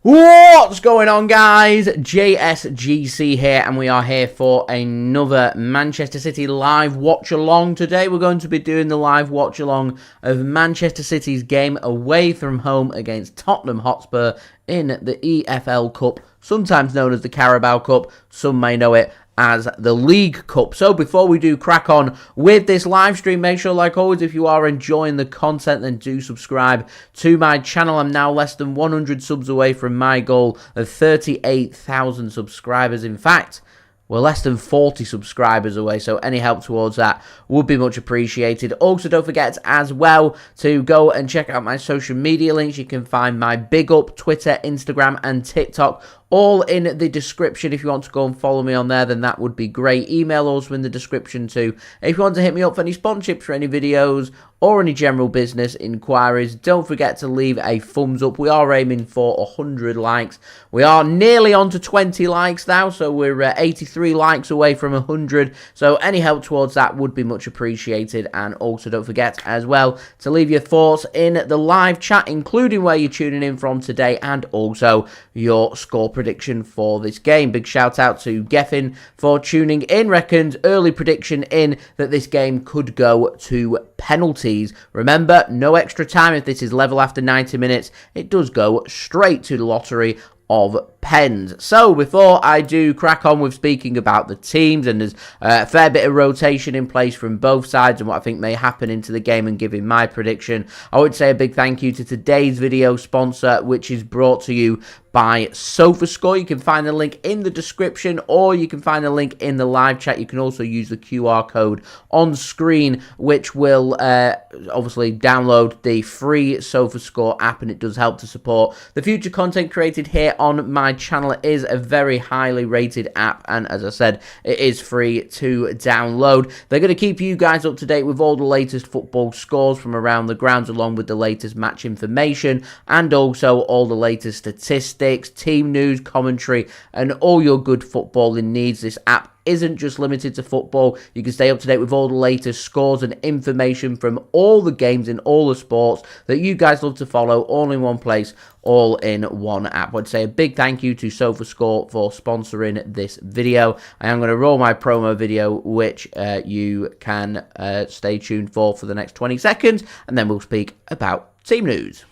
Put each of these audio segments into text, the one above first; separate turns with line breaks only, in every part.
What's going on, guys? JSGC here, and we are here for another Manchester City live watch-along. Today we're going to be doing the live watch-along of Manchester City's game away from home against Tottenham Hotspur in the EFL Cup, sometimes known as the Carabao Cup. Some may know it as the League Cup. So before we do crack on with this live stream, make sure, like always, if you are enjoying the content, then do subscribe to my channel. I'm now less than 100 subs away from my goal of 38,000 subscribers. In fact, we're less than 40 subscribers away, so any help towards that would be much appreciated. Also, don't forget as well to go and check out my social media links. You can find my Big Up, Twitter, Instagram, and TikTok all in the description. If you want to go and follow me on there, then that would be great. Email also in the description too. If you want to hit me up for any sponsorships for any videos or any general business inquiries, don't forget to leave a thumbs up. We are aiming for 100 likes. We are nearly on to 20 likes now, so we're 83 likes away from 100. So any help towards that would be much appreciated. And also don't forget as well to leave your thoughts in the live chat, including where you're tuning in from today and also your score prediction for this game. Big shout out to Geffin for tuning in. Reckoned early prediction in that this game could go to penalties. Remember, no extra time. If this is level after 90 minutes, it does go straight to the lottery of pens. So before I do crack on with speaking about the teams, and there's a fair bit of rotation in place from both sides and what I think may happen into the game and giving my prediction, I would say a big thank you to today's video sponsor, which is brought to you by SofaScore. You can find the link in the description, or you can find the link in the live chat. You can also use the QR code on screen, which will obviously download the free SofaScore app, and it does help to support the future content created here on my channel. It is a very highly rated app, and as I said, it is free to download. They're going to keep you guys up to date with all the latest football scores from around the grounds, along with the latest match information and also all the latest statistics, team news, commentary, and all your good footballing needs. This app isn't just limited to football. You can stay up to date with all the latest scores and information from all the games in all the sports that you guys love to follow, all in one place, all in one app. I'd say a big thank you to SofaScore for sponsoring this video. I am going to roll my promo video, which you can stay tuned for the next 20 seconds, and then we'll speak about team news.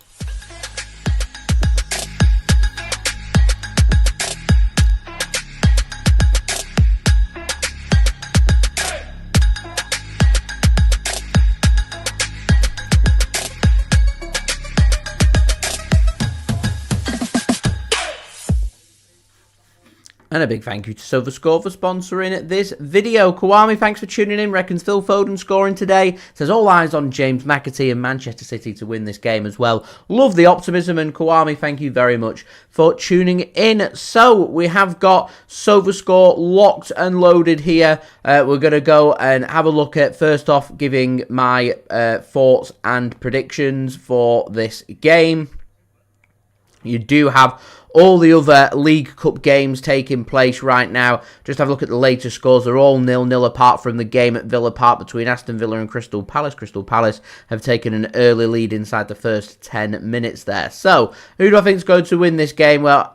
And a big thank you to SofaScore for sponsoring this video. Kawami, thanks for tuning in. Reckons Phil Foden scoring today. Says all eyes on James McAtee and Manchester City to win this game as well. Love the optimism, and Kawami, thank you very much for tuning in. So we have got SofaScore locked and loaded here. We're going to go and have a look at, first off, giving my thoughts and predictions for this game. You do have all the other League Cup games taking place right now. Just have a look at the latest scores. They're all 0-0 apart from the game at Villa Park between Aston Villa and Crystal Palace. Crystal Palace have taken an early lead inside the first 10 minutes there. So, who do I think is going to win this game? Well,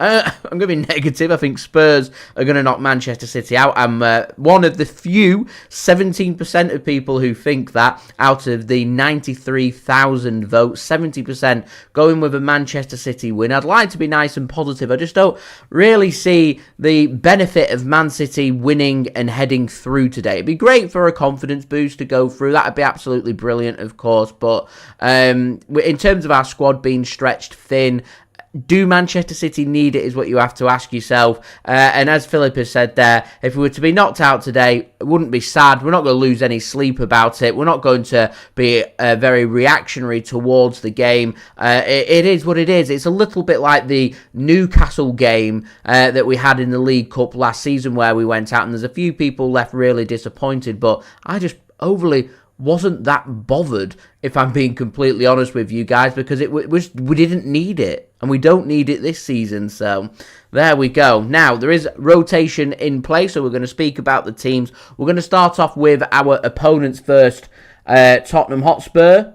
I'm going to be negative. I think Spurs are going to knock Manchester City out. I'm one of the few, 17% of people who think that out of the 93,000 votes, 70% going with a Manchester City win. I'd like to be nice and positive. I just don't really see the benefit of Man City winning and heading through today. It'd be great for a confidence boost to go through. That'd be absolutely brilliant, of course. But in terms of our squad being stretched thin, do Manchester City need it is what you have to ask yourself. And as Philip has said there, if we were to be knocked out today, it wouldn't be sad. We're not going to lose any sleep about it. We're not going to be very reactionary towards the game. It is what it is. It's a little bit like the Newcastle game that we had in the League Cup last season, where we went out and there's a few people left really disappointed, but I just overly wasn't that bothered, if I'm being completely honest with you guys, because we didn't need it, and we don't need it this season. So there we go. Now, there is rotation in place, so we're going to speak about the teams. We're going to start off with our opponents first, Tottenham Hotspur.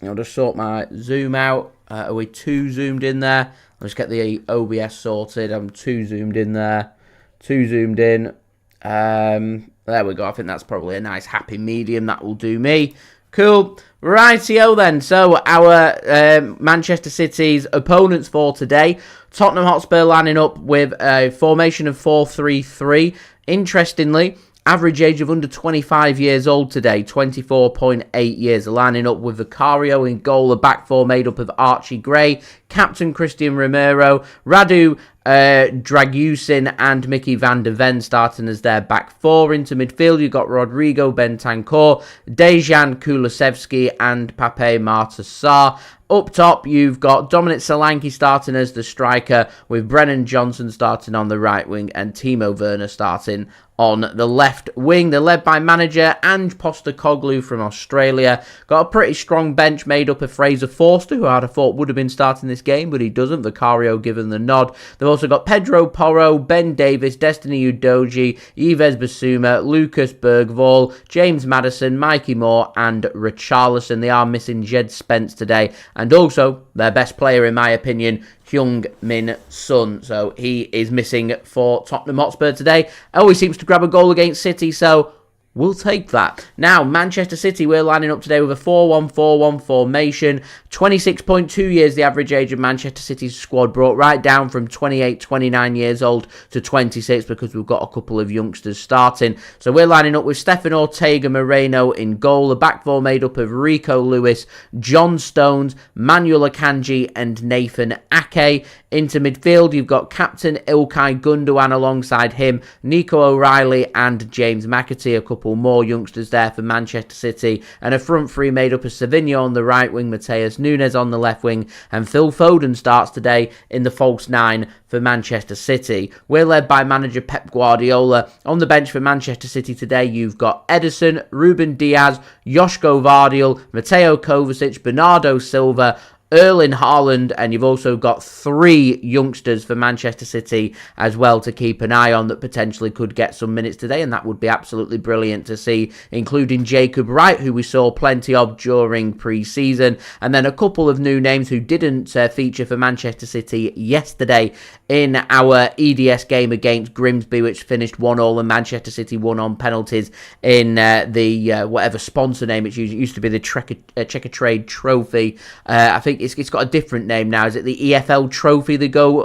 I'll just sort my zoom out. Are we too zoomed in there? Let's get the OBS sorted. I'm too zoomed in there. Too zoomed in. There we go. I think that's probably a nice happy medium. That will do me. Cool. Rightio then. So our Manchester City's opponents for today. Tottenham Hotspur lining up with a formation of 4-3-3. Interestingly, average age of under 25 years old today, 24.8 years. Lining up with Vicario in goal, a back four made up of Archie Gray, captain Cristian Romero, Radu Dragusin and Mickey van der Ven starting as their back four. Into midfield, you've got Rodrigo Bentancur, Dejan Kulusevski and Pape Matar Sarr. Up top, you've got Dominic Solanke starting as the striker, with Brennan Johnson starting on the right wing and Timo Werner starting on the left wing. They're led by manager Ange Postecoglu from Australia. Got a pretty strong bench made up of Fraser Forster, who I'd have thought would have been starting this game, but he doesn't. Vicario given the nod. They've also got Pedro Porro, Ben Davis, Destiny Udogie, Yves Bissouma, Lucas Bergvall, James Maddison, Mikey Moore and Richarlison. They are missing Jed Spence today, and also their best player in my opinion, Heung Min Son. So he is missing for Tottenham Hotspur today. Always seems to grab a goal against City, so we'll take that. Now, Manchester City, we're lining up today with a 4-1-4-1 formation. 26.2 years the average age of Manchester City's squad, brought right down from 28, 29 years old to 26 because we've got a couple of youngsters starting. So we're lining up with Stefan Ortega-Moreno in goal. The back four made up of Rico Lewis, John Stones, Manuel Akanji and Nathan Ake. Into midfield, you've got captain Ilkay Gundogan alongside him, Nico O'Reilly and James McAtee, a couple more youngsters there for Manchester City, and a front three made up of Savinho on the right wing, Matheus Nunes on the left wing, and Phil Foden starts today in the false nine for Manchester City. We're led by manager Pep Guardiola. On the bench for Manchester City today, you've got Ederson, Ruben Dias, Josko Gvardiol, Mateo Kovacic, Bernardo Silva, Erling Haaland, and you've also got three youngsters for Manchester City as well to keep an eye on that potentially could get some minutes today, and that would be absolutely brilliant to see, including Jacob Wright, who we saw plenty of during pre-season, and then a couple of new names who didn't feature for Manchester City yesterday in our EDS game against Grimsby, which finished 1-1, and Manchester City won on penalties in the whatever sponsor name it used to be, the Checker Trade Trophy. I think it's got a different name now. Is it the EFL Trophy they go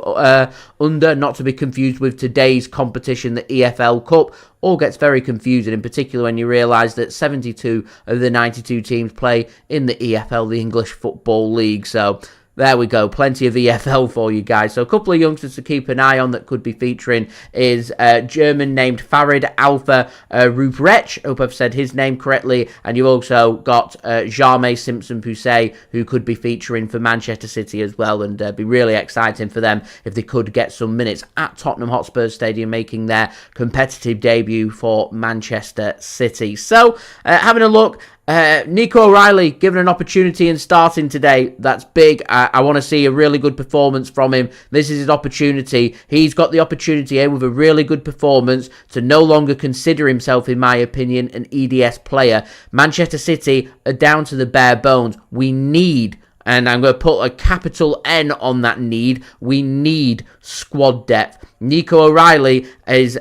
under? Not to be confused with today's competition, the EFL Cup. All gets very confusing, in particular when you realise that 72 of the 92 teams play in the EFL, the English Football League. So there we go, plenty of EFL for you guys. So a couple of youngsters to keep an eye on that could be featuring is German named Farid Alpha Ruprecht. Hope I've said his name correctly. And you've also got Jarme Simpson-Poussey, who could be featuring for Manchester City as well. And be really exciting for them if they could get some minutes at Tottenham Hotspur Stadium, making their competitive debut for Manchester City. So having a look, Nico O'Reilly given an opportunity and starting today. That's big. I want to see a really good performance from him. This is his opportunity. He's got the opportunity here with a really good performance to no longer consider himself, in my opinion, an EDS player. Manchester City are down to the bare bones. We need, and I'm going to put a capital N on that need, we need squad depth. Nico O'Reilly has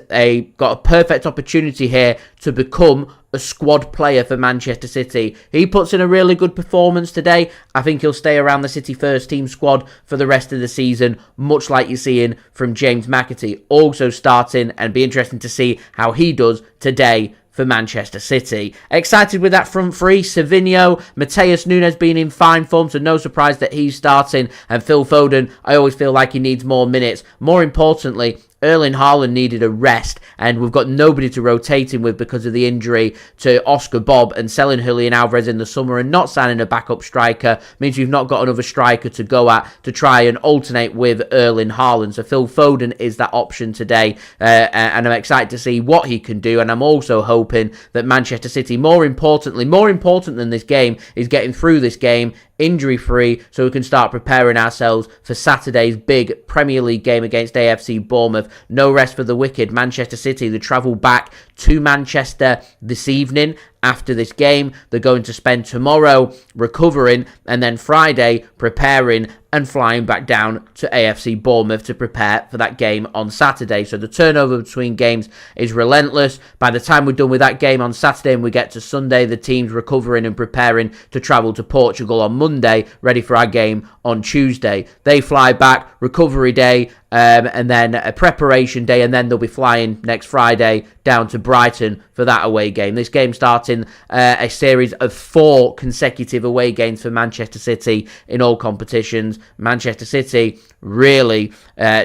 got a perfect opportunity here to become a squad player for Manchester City. He puts in a really good performance today. I think he'll stay around the City first team squad for the rest of the season, much like you're seeing from James McAtee also starting, and be interesting to see how he does today for Manchester City. Excited with that front three. Savinho, Matheus Nunes being in fine form, so no surprise that he's starting. And Phil Foden, I always feel like he needs more minutes. More importantly, Erling Haaland needed a rest, and we've got nobody to rotate him with because of the injury to Oscar Bob, and selling Julian Alvarez in the summer and not signing a backup striker means you've not got another striker to go at to try and alternate with Erling Haaland. So Phil Foden is that option today, and I'm excited to see what he can do, and I'm also hoping that Manchester City, more important than this game, is getting through this game injury-free, so we can start preparing ourselves for Saturday's big Premier League game against AFC Bournemouth. No rest for the wicked. Manchester City, they travel back to Manchester this evening after this game. They're going to spend tomorrow recovering and then Friday preparing and flying back down to AFC Bournemouth to prepare for that game on Saturday. So the turnover between games is relentless. By the time we're done with that game on Saturday and we get to Sunday, the team's recovering and preparing to travel to Portugal on Monday, ready for our game on Tuesday. They fly back, recovery day, and then a preparation day, and then they'll be flying next Friday down to Brighton for that away game. This game starting a series of 4 consecutive away games for Manchester City in all competitions. Manchester City really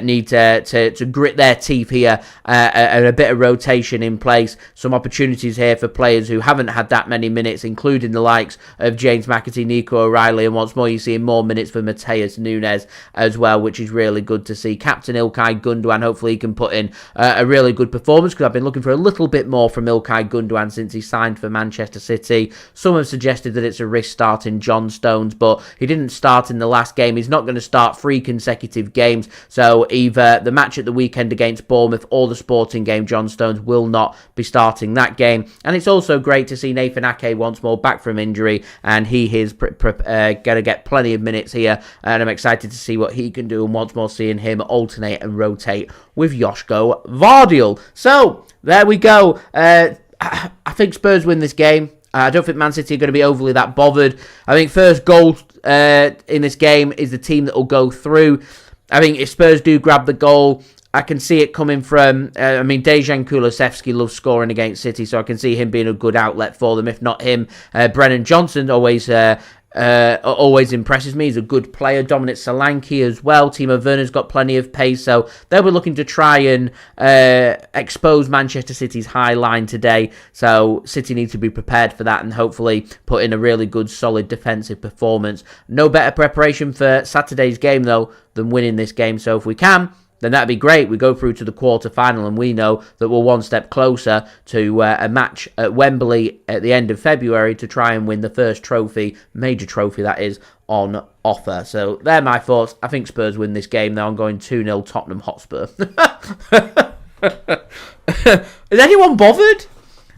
need to grit their teeth here and a bit of rotation in place. Some opportunities here for players who haven't had that many minutes, including the likes of James McAtee, Nico O'Reilly, and once more you're seeing more minutes for Matheus Nunes as well, which is really good to see. Captain Ilkay Gundogan, hopefully he can put in a really good performance, because I've been looking for a little bit more from Ilkay Gundogan since he signed for Manchester City. Some have suggested that it's a risk starting John Stones, but he didn't start in the last game. He's not going to start 3 consecutive games, so either the match at the weekend against Bournemouth or the Sporting game, John Stones will not be starting that game. And it's also great to see Nathan Ake once more back from injury, and he is going to get plenty of minutes here, and I'm excited to see what he can do, and once more seeing him alternate and rotate with Josko Gvardiol. So there we go. I think Spurs win this game. I don't think Man City are going to be overly that bothered. I think first goal in this game is the team that will go through. I think if Spurs do grab the goal, I can see it coming from, Dejan Kulusevski loves scoring against City, so I can see him being a good outlet for them. If not him, Brennan Johnson always impresses me. He's a good player. Dominic Solanke as well. Timo Werner's got plenty of pace, so they'll be looking to try and expose Manchester City's high line today. So City need to be prepared for that and hopefully put in a really good, solid defensive performance. No better preparation for Saturday's game, though, than winning this game. So if we can, then that'd be great. We go through to the quarter-final, and we know that we're one step closer to a match at Wembley at the end of February to try and win the first trophy, major trophy that is, on offer. So they're my thoughts. I think Spurs win this game. Now I'm going 2-0 Tottenham Hotspur. Is anyone bothered?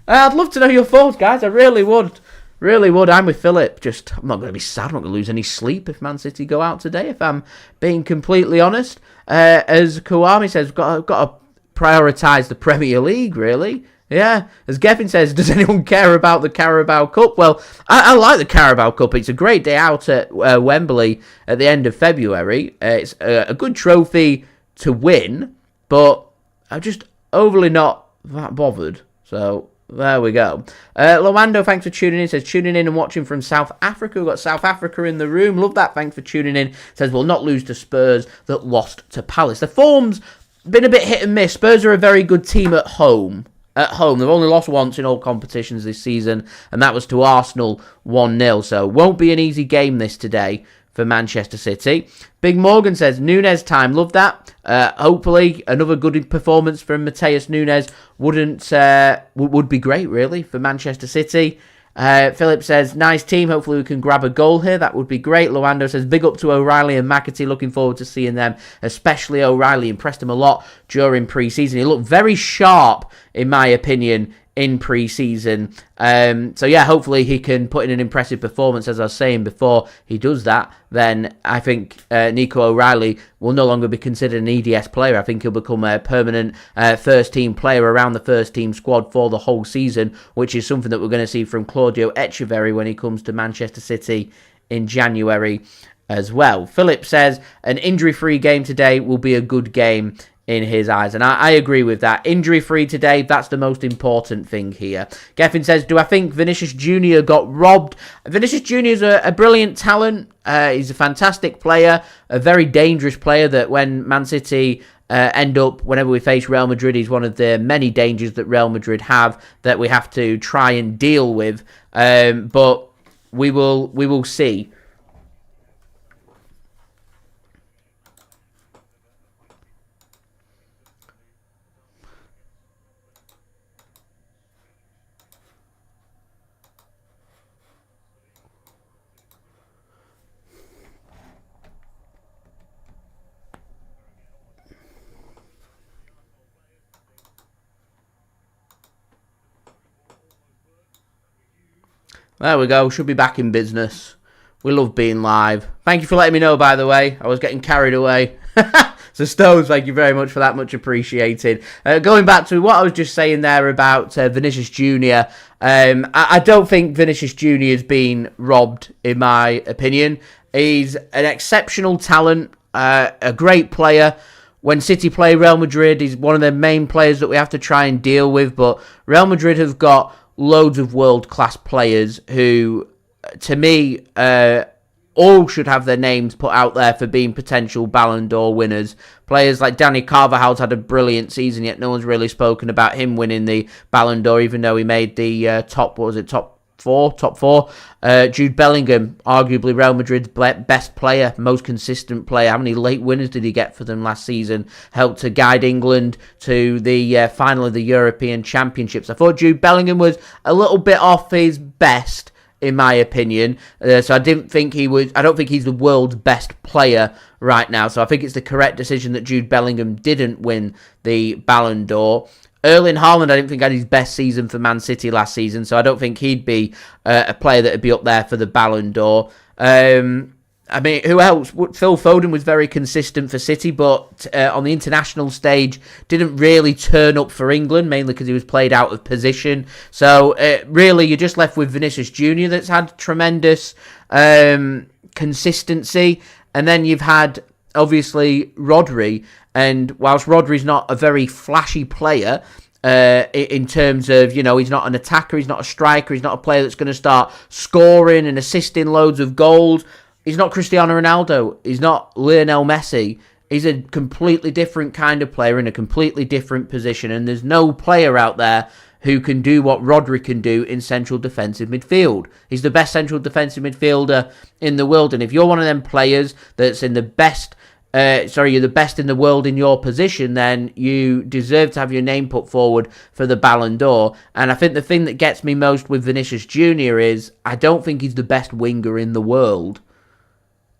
I'd love to know your thoughts, guys. I really would. Really would. I'm with Philip. I'm not going to be sad. I'm not going to lose any sleep if Man City go out today, if I'm being completely honest. As Kawami says, we've got to prioritise the Premier League, really. Yeah. As Gavin says, does anyone care about the Carabao Cup? Well, I like the Carabao Cup. It's a great day out at Wembley at the end of February. It's a good trophy to win, but I'm just overly not that bothered. So there we go. Lawando, thanks for tuning in. Says, tuning in and watching from South Africa. We've got South Africa in the room. Love that. Thanks for tuning in. Says, we'll not lose to Spurs that lost to Palace. The form's been a bit hit and miss. Spurs are a very good team at home. They've only lost once in all competitions this season, and that was to Arsenal 1-0. So won't be an easy game this today for Manchester City. Big Morgan says, Nunes time. Love that. Hopefully, another good performance from Matheus Nunes would be great, really, for Manchester City. Philip says, nice team. Hopefully we can grab a goal here. That would be great. Loando says, big up to O'Reilly and McAtee. Looking forward to seeing them, especially O'Reilly. Impressed him a lot during pre-season. He looked very sharp, in my opinion, in pre-season. So yeah, hopefully he can put in an impressive performance. As I was saying before, he does that, then I think Nico O'Reilly will no longer be considered an EDS player. I think he'll become a permanent first-team player around the first-team squad for the whole season, which is something that we're going to see from Claudio Echeverri when he comes to Manchester City in January as well. Philip says, an injury-free game today will be a good game in his eyes, and I agree with that. Injury-free today, that's the most important thing here. Geffen says, do I think Vinicius Jr. got robbed? Vinicius Jr. is a brilliant talent. He's a fantastic player, a very dangerous player that when Man City end up, whenever we face Real Madrid, he's one of the many dangers that Real Madrid have that we have to try and deal with. But we will see. There we go. Should be back in business. We love being live. Thank you for letting me know, by the way. I was getting carried away. So, Stones, thank you very much for that. Much appreciated. Going back to what I was just saying there about Vinicius Jr., I don't think Vinicius Jr. has been robbed, in my opinion. He's an exceptional talent, a great player. When City play Real Madrid, he's one of the main players that we have to try and deal with. But Real Madrid have got loads of world-class players who, to me, all should have their names put out there for being potential Ballon d'Or winners. Players like Dani Carvajal's had a brilliant season, yet no one's really spoken about him winning the Ballon d'Or, even though he made the top four. Jude Bellingham, arguably Real Madrid's best player, most consistent player. How many late winners did he get for them last season? Helped to guide England to the final of the European Championships. I thought Jude Bellingham was a little bit off his best, in my opinion. So I don't think he's the world's best player right now. So I think it's the correct decision that Jude Bellingham didn't win the Ballon d'Or. Erling Haaland, I didn't think had his best season for Man City last season, so I don't think he'd be a player that would be up there for the Ballon d'Or. I mean, who else? Phil Foden was very consistent for City, but on the international stage, didn't really turn up for England, mainly because he was played out of position. So, really, you're just left with Vinicius Jr. that's had tremendous consistency. And then you've had, obviously, Rodri. And whilst Rodri's not a very flashy player, in terms of, he's not an attacker, he's not a striker, he's not a player that's going to start scoring and assisting loads of goals. He's not Cristiano Ronaldo. He's not Lionel Messi. He's a completely different kind of player in a completely different position. And there's no player out there who can do what Rodri can do in central defensive midfield. He's the best central defensive midfielder in the world. And if you're one of them players that's in the best... you're the best in the world in your position, then you deserve to have your name put forward for the Ballon d'Or. And I think the thing that gets me most with Vinicius Jr. is I don't think he's the best winger in the world.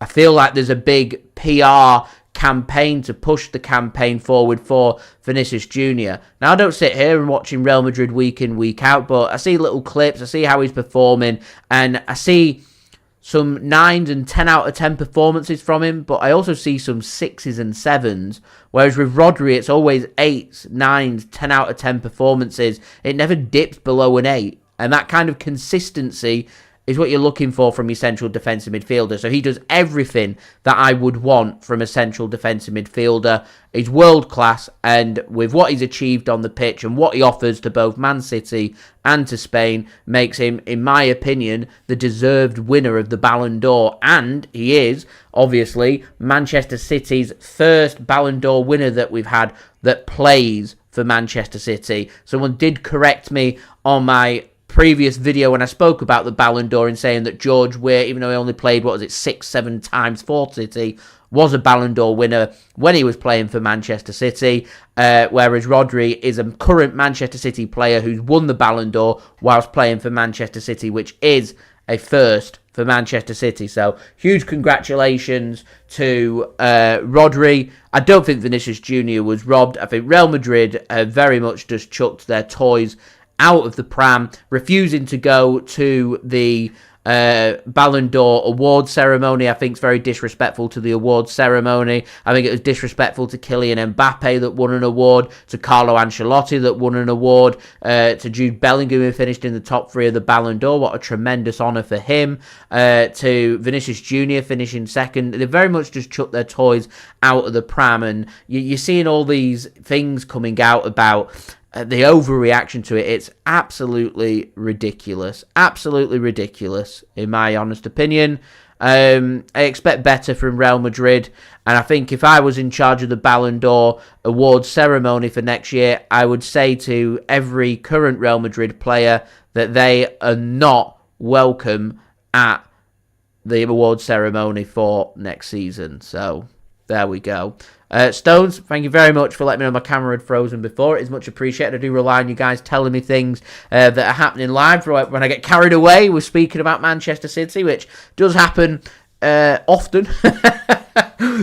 I feel like there's a big PR campaign to push the campaign forward for Vinicius Jr. Now, I don't sit here and watching Real Madrid week in, week out, but I see little clips, I see how he's performing, and I see some 9s and 10 out of 10 performances from him, but I also see some 6s and 7s, whereas with Rodri, it's always 8s, 9s, 10 out of 10 performances. It never dips below an 8, and that kind of consistency is what you're looking for from your central defensive midfielder. So he does everything that I would want from a central defensive midfielder. He's world class, and with what he's achieved on the pitch and what he offers to both Man City and to Spain makes him, in my opinion, the deserved winner of the Ballon d'Or. And he is, obviously, Manchester City's first Ballon d'Or winner that we've had that plays for Manchester City. Someone did correct me on my previous video when I spoke about the Ballon d'Or in saying that George Weah, even though he only played, 6-7 times for City, was a Ballon d'Or winner when he was playing for Manchester City, whereas Rodri is a current Manchester City player who's won the Ballon d'Or whilst playing for Manchester City, which is a first for Manchester City. So, huge congratulations to Rodri. I don't think Vinicius Jr. was robbed. I think Real Madrid very much just chucked their toys out of the pram, refusing to go to the Ballon d'Or award ceremony. I think it's very disrespectful to the award ceremony. I think it was disrespectful to Kylian Mbappe that won an award, to Carlo Ancelotti that won an award, to Jude Bellingham who finished in the top 3 of the Ballon d'Or. What a tremendous honour for him. To Vinicius Jr. finishing second. They very much just chucked their toys out of the pram, and you're seeing all these things coming out about the overreaction to it. It's absolutely ridiculous. Absolutely ridiculous, in my honest opinion. I expect better from Real Madrid, and I think if I was in charge of the Ballon d'Or award ceremony for next year, I would say to every current Real Madrid player that they are not welcome at the award ceremony for next season. So, there we go. Stones, thank you very much for letting me know my camera had frozen before. It is much appreciated. I do rely on you guys telling me things that are happening live when I get carried away with speaking about Manchester City, which does happen often.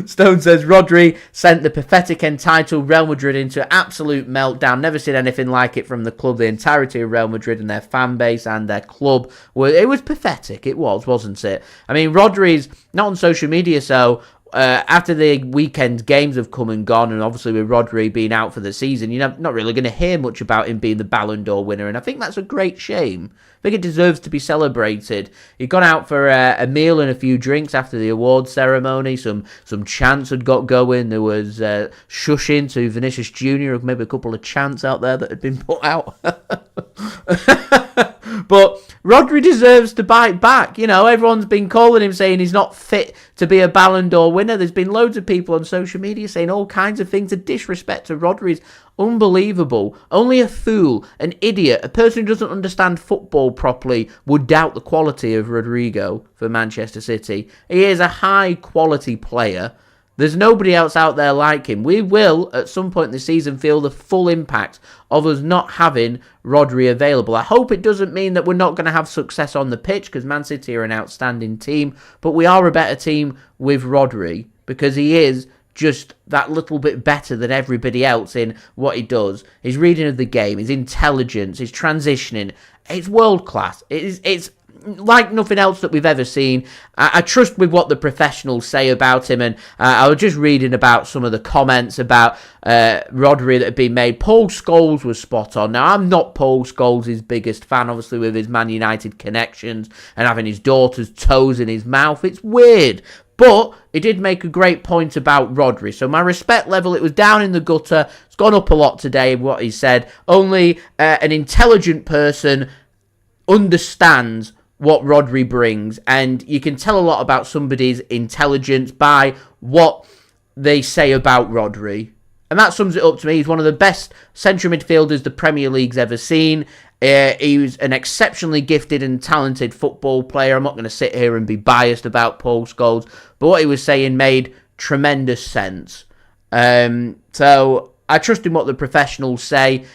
Stone says, Rodri sent the pathetic entitled Real Madrid into absolute meltdown. Never seen anything like it from the club. The entirety of Real Madrid and their fan base and their club. It was pathetic. It was, wasn't it? I mean, Rodri's not on social media, so after the weekend games have come and gone, and obviously with Rodri being out for the season, you're not really going to hear much about him being the Ballon d'Or winner, and I think that's a great shame. I think it deserves to be celebrated. He'd gone out for a meal and a few drinks after the awards ceremony. Some chants had got going. There was shushing to Vinicius Jr., maybe a couple of chants out there that had been put out. But Rodri deserves to bite back. You know, everyone's been calling him, saying he's not fit to be a Ballon d'Or winner. There's been loads of people on social media saying all kinds of things. The disrespect to Rodri is unbelievable. Only a fool, an idiot, a person who doesn't understand football properly would doubt the quality of Rodrigo for Manchester City. He is a high-quality player. There's nobody else out there like him. We will, at some point this season, feel the full impact of us not having Rodri available. I hope it doesn't mean that we're not going to have success on the pitch, because Man City are an outstanding team, but we are a better team with Rodri, because he is just that little bit better than everybody else in what he does. His reading of the game, his intelligence, his transitioning, it's world class. It's like nothing else that we've ever seen. I trust with what the professionals say about him, and I was just reading about some of the comments about Rodri that have been made. Paul Scholes was spot on. Now, I'm not Paul Scholes' biggest fan, obviously, with his Man United connections and having his daughter's toes in his mouth. It's weird. But he did make a great point about Rodri. So my respect level, it was down in the gutter. It's gone up a lot today, what he said. Only an intelligent person understands what Rodri brings, and you can tell a lot about somebody's intelligence by what they say about Rodri. And that sums it up to me. He's one of the best central midfielders the Premier League's ever seen. He's an exceptionally gifted and talented football player. I'm not going to sit here and be biased about Paul Scholes, but what he was saying made tremendous sense. So I trust in what the professionals say.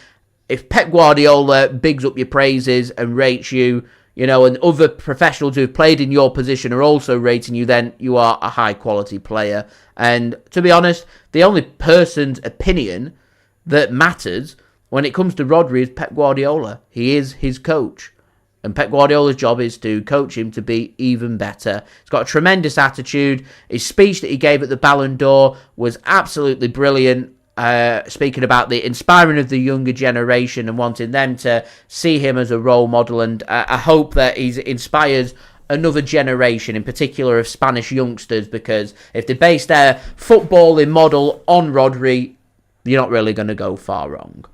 If Pep Guardiola bigs up your praises and rates you, you know, and other professionals who have played in your position are also rating you, then you are a high-quality player. And to be honest, the only person's opinion that matters when it comes to Rodri is Pep Guardiola. He is his coach. And Pep Guardiola's job is to coach him to be even better. He's got a tremendous attitude. His speech that he gave at the Ballon d'Or was absolutely brilliant. Speaking about the inspiring of the younger generation and wanting them to see him as a role model, and I hope that he inspires another generation, in particular of Spanish youngsters, because if they base their footballing model on Rodri, you're not really going to go far wrong.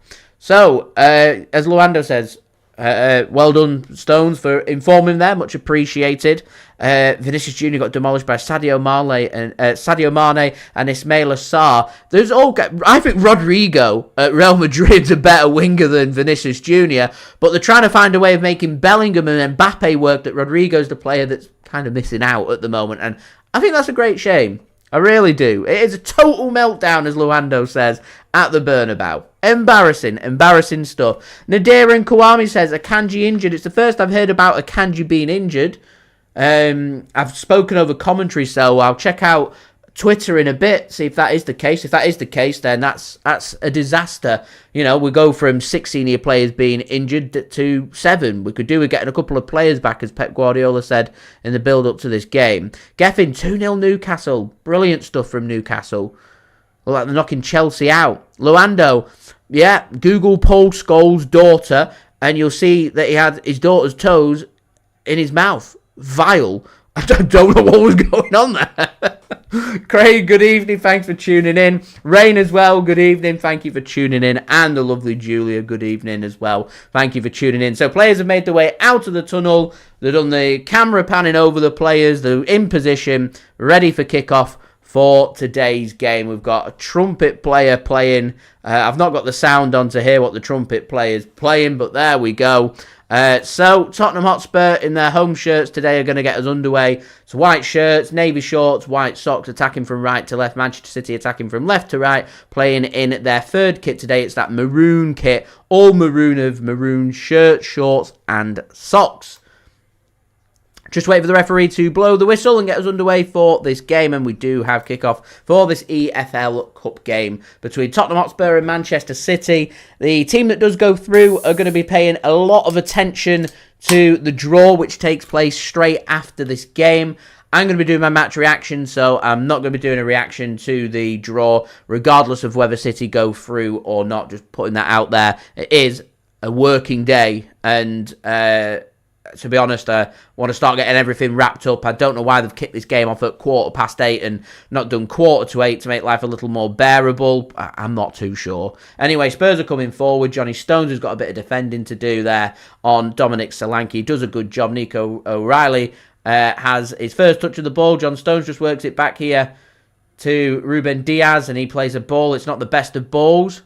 So, as Luando says, well done, Stones, for informing there. Much appreciated. Vinicius Jr. got demolished by Sadio Mane and Ismail Assar. I think Rodrigo at Real Madrid's a better winger than Vinicius Jr., but they're trying to find a way of making Bellingham and Mbappe work, that Rodrigo's the player that's kind of missing out at the moment, and I think that's a great shame. I really do. It is a total meltdown, as Luando says, at the Bernabeu. Embarrassing stuff. Nadir and Kawami says, Akanji injured. It's the first I've heard about Akanji being injured. I've spoken over commentary, so I'll check out Twitter in a bit, see if that is the case. If that is the case, then that's a disaster. You know, we go from 6 senior players being injured to 7. We could do with getting a couple of players back, as Pep Guardiola said in the build-up to this game. Geffen, 2-0 Newcastle. Brilliant stuff from Newcastle. Look like they're knocking Chelsea out. Luando, yeah, Google Paul Scholes' daughter, and you'll see that he had his daughter's toes in his mouth. Vile. I don't know what was going on there. Craig, good evening. Thanks for tuning in. Rain as well, good evening. Thank you for tuning in. And the lovely Julia, good evening as well. Thank you for tuning in. So players have made their way out of the tunnel. They've done the camera panning over the players. They're in position, ready for kickoff for today's game. We've got a trumpet player playing. I've not got the sound on to hear what the trumpet player is playing, but there we go. So Tottenham Hotspur in their home shirts today are going to get us underway. It's white shirts, navy shorts, white socks, attacking from right to left. Manchester City attacking from left to right, playing in their third kit today. It's that maroon kit, all maroon of maroon shirts, shorts and socks. Just wait for the referee to blow the whistle and get us underway for this game. And we do have kickoff for this EFL Cup game between Tottenham Hotspur and Manchester City. The team that does go through are going to be paying a lot of attention to the draw, which takes place straight after this game. I'm going to be doing my match reaction, so I'm not going to be doing a reaction to the draw, regardless of whether City go through or not. Just putting that out there. It is a working day, and to be honest, I want to start getting everything wrapped up. I don't know why they've kicked this game off at 8:15 and not done 7:45 to make life a little more bearable. I'm not too sure. Anyway, Spurs are coming forward. Johnny Stones has got a bit of defending to do there on Dominic Solanke. He does a good job. Nico O'Reilly has his first touch of the ball. John Stones just works it back here to Ruben Dias, and he plays a ball. It's not the best of balls.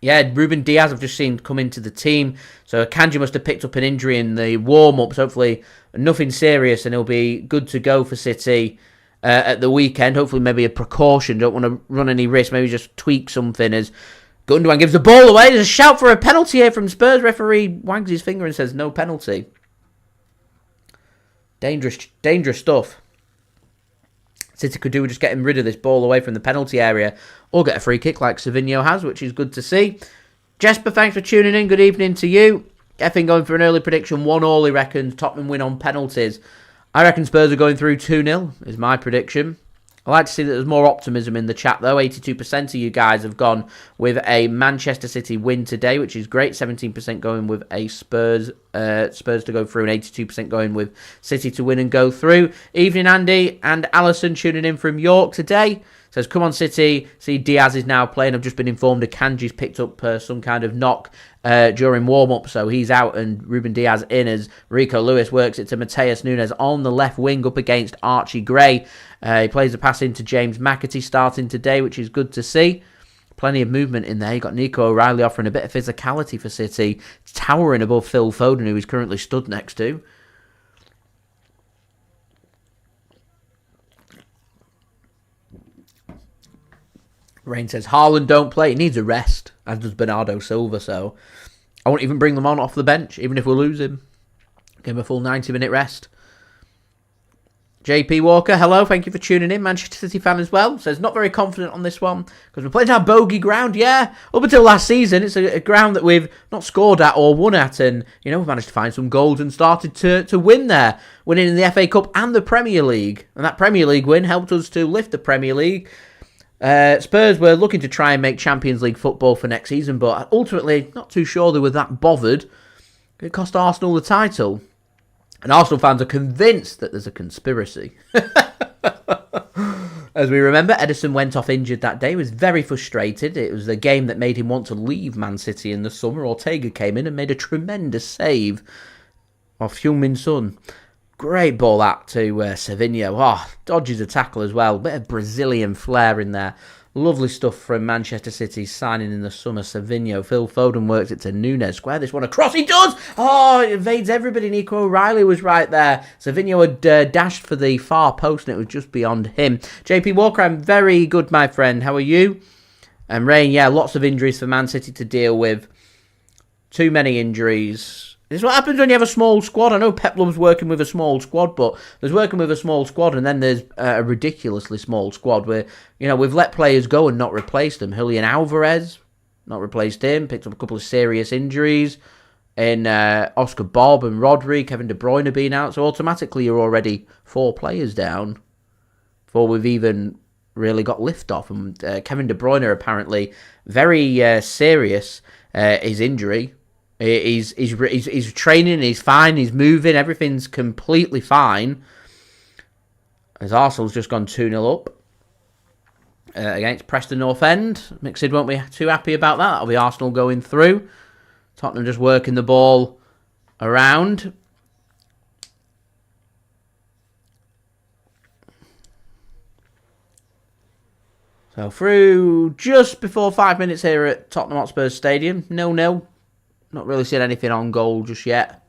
Yeah, Ruben Dias I've just seen come into the team. So Akanji must have picked up an injury in the warm-ups. Hopefully nothing serious, and he'll be good to go for City at the weekend. Hopefully maybe a precaution. Don't want to run any risk. Maybe just tweak something as Gundogan gives the ball away. There's a shout for a penalty here from Spurs. Referee wags his finger and says no penalty. Dangerous stuff. City could do with just getting rid of this ball away from the penalty area or get a free kick like Savinho has, which is good to see. Jesper, thanks for tuning in. Good evening to you. Effing going for an early prediction. 1-1, he reckons. Tottenham win on penalties. I reckon Spurs are going through 2-0 is my prediction. I like to see that there's more optimism in the chat, though. 82% of you guys have gone with a Manchester City win today, which is great. 17% going with a Spurs to go through, and 82% going with City to win and go through. Evening, Andy and Alison tuning in from York today. Says, come on, City. See, Diaz is now playing. I've just been informed Akanji's picked up some kind of knock during warm-up, so he's out, and Ruben Dias in as Rico Lewis works it to Matheus Nunes on the left wing up against Archie Gray. He plays a pass into James McAtee starting today, which is good to see. Plenty of movement in there. You got Nico O'Reilly offering a bit of physicality for City, towering above Phil Foden, who he's currently stood next to. Rain says, Haaland don't play. He needs a rest, as does Bernardo Silva, so I won't even bring them on off the bench, even if we lose him. Give him a full 90-minute rest. JP Walker, hello, thank you for tuning in. Manchester City fan as well. Says, not very confident on this one, because we're playing our bogey ground, yeah. Up until last season, it's a ground that we've not scored at or won at, and, you know, we've managed to find some goals and started to win there. Winning in the FA Cup and the Premier League. And that Premier League win helped us to lift the Premier League. Spurs were looking to try and make Champions League football for next season, but ultimately not too sure they were that bothered. It cost Arsenal the title. And Arsenal fans are convinced that there's a conspiracy. As we remember, Ederson went off injured that day. He was very frustrated. It was the game that made him want to leave Man City in the summer. Ortega came in and made a tremendous save off Heung Min Son. Great ball that to Savinho. Oh, dodges a tackle as well. Bit of Brazilian flair in there. Lovely stuff from Manchester City signing in the summer. Savinho. Phil Foden works it to Nunes. Square this one across. He does! Oh, it evades everybody. Nico O'Reilly was right there. Savinho had dashed for the far post and it was just beyond him. JP Walker, I'm very good, my friend. How are you? And Rain, yeah, lots of injuries for Man City to deal with. Too many injuries. This is what happens when you have a small squad. I know Pep loves working with a small squad, but there's working with a small squad and then there's a ridiculously small squad where, you know, we've let players go and not replaced them. Julian Alvarez, not replaced him, picked up a couple of serious injuries in Oscar Bob and Rodri, Kevin De Bruyne being out, so automatically you're already 4 players down before we've even really got lift off. And Kevin De Bruyne apparently very serious, his injury. He's training, he's fine, he's moving, everything's completely fine. As Arsenal's just gone 2-0 up against Preston North End. Mixed won't be too happy about that. That'll be Arsenal going through. Tottenham just working the ball around. So through just before 5 minutes here at Tottenham Hotspur Stadium. 0-0. Not really seeing anything on goal just yet.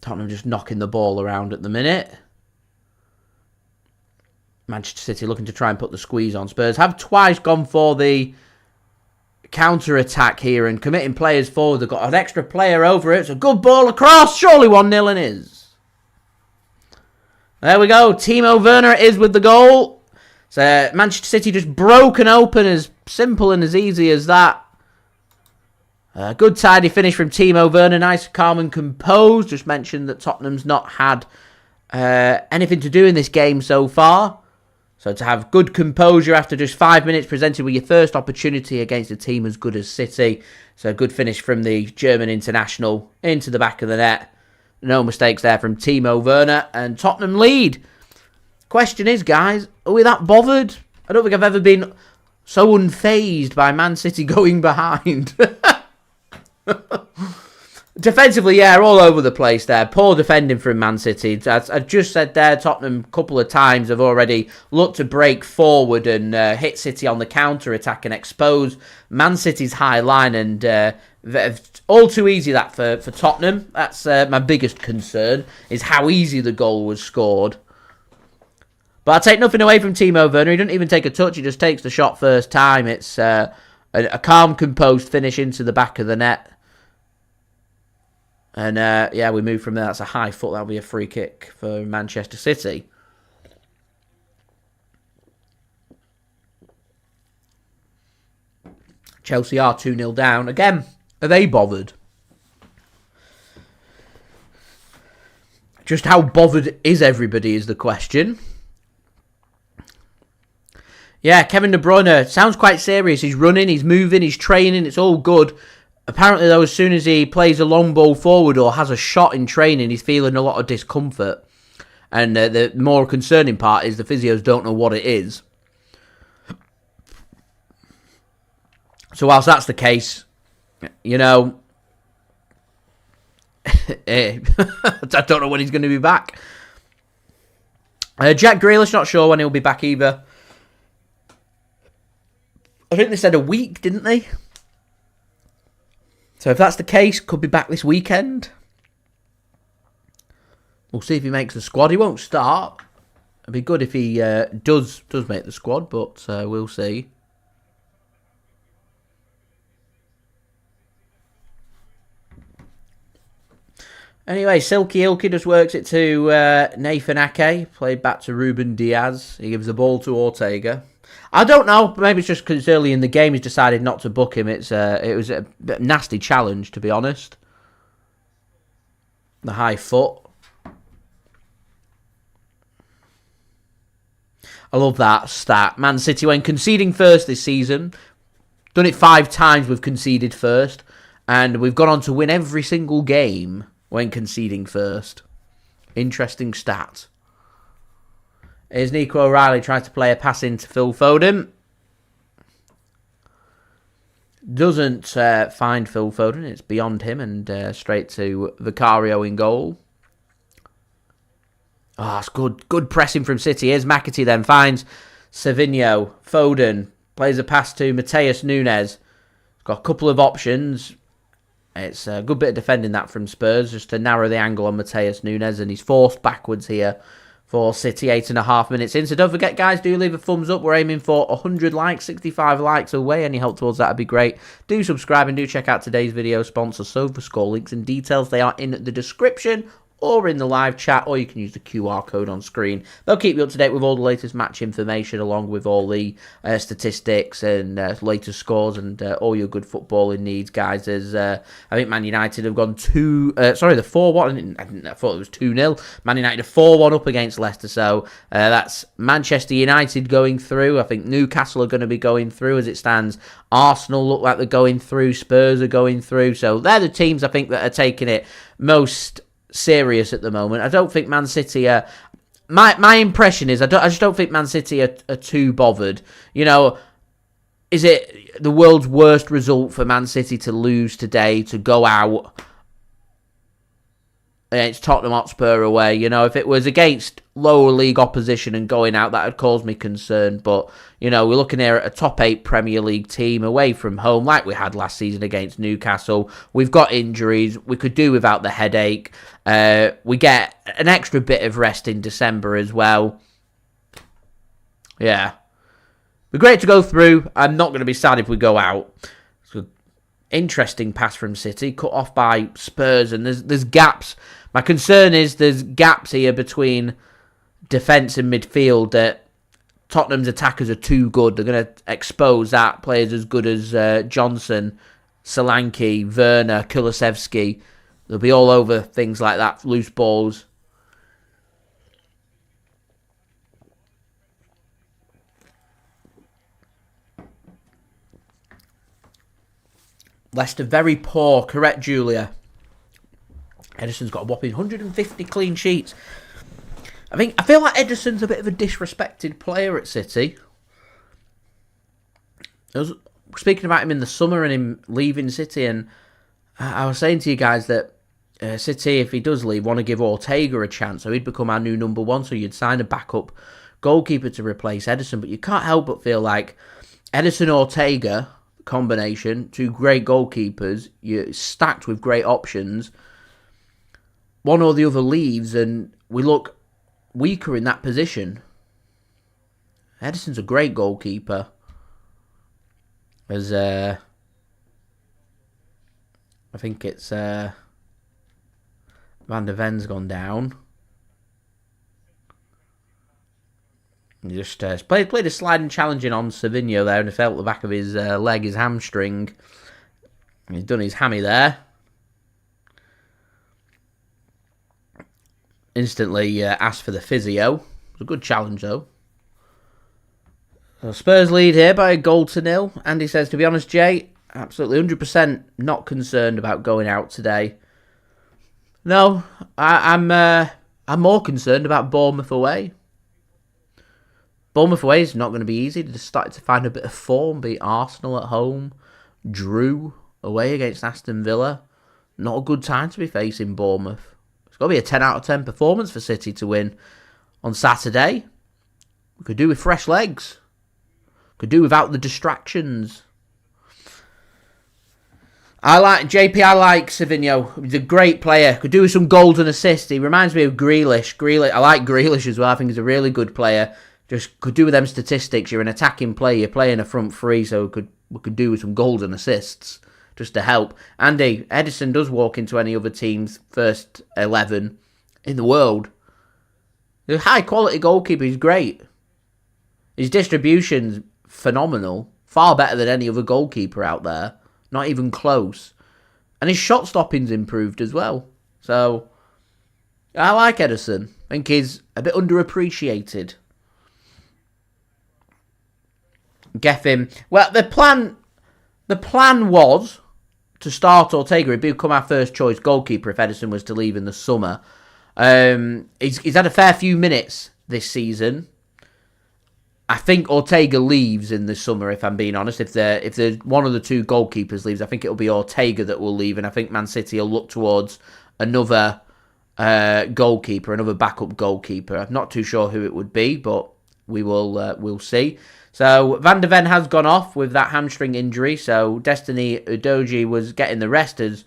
Tottenham just knocking the ball around at the minute. Manchester City looking to try and put the squeeze on. Spurs have twice gone for the counter-attack here and committing players forward. They've got an extra player over it. It's a good ball across. Surely 1-0 and is. There we go. Timo Werner is with the goal. So Manchester City just broken open, as simple and as easy as that. Good tidy finish from Timo Werner. Nice, calm and composed. Just mentioned that Tottenham's not had anything to do in this game so far. So to have good composure after just 5 minutes presented with your first opportunity against a team as good as City. So a good finish from the German international into the back of the net. No mistakes there from Timo Werner, and Tottenham lead. Question is, guys, are we that bothered? I don't think I've ever been so unfazed by Man City going behind. Defensively, yeah, all over the place there. Poor defending from Man City. As I just said there, Tottenham a couple of times have already looked to break forward and hit City on the counter-attack and expose Man City's high line. And all too easy that for Tottenham. That's my biggest concern, is how easy the goal was scored. But I take nothing away from Timo Werner. He doesn't even take a touch. He just takes the shot first time. It's a calm, composed finish into the back of the net. And, yeah, we move from there. That's a high foot. That'll be a free kick for Manchester City. Chelsea are 2-0 down. Again, are they bothered? Just how bothered is everybody is the question. Yeah, Kevin De Bruyne sounds quite serious. He's running, he's moving, he's training. It's all good. Apparently, though, as soon as he plays a long ball forward or has a shot in training, he's feeling a lot of discomfort. And the more concerning part is the physios don't know what it is. So whilst that's the case, you know, I don't know when he's going to be back. Jack Grealish, not sure when he'll be back either. I think they said a week, didn't they? So if that's the case, could be back this weekend. We'll see if he makes the squad. He won't start. It'd be good if he does make the squad, but we'll see. Anyway, Silky Ilkay just works it to Nathan Ake. Played back to Ruben Dias. He gives the ball to Ortega. I don't know. Maybe it's just because it's early in the game he's decided not to book him. It was a nasty challenge, to be honest. The high foot. I love that stat. Man City, when conceding first this season, done it 5 times we've conceded first. And we've gone on to win every single game when conceding first. Interesting stat. Here's Nico O'Reilly tries to play a pass into Phil Foden. Doesn't find Phil Foden. It's beyond him and straight to Vicario in goal. Oh, it's good. Good pressing from City. Here's McAtee then. Finds Savinho. Foden plays a pass to Matheus Nunes. Got a couple of options. It's a good bit of defending that from Spurs, just to narrow the angle on Matheus Nunes, and he's forced backwards here for City, 8.5 minutes in. So don't forget, guys, do leave a thumbs up. We're aiming for 100 likes, 65 likes away. Any help towards that would be great. Do subscribe and do check out today's video sponsor, SofaScore. Links and details, they are in the description or in the live chat, or you can use the QR code on screen. They'll keep you up to date with all the latest match information, along with all the statistics and latest scores and all your good footballing needs, guys. As I think Man United have gone the 4-1. I thought it was 2-0. Man United are 4-1 up against Leicester. So that's Manchester United going through. I think Newcastle are going to be going through as it stands. Arsenal look like they're going through. Spurs are going through. So they're the teams I think that are taking it most serious at the moment. I don't think Man City are. My impression is I just don't think Man City are too bothered. You know, is it the world's worst result for Man City to lose today, to go out against Tottenham Hotspur away? You know, if it was against lower league opposition and going out, that would cause me concern. But, you know, we're looking here at a top 8 Premier League team away from home, like we had last season against Newcastle. We've got injuries. We could do without the headache. We get an extra bit of rest in December as well. Yeah. We're great to go through. I'm not going to be sad if we go out. interesting pass from City, cut off by Spurs, and there's gaps. My concern is there's gaps here between defence and midfield that Tottenham's attackers are too good. They're going to expose that. Players as good as Johnson, Solanke, Werner, Kulusevski. They'll be all over things like that, loose balls. Leicester very poor, correct, Julia? Ederson's got a whopping 150 clean sheets. I feel like Ederson's a bit of a disrespected player at City. I was speaking about him in the summer and him leaving City, and I was saying to you guys that City, if he does leave, want to give Ortega a chance, so he'd become our new number one, so you'd sign a backup goalkeeper to replace Ederson, but you can't help but feel like Ederson-Ortega combination, two great goalkeepers, you're stacked with great options. One or the other leaves, and we look weaker in that position. Ederson's a great goalkeeper. As I think it's Van der Ven's gone down. He just played a sliding challenging on Savinho there, and he felt the back of his leg, his hamstring. He's done his hammy there. Instantly asked for the physio. It was a good challenge though. So Spurs lead here by a goal to nil. Andy says, to be honest, Jay, absolutely 100% not concerned about going out today. No, I'm more concerned about Bournemouth away. Bournemouth away is not going to be easy. They just started to find a bit of form. Beat Arsenal at home. Drew away against Aston Villa. Not a good time to be facing Bournemouth. It's got to be a 10 out of 10 performance for City to win on Saturday. We could do with fresh legs. Could do without the distractions. I like Savinho. He's a great player. Could do with some goals and assists. He reminds me of Grealish. I like Grealish as well. I think he's a really good player. Just could do with them statistics. You're an attacking player. You're playing a front three, so we could do with some goals and assists just to help. Andy, Ederson does walk into any other team's first 11 in the world. He's a high-quality goalkeeper. He's great. His distribution's phenomenal. Far better than any other goalkeeper out there. Not even close. And his shot stopping's improved as well. So, I like Ederson. I think he's a bit underappreciated. Get him. Well, the plan was to start Ortega. He'd become our first choice goalkeeper if Ederson was to leave in the summer. He's had a fair few minutes this season. I think Ortega leaves in the summer, if I'm being honest. If there's one of the two goalkeepers leaves, I think it'll be Ortega that will leave, and I think Man City will look towards another goalkeeper, another backup goalkeeper. I'm not too sure who it would be, but we'll see. So Van der Ven has gone off with that hamstring injury. So Destiny Udogie was getting the rest as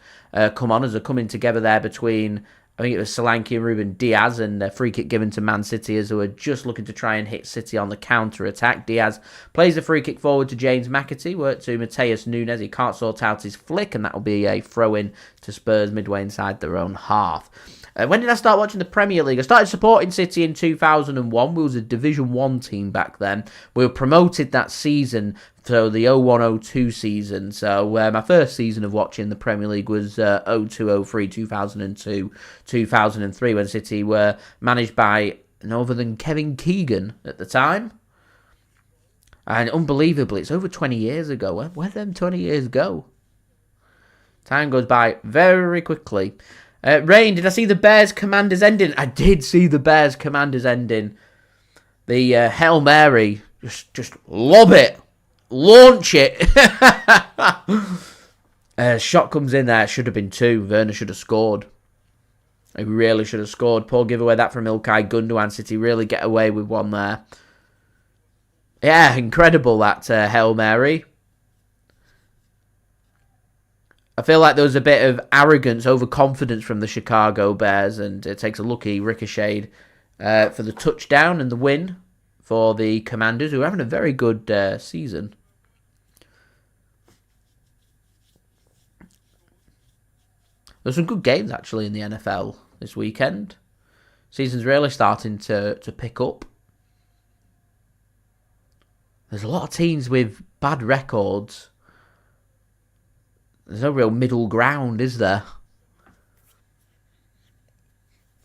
come on as they're coming together there between, I think it was Solanke and Ruben Dias, and a free kick given to Man City as they were just looking to try and hit City on the counter-attack. Diaz plays the free kick forward to James McAtee, work to Matheus Nunes. He can't sort out his flick, and that will be a throw-in to Spurs midway inside their own half. When did I start watching the Premier League? I started supporting City in 2001. We was a Division 1 team back then. We were promoted that season, so the 01-02 season. So my first season of watching the Premier League was 02-03, 2002, 2003, when City were managed by no other than Kevin Keegan at the time. And unbelievably, it's over 20 years ago. Where did them 20 years go? Time goes by very quickly. Rain, did I see the Bears Commanders ending? I did see the Bears Commanders ending. The Hail Mary, just lob it. Launch it. Shot comes in there. Should have been 2. Werner should have scored. He really should have scored. Poor giveaway that from Ilkay Gundogan. City really get away with one there. Yeah, incredible that Hail Mary. I feel like there was a bit of arrogance, overconfidence from the Chicago Bears, and it takes a lucky ricochet for the touchdown and the win for the Commanders, who are having a very good season. There's some good games, actually, in the NFL this weekend. Season's really starting to pick up. There's a lot of teams with bad records. There's no real middle ground, is there?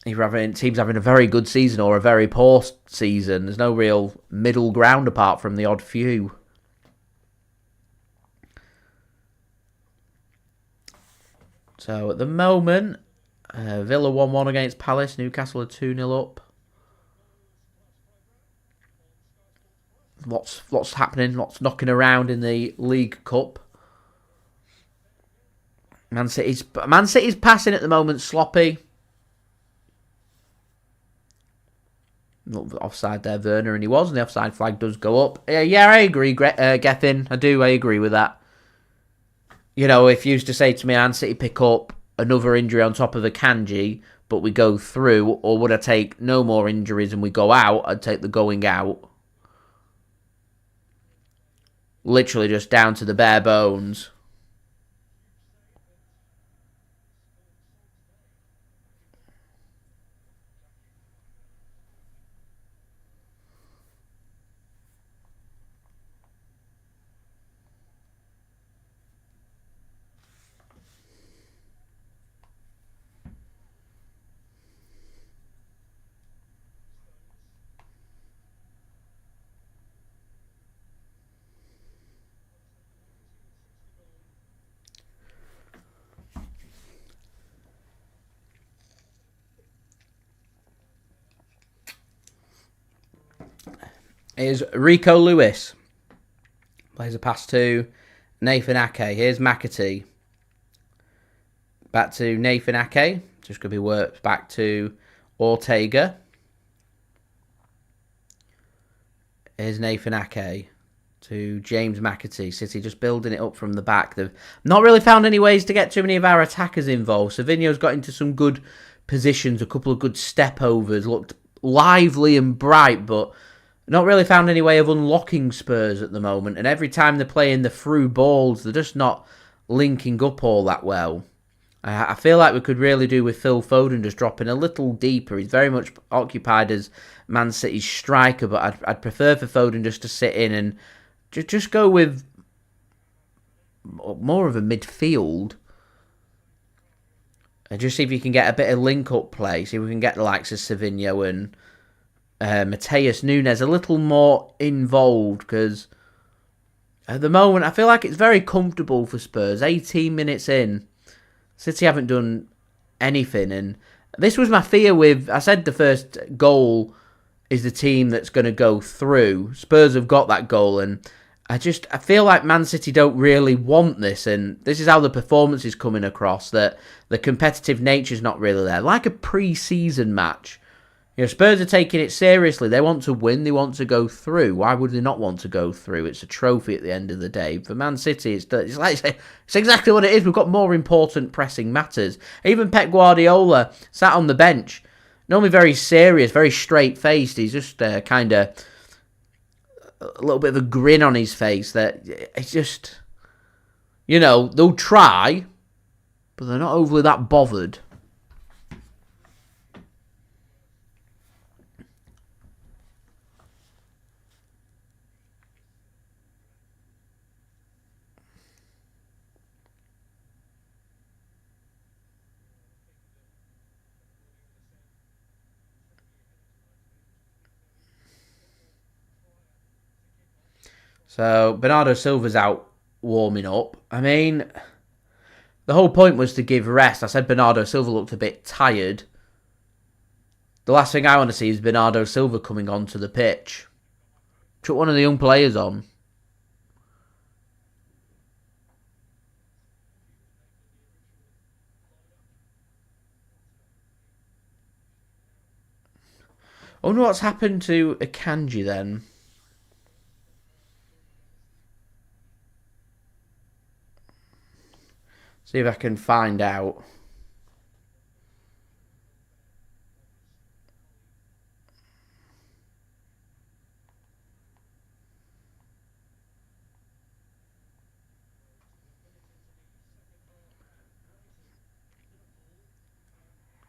Either teams having a very good season or a very poor season. There's no real middle ground apart from the odd few. So at the moment, Villa 1-1 against Palace. Newcastle are 2-0 up. Lots happening. Lots knocking around in the League Cup. Man City's passing at the moment sloppy. Offside there, Werner, and he was, and the offside flag does go up. Yeah, I agree, Gethin. I agree with that. You know, if you used to say to me, Man City pick up another injury on top of Akanji, but we go through, or would I take no more injuries and we go out, I'd take the going out. Literally just down to the bare bones. Here's Rico Lewis. Plays a pass to Nathan Ake. Here's McAtee. Back to Nathan Ake. Just going to be worked back to Ortega. Here's Nathan Ake to James McAtee. City just building it up from the back. They've not really found any ways to get too many of our attackers involved. Savinho's got into some good positions, a couple of good step overs, looked lively and bright, but not really found any way of unlocking Spurs at the moment. And every time they're playing the through balls, they're just not linking up all that well. I feel like we could really do with Phil Foden just dropping a little deeper. He's very much occupied as Man City's striker, but I'd prefer for Foden just to sit in and just go with more of a midfield. And just see if you can get a bit of link-up play. See if we can get the likes of Savinho and Matheus Nunes a little more involved, because at the moment I feel like it's very comfortable for Spurs. 18 minutes in, City haven't done anything, and this was my fear with, I said the first goal is the team that's going to go through. Spurs have got that goal, and I feel like Man City don't really want this, and this is how the performance is coming across, that the competitive nature is not really there. Like a pre-season match. You know, Spurs are taking it seriously. They want to win. They want to go through. Why would they not want to go through? It's a trophy at the end of the day. For Man City, it's exactly what it is. We've got more important pressing matters. Even Pep Guardiola sat on the bench. Normally very serious, very straight-faced. He's just kind of a little bit of a grin on his face. That it's just, you know, they'll try, but they're not overly that bothered. So, Bernardo Silva's out warming up. I mean, the whole point was to give rest. I said Bernardo Silva looked a bit tired. The last thing I want to see is Bernardo Silva coming onto the pitch. Chuck one of the young players on. I wonder what's happened to Akanji then. See if I can find out.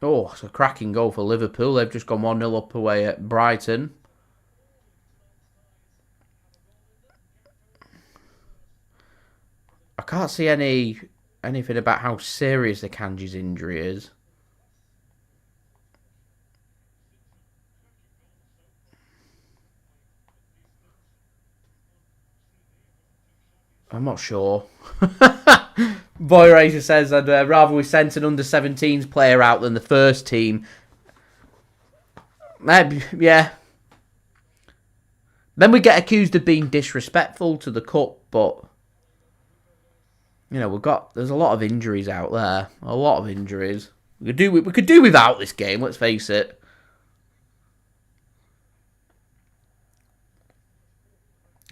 Oh, it's a cracking goal for Liverpool. They've just gone 1-0 up away at Brighton. I can't see anything about how serious Akanji's injury is. I'm not sure. Boy Racer says I'd rather we sent an under-17s player out than the first team. Maybe, yeah. Then we get accused of being disrespectful to the cup, but you know, there's a lot of injuries out there. A lot of injuries. We could do without this game, let's face it.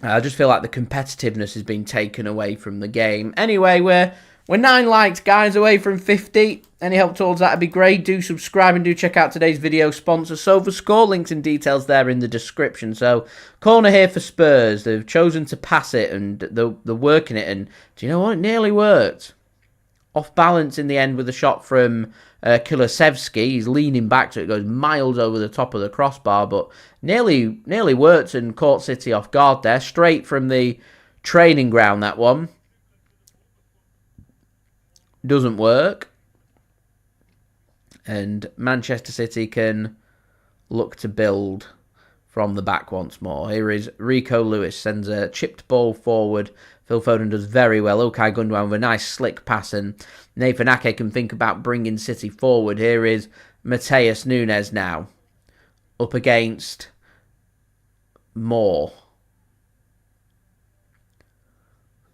I just feel like the competitiveness has been taken away from the game. Anyway, we're 9 likes, guys, away from 50. Any help towards that would be great. Do subscribe and do check out today's video sponsor, SofaScore. Links and details there in the description. So, corner here for Spurs. They've chosen to pass it and they're working it. And do you know what? It nearly worked. Off balance in the end with a shot from Kulusevski. He's leaning back so it goes miles over the top of the crossbar, but nearly worked and caught City off guard there. Straight from the training ground, that one. Doesn't work. And Manchester City can look to build from the back once more. Here is Rico Lewis, sends a chipped ball forward. Phil Foden does very well. Ilkay Gundogan with a nice slick pass, and Nathan Ake can think about bringing City forward. Here is Matheus Nunes now, up against Moore.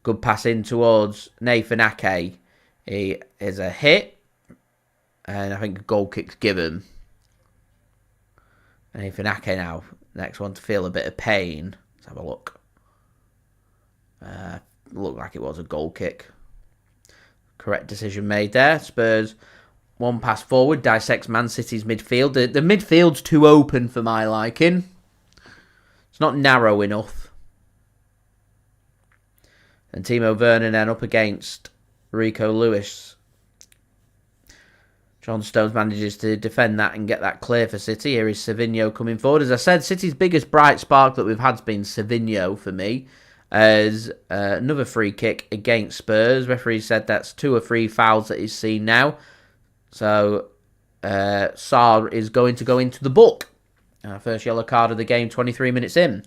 Good pass in towards Nathan Ake. He is a hit, and I think a goal kick's given. Nathan Ake now, next one to feel a bit of pain. Let's have a look. Looked like it was a goal kick. Correct decision made there. Spurs, one pass forward, dissects Man City's midfield. The midfield's too open for my liking. It's not narrow enough. And Timo Werner then up against Rico Lewis. John Stones manages to defend that and get that clear for City. Here is Savinho coming forward. As I said, City's biggest bright spark that we've had has been Savinho for me. As another free kick against Spurs. Referee said that's 2 or 3 fouls that he's seen now. So, Sarr is going to go into the book. First yellow card of the game, 23 minutes in.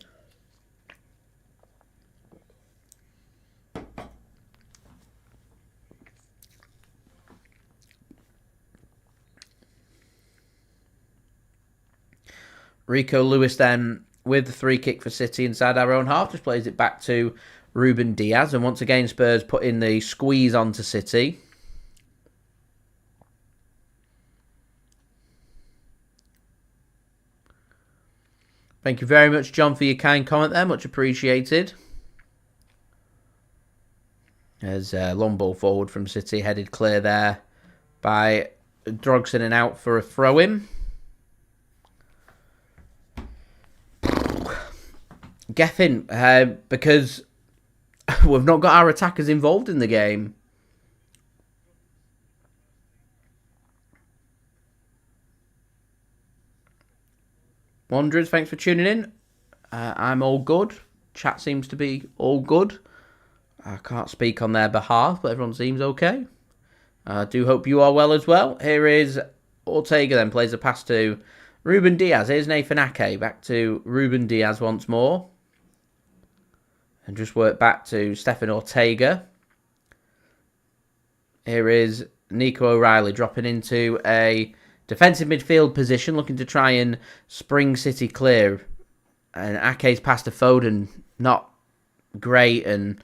Rico Lewis then, with the free kick for City inside our own half, just plays it back to Ruben Dias. And once again, Spurs put in the squeeze onto City. Thank you very much, John, for your kind comment there. Much appreciated. There's a long ball forward from City, headed clear there by Drogson and out for a throw-in. Geffin, because we've not got our attackers involved in the game. Wanderers, thanks for tuning in. I'm all good. Chat seems to be all good. I can't speak on their behalf, but everyone seems okay. I do hope you are well as well. Here is Ortega then, plays a pass to Ruben Dias. Here's Nathan Ake, back to Ruben Dias once more. And just work back to Stefan Ortega. Here is Nico O'Reilly dropping into a defensive midfield position, looking to try and spring City clear. And Ake's pass to Foden, not great. And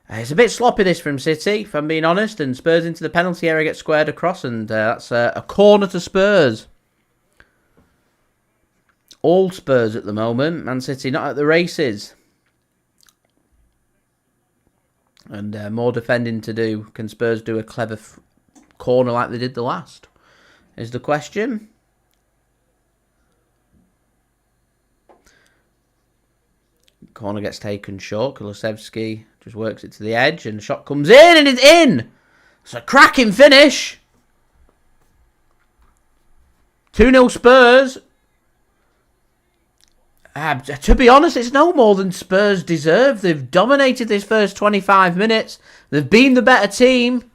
it's a bit sloppy this from City, if I'm being honest. And Spurs into the penalty area, get squared across. And that's a corner to Spurs. All Spurs at the moment. Man City not at the races. And more defending to do. Can Spurs do a clever corner like they did the last? Is the question. Corner gets taken short. Kulusevski just works it to the edge. And the shot comes in and it's in. It's a cracking finish. 2-0 Spurs. To be honest, it's no more than Spurs deserve. They've dominated this first 25 minutes. They've been the better team.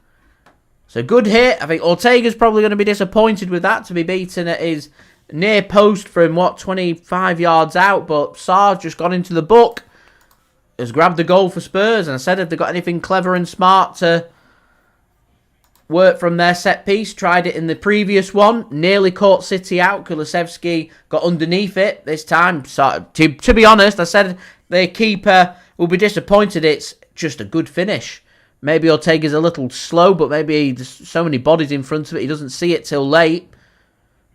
It's a good hit. I think Ortega's probably going to be disappointed with that, to be beaten at his near post from, 25 yards out. But Sarr's just gone into the book. Has grabbed the goal for Spurs. And I said, if they've got anything clever and smart to work from their set piece, tried it in the previous one, nearly caught City out. Kulusevski got underneath it this time. So, to be honest, I said their keeper will be disappointed. It's just a good finish. Maybe Ortega's a little slow, but maybe there's so many bodies in front of it, he doesn't see it till late.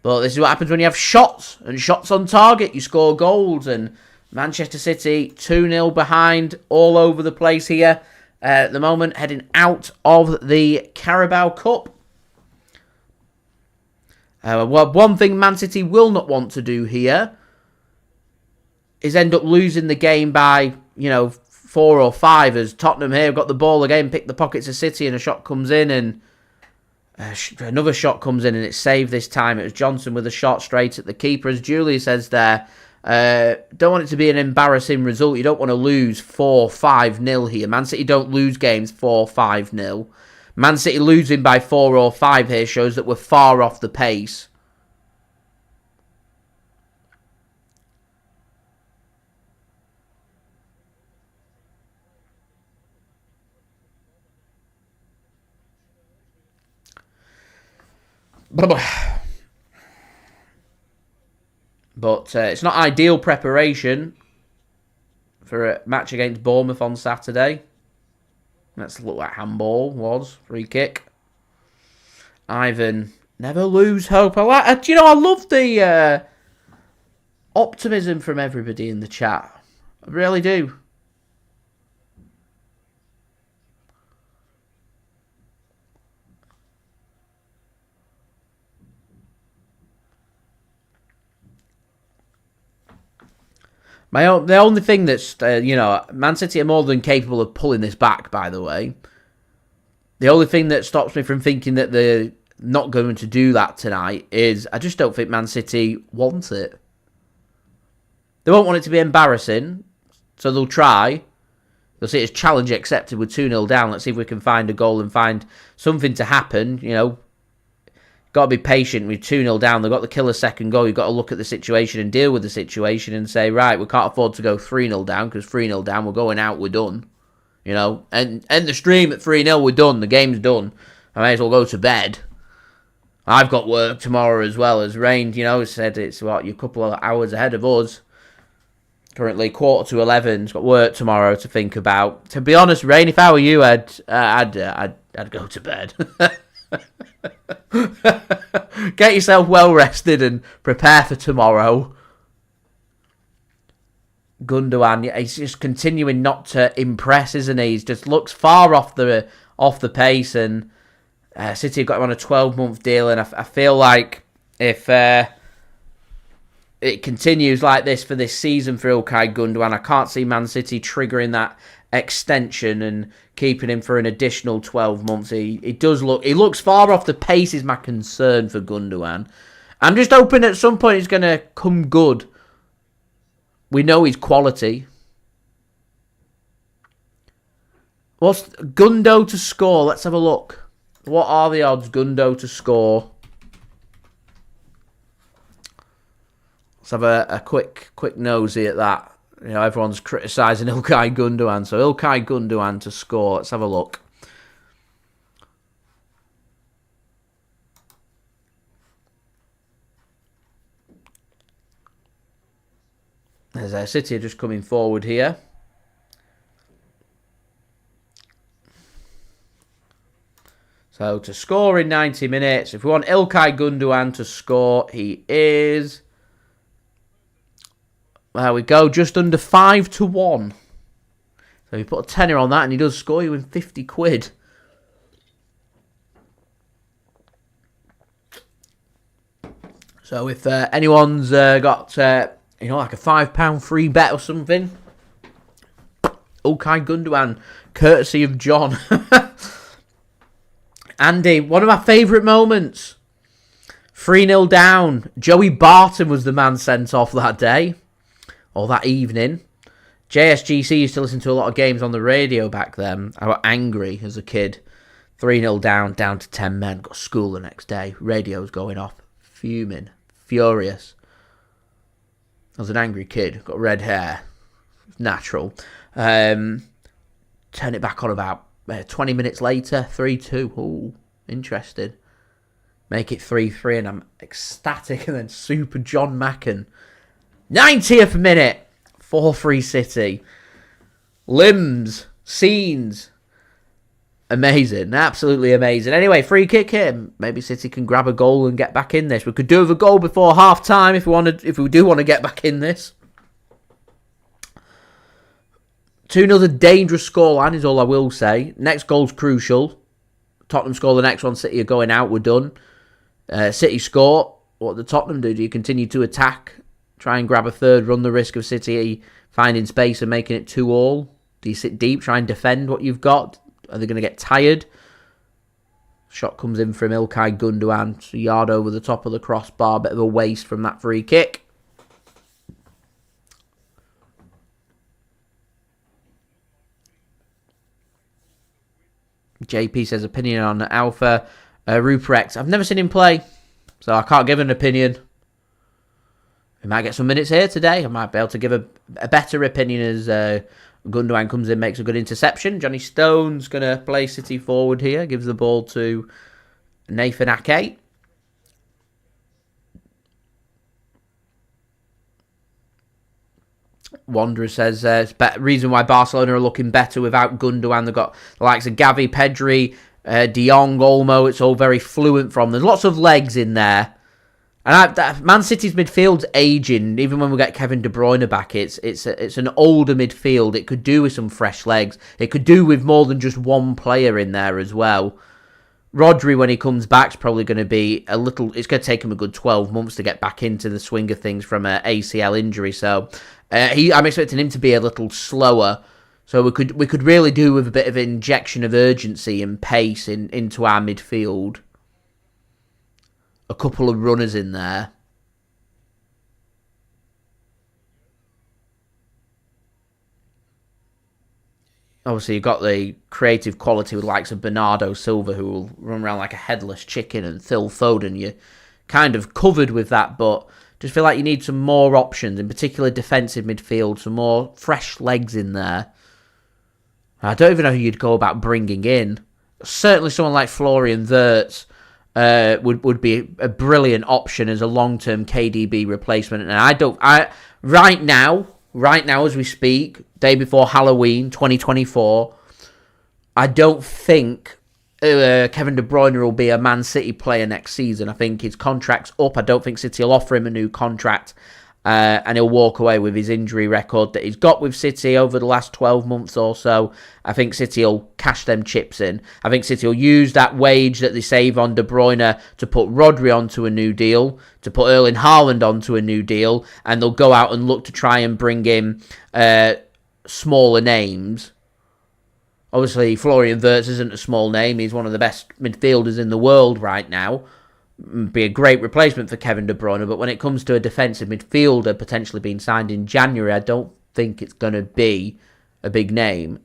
But this is what happens when you have shots, and shots on target, you score goals. And Manchester City 2-0 behind, all over the place here. At the moment, heading out of the Carabao Cup. Well, one thing Man City will not want to do here is end up losing the game by, 4 or 5, as Tottenham here have got the ball again, pick the pockets of City, and a shot comes in, and another shot comes in, and it's saved this time. It was Johnson with a shot straight at the keeper, as Julie says there. Don't want it to be an embarrassing result. You don't want to lose 4-5-0 here. Man City don't lose games 4-5-0. Man City losing by 4 or 5 here shows that we're far off the pace. But it's not ideal preparation for a match against Bournemouth on Saturday. Let's look like handball was. Free kick. Ivan, never lose hope. I love the optimism from everybody in the chat. I really do. The only thing that's, Man City are more than capable of pulling this back, by the way. The only thing that stops me from thinking that they're not going to do that tonight is I just don't think Man City want it. They won't want it to be embarrassing, so they'll try. They'll see it as challenge accepted with 2-0 down. Let's see if we can find a goal and find something to happen, Got to be patient with 2-0 down. They've got to kill a second goal. You've got to look at the situation and deal with the situation and say, right, we can't afford to go 3-0 down because 3-0 down, we're going out, we're done. And end the stream at 3-0, we're done. The game's done. I may as well go to bed. I've got work tomorrow as well. As Rain, said it's you're a couple of hours ahead of us. Currently 11:15. He's got work tomorrow to think about. To be honest, Rain, if I were you, I'd go to bed. Get yourself well rested and prepare for tomorrow. Gundogan, he's just continuing not to impress, isn't he? He just looks far off the pace, and City have got him on a 12-month deal, and I feel like if it continues like this for this season for Ilkay Gundogan, I can't see Man City triggering that extension and keeping him for an additional 12 months. He looks far off the pace is my concern for Gundogan. I'm just hoping at some point he's going to come good. We know he's quality. What's Gundo to score? Let's have a look. What are the odds Gundo to score? Let's have a quick nosy at that. Everyone's criticising Ilkay Gundogan. So Ilkay Gundogan to score. Let's have a look. There's City just coming forward here. So to score in 90 minutes, if we want Ilkay Gundogan to score, he is... There we go, just under 5-1. So you put a tenner on that and he does score, you win 50 quid. So if anyone's got, like a £5 free bet or something, Ilkay Gundogan, courtesy of John. Andy, one of my favourite moments 3-0 down. Joey Barton was the man sent off that day. Or that evening. JSGC used to listen to a lot of games on the radio back then. I got angry as a kid. 3-0 down to 10 men. Got school the next day. Radio's going off. Fuming. Furious. I was an angry kid. Got red hair. Natural. Turn it back on about 20 minutes later. 3-2. Ooh, interesting. Make it 3-3 and I'm ecstatic. And then Super John Macken. 90th minute. 4-3 City. Limbs. Scenes. Amazing. Absolutely amazing. Anyway, free kick here. Maybe City can grab a goal and get back in this. We could do with a goal before half time if we do want to get back in this. 2-0 dangerous scoreline is all I will say. Next goal's crucial. Tottenham score the next one. City are going out. We're done. City score. What do Tottenham do? Do you continue to attack? Try and grab a third, run the risk of City finding space and making it 2-2? Do you sit deep, try and defend what you've got? Are they going to get tired? Shot comes in from Ilkay Gundogan. It's a yard over the top of the crossbar. Bit of a waste from that free kick. JP says opinion on Alpha. Ruprecht. I've never seen him play, so I can't give an opinion. We might get some minutes here today. I might be able to give a better opinion as Gundogan comes in, makes a good interception. Johnny Stone's going to play City forward here. Gives the ball to Nathan Ake. Wanderer says reason why Barcelona are looking better without Gundogan. They've got the likes of Gavi, Pedri, De Jong, Olmo. It's all very fluent from. There's lots of legs in there. And Man City's midfield's aging. Even when we get Kevin De Bruyne back, it's an older midfield. It could do with some fresh legs. It could do with more than just one player in there as well. Rodri, when he comes back, is probably going to be a little... It's going to take him a good 12 months to get back into the swing of things from an ACL injury. So I'm expecting him to be a little slower. So we could really do with a bit of injection of urgency and pace into our midfield. A couple of runners in there. Obviously, you've got the creative quality with the likes of Bernardo Silva, who will run around like a headless chicken, and Phil Foden. You're kind of covered with that, but just feel like you need some more options, in particular defensive midfield, some more fresh legs in there. I don't even know who you'd go about bringing in. Certainly someone like Florian Wirtz would be a brilliant option as a long-term KDB replacement. And right now as we speak, day before Halloween 2024, I don't think Kevin De Bruyne will be a Man City player next season. I think his contract's up. I don't think City will offer him a new contract. And he'll walk away with his injury record that he's got with City over the last 12 months or so. I think City will cash them chips in. I think City will use that wage that they save on De Bruyne to put Rodri onto a new deal, to put Erling Haaland onto a new deal, and they'll go out and look to try and bring in smaller names. Obviously, Florian Wirtz isn't a small name. He's one of the best midfielders in the world right now. Be a great replacement for Kevin De Bruyne, but when it comes to a defensive midfielder potentially being signed in January, I don't think it's going to be a big name.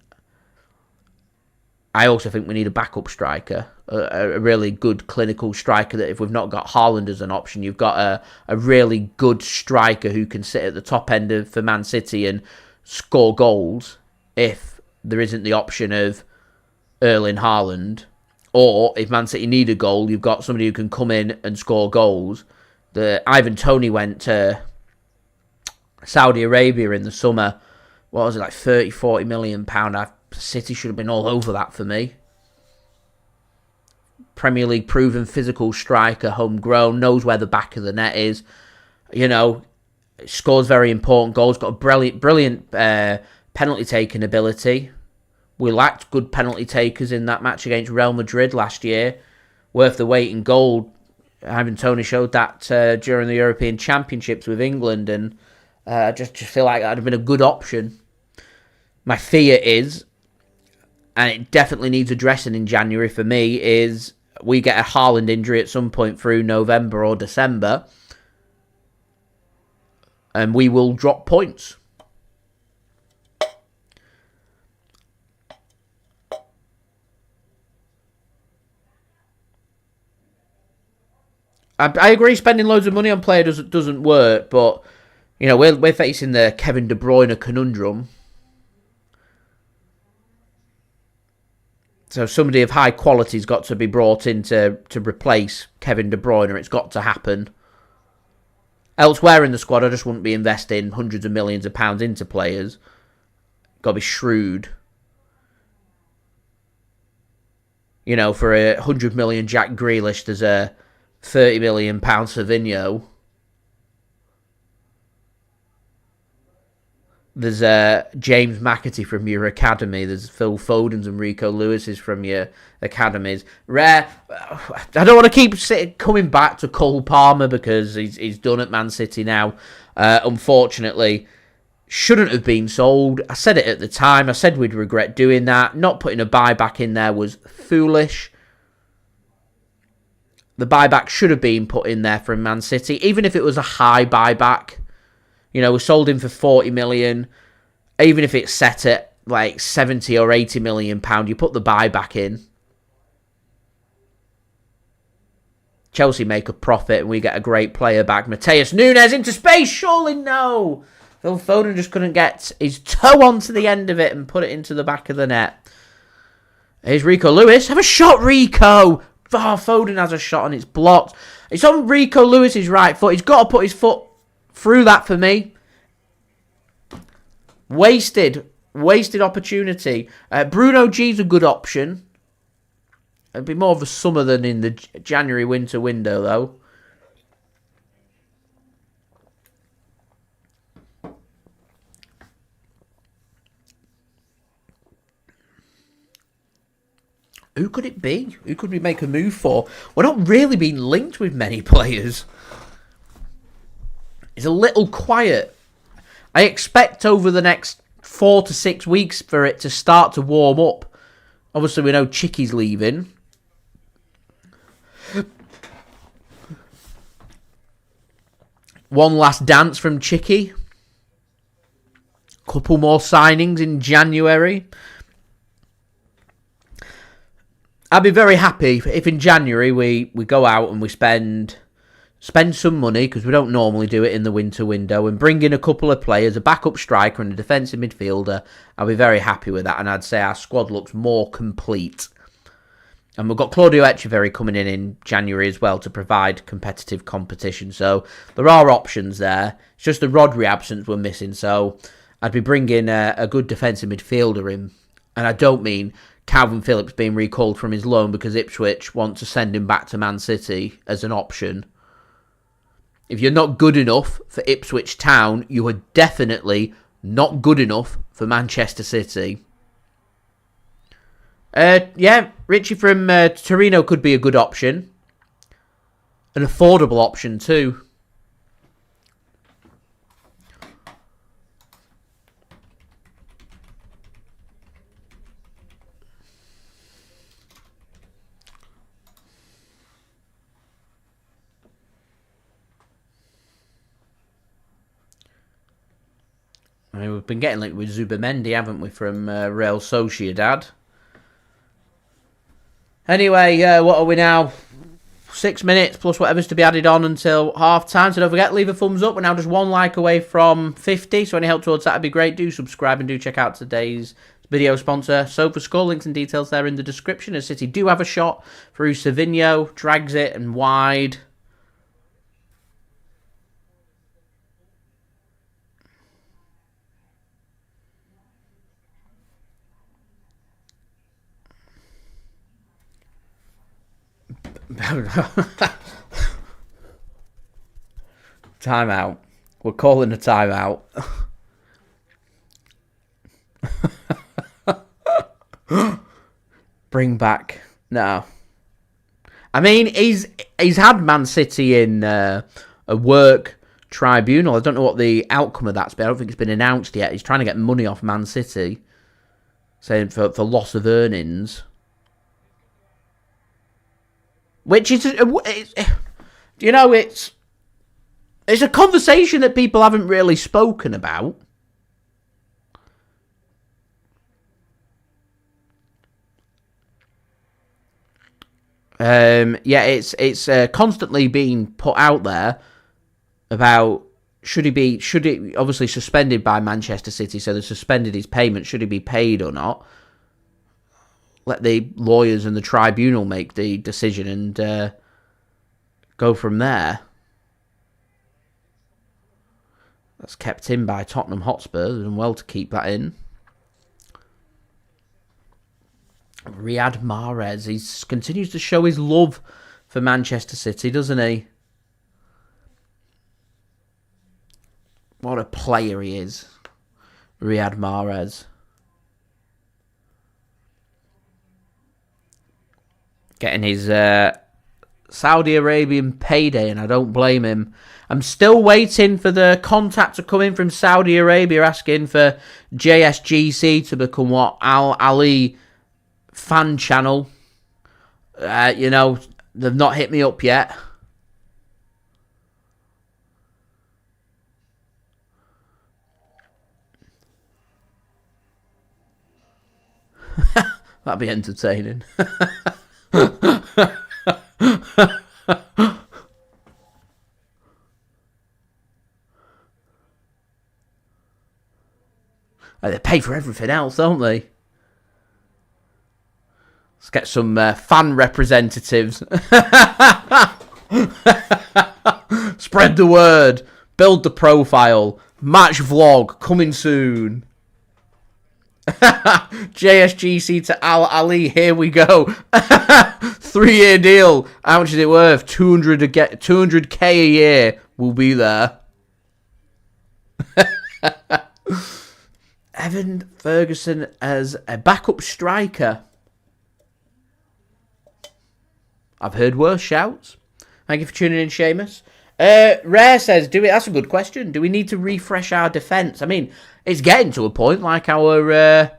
I also think we need a backup striker, a really good clinical striker that if we've not got Haaland as an option, you've got a really good striker who can sit at the top end for Man City and score goals if there isn't the option of Erling Haaland. Or if Man City need a goal, you've got somebody who can come in and score goals. Ivan Toney went to Saudi Arabia in the summer. What was it, like 30, 40 million pound? City should have been all over that for me. Premier League proven physical striker, homegrown, knows where the back of the net is. You know, scores very important goals, got a brilliant penalty taking ability. We lacked good penalty takers in that match against Real Madrid last year. Worth the weight in gold. Ivan Toney showed that during the European Championships with England, and I just feel like that would have been a good option. My fear is, and it definitely needs addressing in January for me, is we get a Haaland injury at some point through November or December, and we will drop points. I agree, spending loads of money on players doesn't work, but you know, we're facing the Kevin De Bruyne conundrum. So somebody of high quality's got to be brought in to replace Kevin De Bruyne. It's got to happen. Elsewhere in the squad, I just wouldn't be investing hundreds of millions of pounds into players. Got to be shrewd. You know, for a 100 million Jack Grealish, there's a 30 million pound Savinho. There's James McAtee from your academy. There's Phil Foden's and Rico Lewis's from your academies. Rare. I don't want to keep coming back to Cole Palmer because he's done at Man City now. Unfortunately, shouldn't have been sold. I said it at the time. I said we'd regret doing that. Not putting a buyback in there was foolish. The buyback should have been put in there from Man City, even if it was a high buyback. You know, we sold him for 40 million. Even if it's set at like 70 or 80 million pound, you put the buyback in. Chelsea make a profit and we get a great player back. Matheus Nunes into space. Surely no. Phil Foden just couldn't get his toe onto the end of it and put it into the back of the net. Here's Rico Lewis. Have a shot, Rico. Oh, Foden has a shot and it's blocked. It's on Rico Lewis's right foot. He's got to put his foot through that for me. Wasted opportunity. Bruno G's a good option. It'd be more of a summer than in the January-winter window, though. Who could it be? Who could we make a move for? We're not really being linked with many players. It's a little quiet. I expect over the next 4 to 6 weeks for it to start to warm up. Obviously, we know Chicky's leaving. One last dance from Chicky. Couple more signings in January. I'd be very happy if in January we go out and we spend some money, because we don't normally do it in the winter window, and bring in a couple of players, a backup striker and a defensive midfielder. I'll be very happy with that, and I'd say our squad looks more complete. And we've got Claudio Echeverri coming in January as well to provide competitive competition. So there are options there. It's just the Rodri absence we're missing. So I'd be bringing a good defensive midfielder in. And I don't mean Calvin Phillips being recalled from his loan because Ipswich want to send him back to Man City as an option. If you're not good enough for Ipswich Town, you are definitely not good enough for Manchester City. Yeah, Richie from Torino could be a good option. An affordable option too. I mean, we've been getting linked with Zubamendi, haven't we, from Real Sociedad. Anyway, what are we now? 6 minutes plus whatever's to be added on until half time. So don't forget, leave a thumbs up. We're now just 1 like away from 50. So any help towards that would be great. Do subscribe and do check out today's video sponsor, SofaScore. Links and details there in the description. As City do have a shot through Savinho. Drags it and wide. Timeout. We're calling a timeout. Bring back. No. I mean, he's had Man City in a work tribunal. I don't know what the outcome of that's been. I don't think it's been announced yet. He's trying to get money off Man City, saying for loss of earnings. Which is, you know, it's a conversation that people haven't really spoken about. Yeah, it's constantly being put out there about should he obviously suspended by Manchester City, so they suspended his payment, should he be paid or not? Let the lawyers and the tribunal make the decision and go from there. That's kept in by Tottenham Hotspur, and well to keep that in. Riyad Mahrez, he continues to show his love for Manchester City, doesn't he? What a player he is, Riyad Mahrez. Getting his Saudi Arabian payday, and I don't blame him. I'm still waiting for the contact to come in from Saudi Arabia asking for JSGC to become what? Al Ali fan channel. You know, they've not hit me up yet. That'd be entertaining. They pay for everything else, don't they? Let's get some fan representatives. Spread the word. Build the profile. Match vlog coming soon. JSGC to Al Ali. Here we go. 3-year deal. How much is it worth? 200k a year. Will be there. Evan Ferguson as a backup striker. I've heard worse shouts. Thank you for tuning in, Seamus. Rare says, that's a good question. Do we need to refresh our defence? I mean, it's getting to a point like our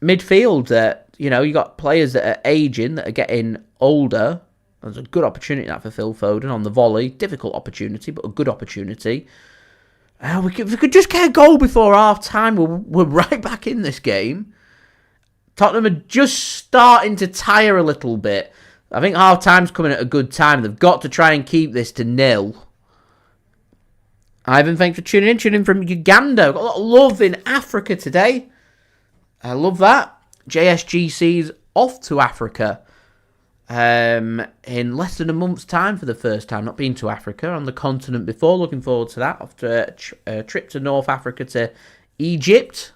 midfield that, you know, you got players that are aging, that are getting older. There's a good opportunity that for Phil Foden on the volley. Difficult opportunity, but a good opportunity. If we could just get a goal before half-time, we're right back in this game. Tottenham are just starting to tire a little bit. I think half-time's coming at a good time. They've got to try and keep this to 0. Ivan, thanks for tuning in. Tuning in from Uganda. Got a lot of love in Africa today. I love that. JSGC's off to Africa in less than a month's time for the first time. Not been to Africa on the continent before. Looking forward to that after a trip to North Africa to Egypt.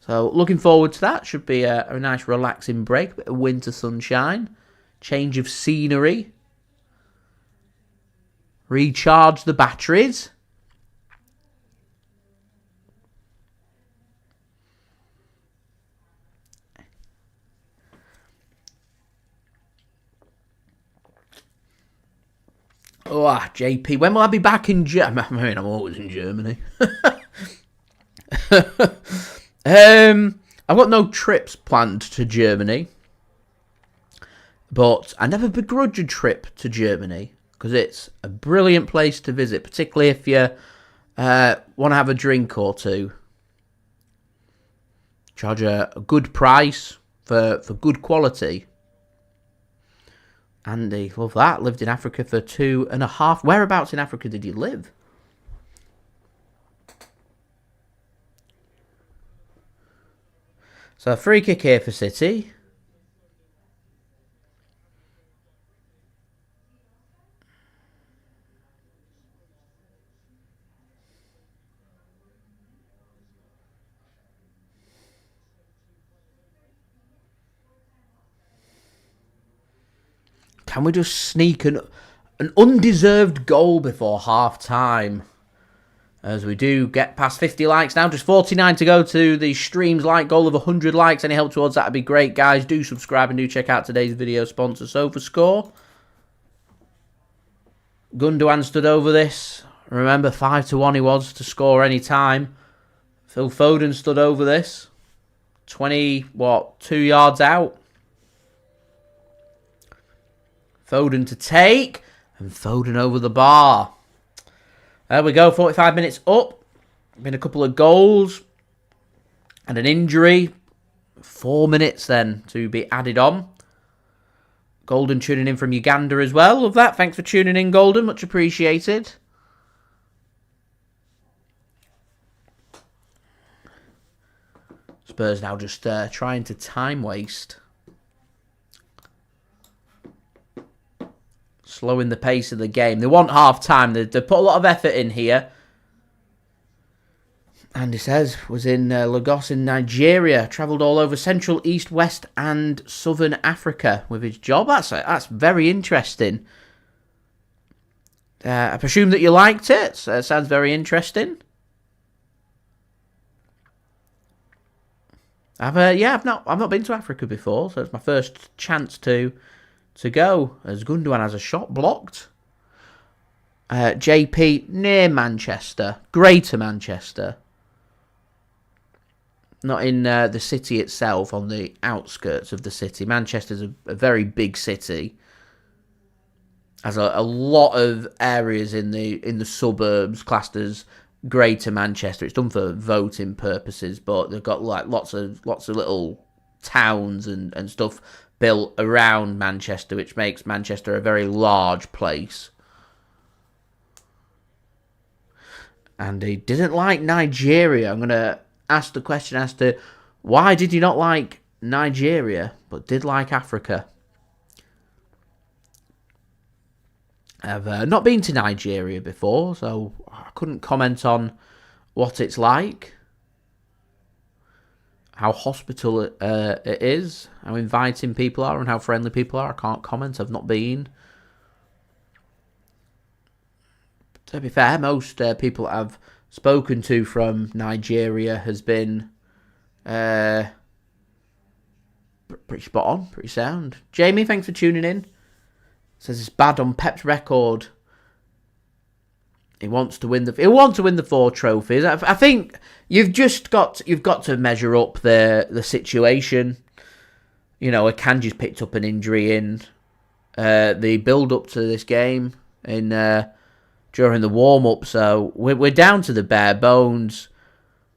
So looking forward to that. Should be a nice relaxing break. Bit of winter sunshine. Change of scenery. Recharge the batteries. Oh, JP, when will I be back in Germany? I mean, I'm always in Germany. I've got no trips planned to Germany. But I never begrudge a trip to Germany because it's a brilliant place to visit, particularly if you want to have a drink or two. Charge a good price for good quality. Andy, love that. Lived in Africa for 2.5. Whereabouts in Africa did you live? So, free kick here for City. Can we just sneak an undeserved goal before half-time? As we do get past 50 likes now. Just 49 to go to the stream's like goal of 100 likes. Any help towards that would be great, guys. Do subscribe and do check out today's video sponsor, SofaScore. Gundogan stood over this. Remember, 5-1 he was to score any time. Phil Foden stood over this. 2 yards out. Foden to take. And Foden over the bar. There we go, 45 minutes up. Been a couple of goals. And an injury. 4 minutes then to be added on. Golden tuning in from Uganda as well. Love that. Thanks for tuning in, Golden. Much appreciated. Spurs now just trying to time waste. Slowing the pace of the game. They want half-time. They put a lot of effort in here. Andy says, was in Lagos in Nigeria. Travelled all over Central, East, West and Southern Africa with his job. That's very interesting. I presume that you liked it. Sounds very interesting. I've not been to Africa before, so it's my first chance to go. As Gundogan has a shot blocked. JP near Manchester, Greater Manchester. Not in the city itself, on the outskirts of the city. Manchester's a very big city. Has a lot of areas in the suburbs classed as Greater Manchester. It's done for voting purposes, but they've got like lots of little towns and stuff built around Manchester, which makes Manchester a very large place. And he didn't like Nigeria. I'm going to ask the question as to why did you not like Nigeria, but did like Africa? I've not been to Nigeria before, so I couldn't comment on what it's like, how hospitable it is, how inviting people are, and how friendly people are. I can't comment. I've not been. To be fair, most people I've spoken to from Nigeria has been pretty spot on, pretty sound. Jamie, thanks for tuning in. Says it's bad on Pep's record. He wants to win the 4 trophies. I think you've got to measure up the situation. You know, Akanji's picked up an injury in the build up to this game during the warm up, so we're down to the bare bones.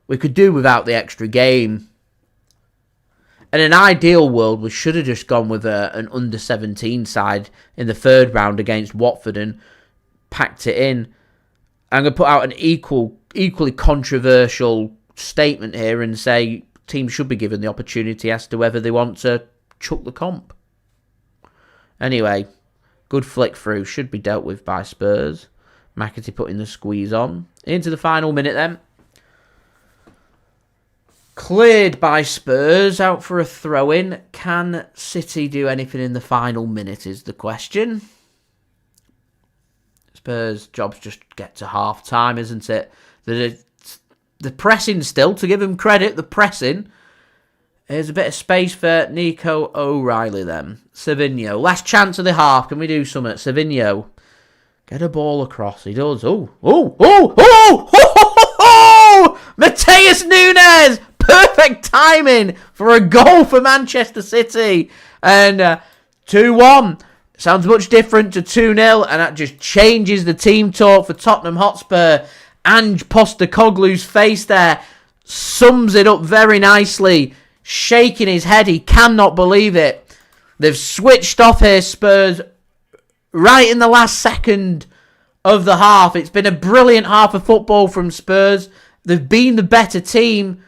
We could do without the extra game. In an ideal world, we should have just gone with an under-17 side in the third round against Watford and packed it in. I'm going to put out an equally controversial statement here and say teams should be given the opportunity as to whether they want to chuck the comp. Anyway, good flick through. Should be dealt with by Spurs. McAtee putting the squeeze on. Into the final minute then. Cleared by Spurs, out for a throw-in. Can City do anything in the final minute is the question. Spurs' job's just get to half-time, isn't it? The pressing still, to give them credit, the pressing. Here's a bit of space for Nico O'Reilly then. Savinho, last chance of the half. Can we do something? Savinho, get a ball across. He does. Oh! Matheus Nunes! Perfect timing for a goal for Manchester City. And 2-1. Sounds much different to 2-0. And that just changes the team talk for Tottenham Hotspur. Ange Postecoglu's face there sums it up very nicely. Shaking his head. He cannot believe it. They've switched off here, Spurs, right in the last second of the half. It's been a brilliant half of football from Spurs. They've been the better team.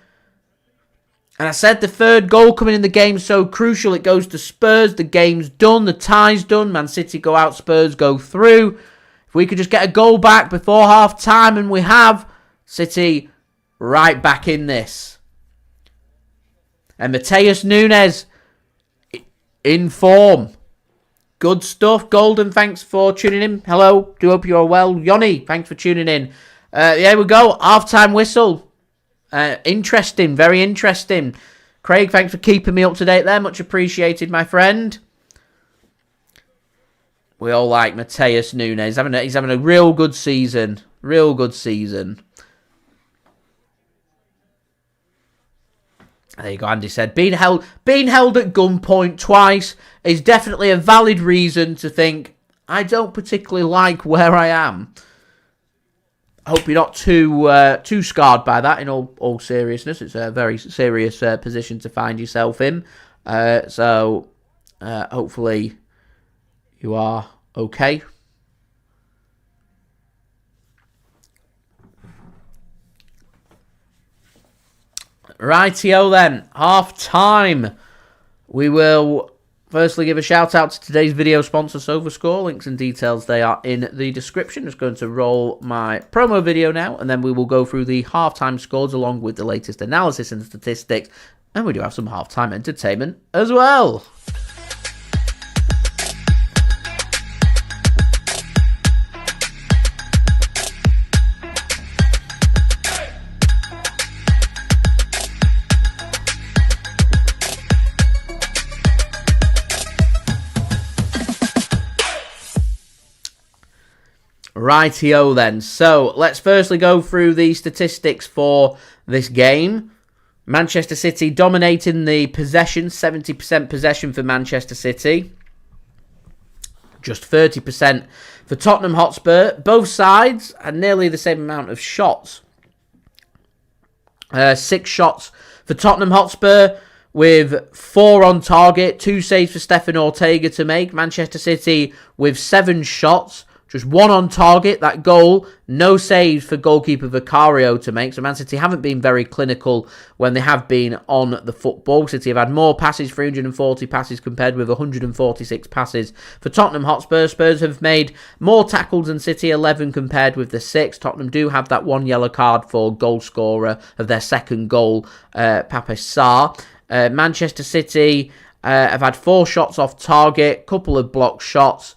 And I said the third goal coming in the game so crucial. It goes to Spurs. The game's done. The tie's done. Man City go out. Spurs go through. If we could just get a goal back before half time, and we have, City right back in this. And Matheus Nunes in form. Good stuff. Golden, thanks for tuning in. Hello. Do hope you're well. Yoni, thanks for tuning in. There we go. Half-time whistle. Interesting, very interesting. Craig, thanks for keeping me up to date there. Much appreciated, my friend. We all like Matheus Nunes. He's having a real good season. Real good season. There you go, Andy said. Being held at gunpoint twice is definitely a valid reason to think, I don't particularly like where I am. I hope you're not too scarred by that, in all seriousness. It's a very serious position to find yourself in. So, hopefully you are okay. Rightio then, half time. We will firstly give a shout out to today's video sponsor, SofaScore. Links and details, they are in the description. Just going to roll my promo video now, and then we will go through the half-time scores along with the latest analysis and statistics. And we do have some half-time entertainment as well. Rightio then. So, let's firstly go through the statistics for this game. Manchester City dominating the possession, 70% possession for Manchester City. Just 30% for Tottenham Hotspur. Both sides had nearly the same amount of shots. 6 shots for Tottenham Hotspur, with 4 on target, 2 saves for Stefan Ortega to make. Manchester City with 7 shots, just 1 on target, that goal. No saves for goalkeeper Vicario to make. So Man City haven't been very clinical when they have been on the football. City have had more passes, 340 passes compared with 146 passes for Tottenham Hotspur. Spurs have made more tackles than City, 11 compared with the 6. Tottenham do have that 1 yellow card for goal scorer of their second goal, Pape Sarr. Manchester City have had 4 shots off target, couple of blocked shots.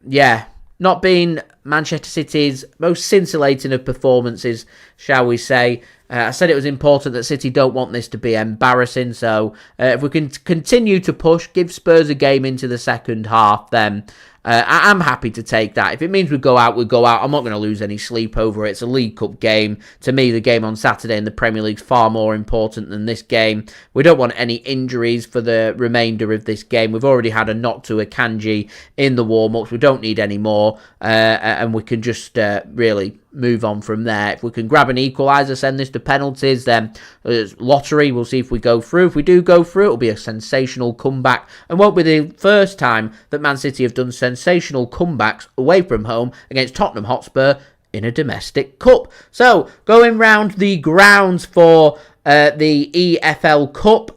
Yeah, not been Manchester City's most scintillating of performances, shall we say. I said it was important that City don't want this to be embarrassing, so if we can continue to push, give Spurs a game into the second half, then I'm happy to take that. If it means we go out, we go out. I'm not going to lose any sleep over it. It's a League Cup game. To me, the game on Saturday in the Premier League is far more important than this game. We don't want any injuries for the remainder of this game. We've already had a knock to Akanji in the warm-ups. We don't need any more, and we can just really move on from there. If we can grab an equaliser, send this to penalties, then it's lottery. We'll see if we go through. If we do go through, it'll be a sensational comeback, and won't be the first time that Man City have done sensational comebacks away from home against Tottenham Hotspur in a domestic cup. So, going round the grounds for the EFL Cup.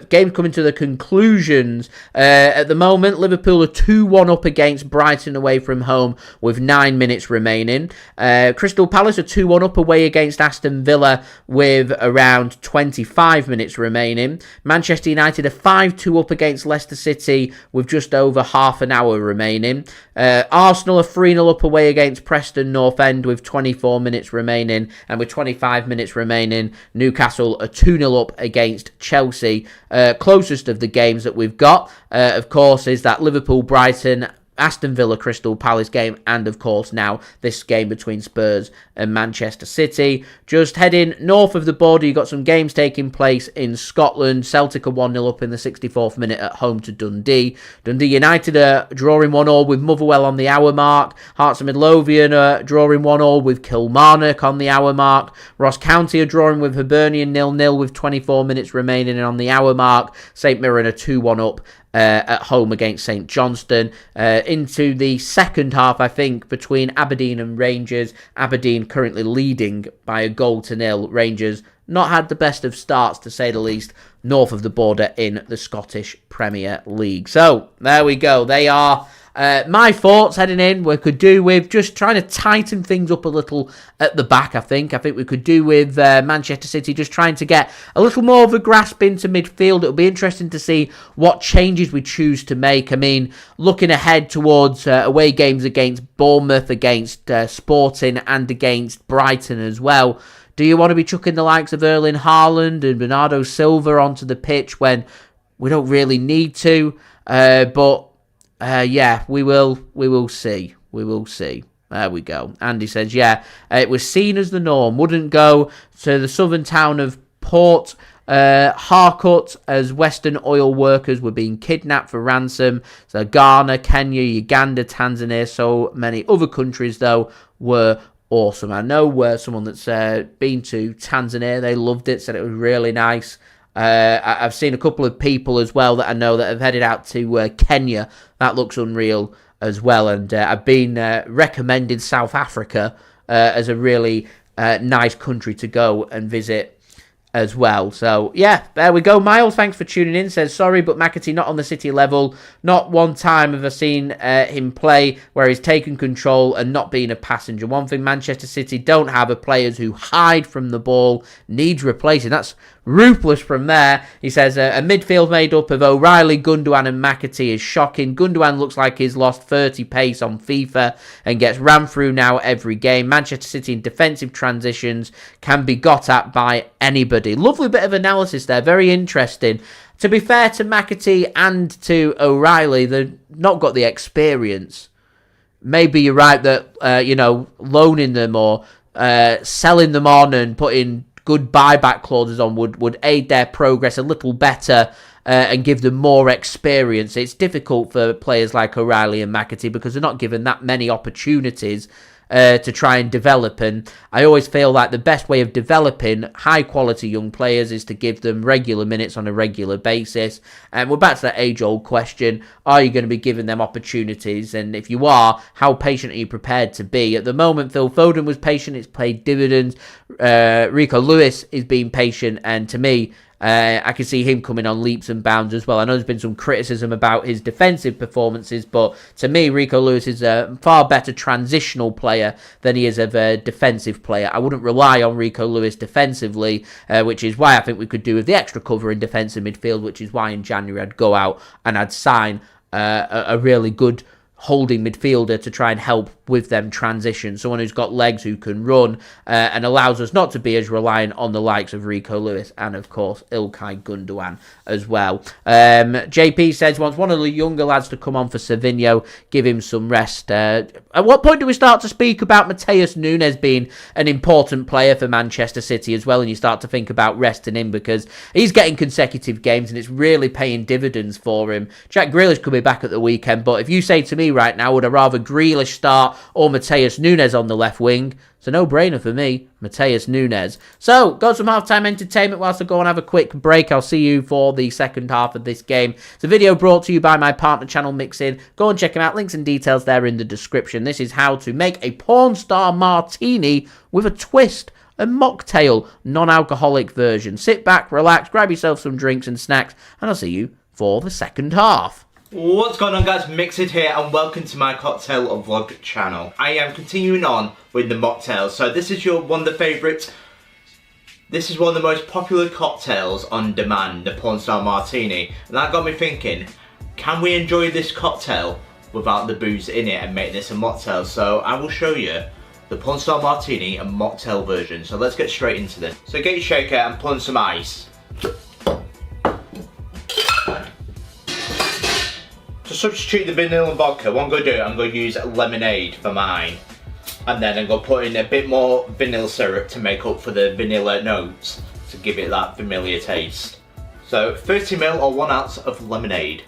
Game coming to the conclusions. At the moment, Liverpool are 2-1 up against Brighton away from home with 9 minutes remaining. Crystal Palace are 2-1 up away against Aston Villa with around 25 minutes remaining. Manchester United are 5-2 up against Leicester City with just over half an hour remaining. Arsenal are 3-0 up away against Preston North End with 24 minutes remaining. And with 25 minutes remaining, Newcastle are 2-0 up against Chelsea. Closest of the games that we've got, of course, is that Liverpool-Brighton, Aston Villa Crystal Palace game, and of course now this game between Spurs and Manchester City. Just heading north of the border, you've got some games taking place in Scotland. Celtic are 1-0 up in the 64th minute at home to Dundee. Dundee United are drawing 1-1 with Motherwell on the hour mark. Hearts of Midlothian are drawing 1-1 with Kilmarnock on the hour mark. Ross County are drawing with Hibernian 0-0 with 24 minutes remaining on the hour mark. St Mirren are 2-1 up at home against St Johnstone. Into the second half, I think, between Aberdeen and Rangers. Aberdeen currently leading by 1-0. Rangers not had the best of starts, to say the least, north of the border in the Scottish Premier League. So, there we go. They are my thoughts heading in. We could do with just trying to tighten things up a little at the back, I think. We could do with Manchester City just trying to get a little more of a grasp into midfield. It'll be interesting to see what changes we choose to make. I mean, looking ahead towards away games against Bournemouth, against Sporting, and against Brighton as well. Do you want to be chucking the likes of Erling Haaland and Bernardo Silva onto the pitch when we don't really need to? Yeah, we will see. We will see. There we go. Andy says, yeah, it was seen as the norm. Wouldn't go to the southern town of Port Harcourt as Western oil workers were being kidnapped for ransom. So Ghana, Kenya, Uganda, Tanzania, so many other countries though were awesome. I know someone that's been to Tanzania, they loved it, said it was really nice. I've seen a couple of people as well that I know that have headed out to Kenya. That looks unreal as well. And I've been recommended South Africa as a really nice country to go and visit as well. So, yeah, there we go. Miles, thanks for tuning in. Says, sorry, but McAtee not on the City level. Not one time have I seen him play where he's taken control and not been a passenger. One thing Manchester City don't have are players who hide from the ball. Needs replacing. That's ruthless from there. He says, a midfield made up of O'Reilly, Gundogan and McAtee is shocking. Gundogan looks like he's lost 30 pace on FIFA and gets ran through now every game. Manchester City in defensive transitions can be got at by anybody. Lovely bit of analysis there. Very interesting. To be fair to McAtee and to O'Reilly, they've not got the experience. Maybe you're right that, loaning them or selling them on and putting good buyback clauses on would aid their progress a little better and give them more experience. It's difficult for players like O'Reilly and McAtee because they're not given that many opportunities to try and develop. And I always feel like the best way of developing high-quality young players is to give them regular minutes on a regular basis. And we're back to that age-old question, are you going to be giving them opportunities? And if you are, how patient are you prepared to be? At the moment, Phil Foden was patient, it's paid dividends. Rico Lewis is being patient, and to me, I can see him coming on leaps and bounds as well. I know there's been some criticism about his defensive performances, but to me, Rico Lewis is a far better transitional player than he is of a defensive player. I wouldn't rely on Rico Lewis defensively, which is why I think we could do with the extra cover in defensive midfield, which is why in January I'd go out and I'd sign a really good holding midfielder to try and help with them transition. Someone who's got legs, who can run, and allows us not to be as reliant on the likes of Rico Lewis and, of course, Ilkay Gundogan as well. JP says, wants one of the younger lads to come on for Savinho, give him some rest. At what point do we start to speak about Matheus Nunes being an important player for Manchester City as well, and you start to think about resting him because he's getting consecutive games and it's really paying dividends for him. Jack Grealish could be back at the weekend, but if you say to me right now, would I rather Grealish start or Matheus Nunes on the left wing? It's a no-brainer for me, Matheus Nunes. So, got some half-time entertainment whilst I go and have a quick break. I'll see you for the second half of this game. It's a video brought to you by my partner channel, Mixin. Go and check them out. Links and details there in the description. This is how to make a porn star martini with a twist. A mocktail, non-alcoholic version. Sit back, relax, grab yourself some drinks and snacks, and I'll see you for the second half.
What's going on, guys? Mixed here and welcome to my cocktail vlog channel. I am continuing on with the mocktails. So this is one of the favourites. This is one of the most popular cocktails on demand, the Porn Star Martini. And that got me thinking, can we enjoy this cocktail without the booze in it and make this a mocktail? So I will show you the Porn Star Martini and mocktail version. So let's get straight into this. So get your shaker and put in some ice. To substitute the vanilla and vodka, what I'm going to do, I'm going to use lemonade for mine. And then I'm going to put in a bit more vanilla syrup to make up for the vanilla notes, to give it that familiar taste. So 30ml or 1 ounce of lemonade.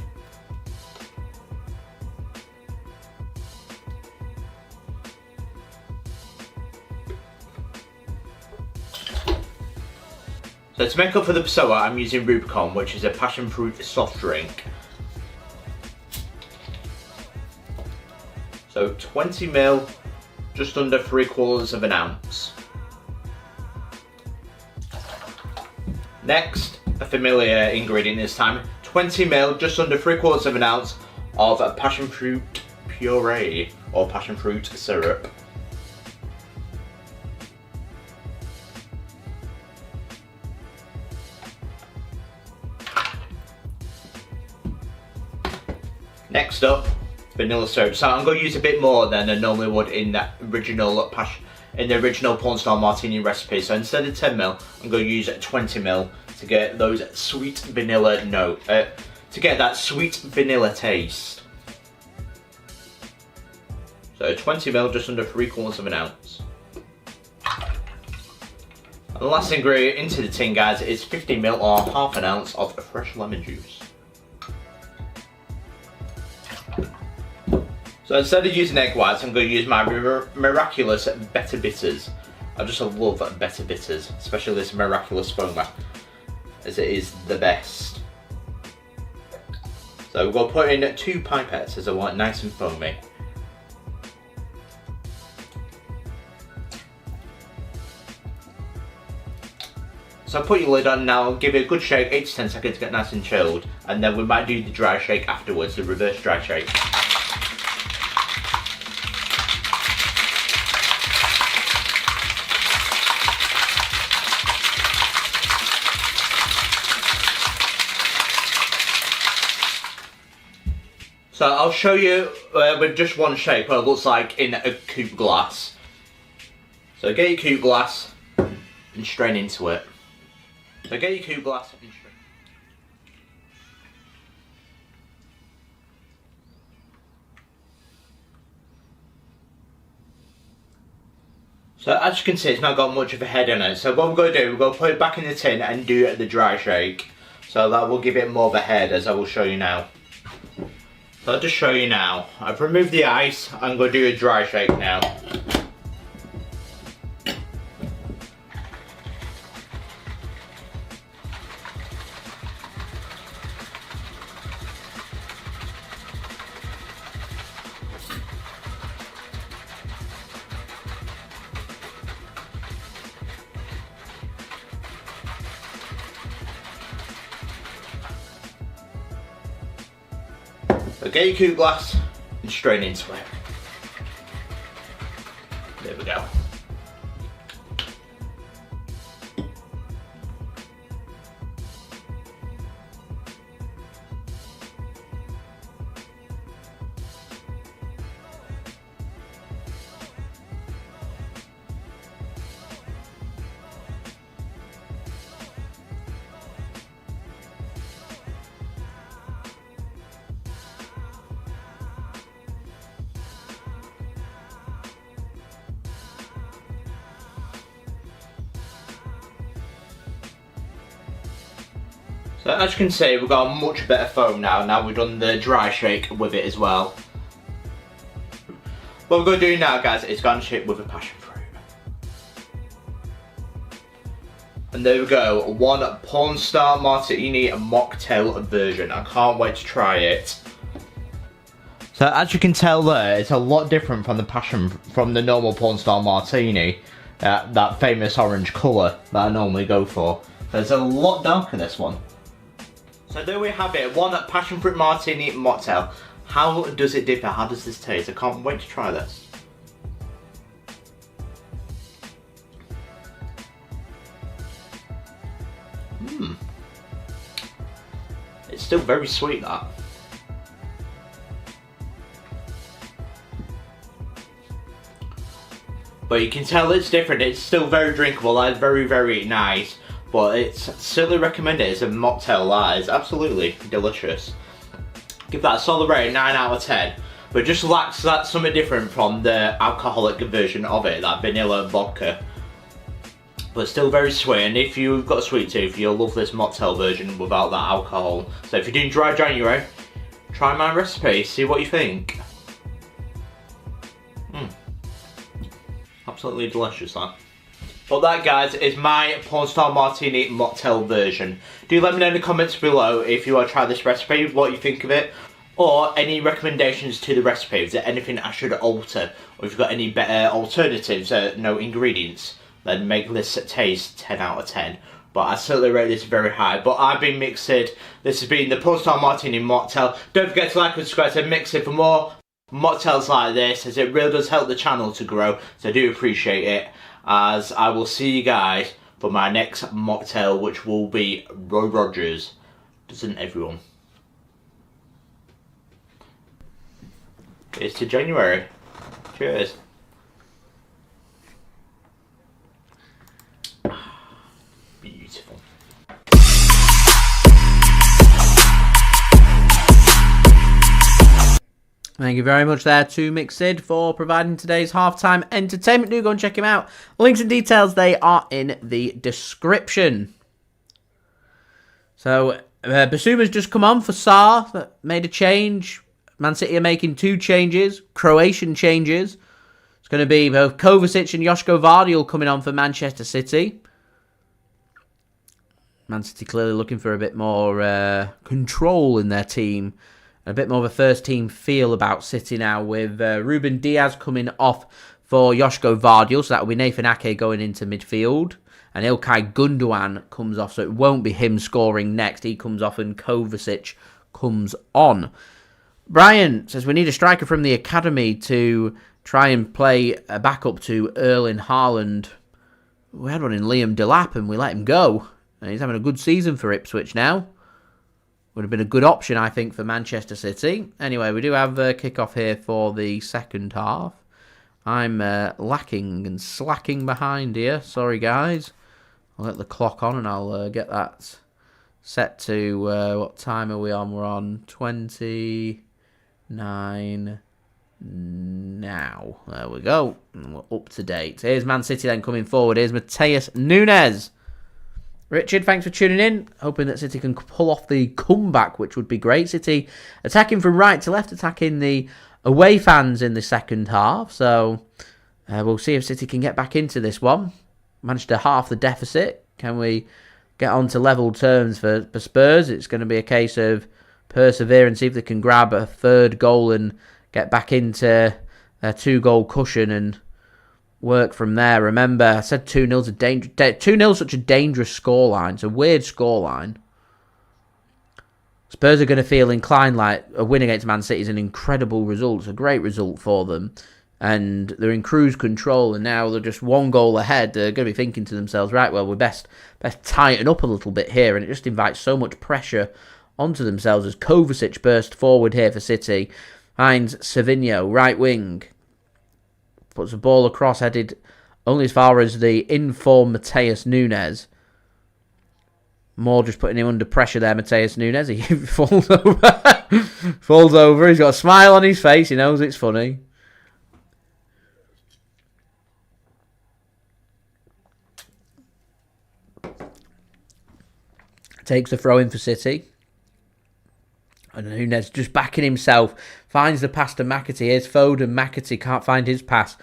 So to make up for the Passoa, I'm using Rubicon, which is a passion fruit soft drink. So 20ml, just under 3/4 of an ounce. Next, a familiar ingredient this time, 20ml, just under 3/4 of an ounce of passion fruit puree or passion fruit syrup. Next up, vanilla syrup. So I'm going to use a bit more than I normally would in that original Porn Star Martini recipe. So instead of 10ml, I'm going to use 20ml to get those sweet vanilla to get that sweet vanilla taste. So 20ml, just under 3/4 of an ounce. And the last ingredient into the tin, guys, is 50ml or half an ounce of fresh lemon juice. So instead of using egg whites, I'm going to use my miraculous Better Bitters. I just love Better Bitters, especially this miraculous foamer, as it is the best. So we're going to put in 2 pipettes as I want it nice and foamy. So put your lid on now, give it a good shake, 8 to 10 seconds to get nice and chilled, and then we might do the dry shake afterwards, the reverse dry shake. So I'll show you with just one shake what it looks like in a coupe glass. So get your coupe glass and strain into it. So get your coupe glass and strain. So as you can see, it's not got much of a head in it. So what we're going to do, we're going to put it back in the tin and do the dry shake. So that will give it more of a head, as I will show you now. So I'll just show you now. I've removed the ice. I'm going to do a dry shake now. So get your coupe glass and strain into it. There we go. So as you can see, we've got a much better foam now. Now we've done the dry shake with it as well. What we're going to do now, guys, is garnish it with a passion fruit. And there we go, one Porn Star Martini mocktail version. I can't wait to try it. So as you can tell there, it's a lot different from the normal Porn Star Martini, that famous orange colour that I normally go for. There's a lot darker this one. So there we have it, one passion fruit martini mocktail. How does it differ? How does this taste? I can't wait to try this. It's still very sweet, that. But you can tell it's different. It's still very drinkable. That's very, very nice. But it's certainly recommended as a mocktail. That is absolutely delicious. Give that a solid rating, 9 out of 10. But just lacks that something different from the alcoholic version of it, that vanilla vodka. But still very sweet, and if you've got a sweet tooth, you'll love this mocktail version without that alcohol. So if you're doing dry January, try my recipe, see what you think. Absolutely delicious, that. But that, guys, is my Porn Star Martini mocktail version. Do let me know in the comments below if you want to try this recipe, what you think of it, or any recommendations to the recipe. Is there anything I should alter, or if you've got any better alternatives, no ingredients, then make this taste 10 out of 10. But I certainly rate this very high. But I've been Mixed. This has been the Porn Star Martini mocktail. Don't forget to like and subscribe to Mixed for more mocktails like this, as it really does help the channel to grow. So I do appreciate it. As I will see you guys for my next mocktail, which will be Roy Rogers. Doesn't everyone? It's to January. Cheers. Beautiful.
Thank you very much there to Mixid for providing today's halftime entertainment. Do go and check him out. Links and details, they are in the description. So, Basuma's just come on for Sarr, made a change. Man City are making 2 changes, Croatian changes. It's going to be both Kovacic and Josko Gvardiol coming on for Manchester City. Man City clearly looking for a bit more control in their team. A bit more of a first-team feel about City now with Ruben Dias coming off for Josko Gvardiol. So that will be Nathan Ake going into midfield. And Ilkay Gundogan comes off, so it won't be him scoring next. He comes off and Kovacic comes on. Brian says we need a striker from the academy to try and play a backup to Erling Haaland. We had one in Liam Delap and we let him go. And he's having a good season for Ipswich now. Would have been a good option, I think, for Manchester City. Anyway, we do have a kick-off here for the second half. I'm lacking and slacking behind here. Sorry, guys. I'll let the clock on and I'll get that set to... what time are we on? We're on 29 now. There we go. And we're up to date. Here's Man City then coming forward. Here's Matheus Nunes. Richard, thanks for tuning in. Hoping that City can pull off the comeback, which would be great. City attacking from right to left, attacking the away fans in the second half. So we'll see if City can get back into this one. Managed to half the deficit. Can we get on to level terms for Spurs? It's going to be a case of perseverance, see if they can grab a third goal and get back into their 2-goal cushion and work from there. Remember, I said 2-0's 2-0's such a dangerous scoreline. It's a weird scoreline. Spurs are going to feel inclined like a win against Man City is an incredible result. It's a great result for them. And they're in cruise control and now they're just 1 goal ahead. They're going to be thinking to themselves, right, well, we're best tighten up a little bit here. And it just invites so much pressure onto themselves as Kovacic burst forward here for City. Finds Savinho, right wing. Puts the ball across, headed only as far as the informed Matheus Nunes. More just putting him under pressure there, Matheus Nunes. He falls over. Falls over. He's got a smile on his face. He knows it's funny. Takes the throw in for City. And Nunes just backing himself. Finds the pass to McAtee. Here's Foden. McAtee can't find his pass.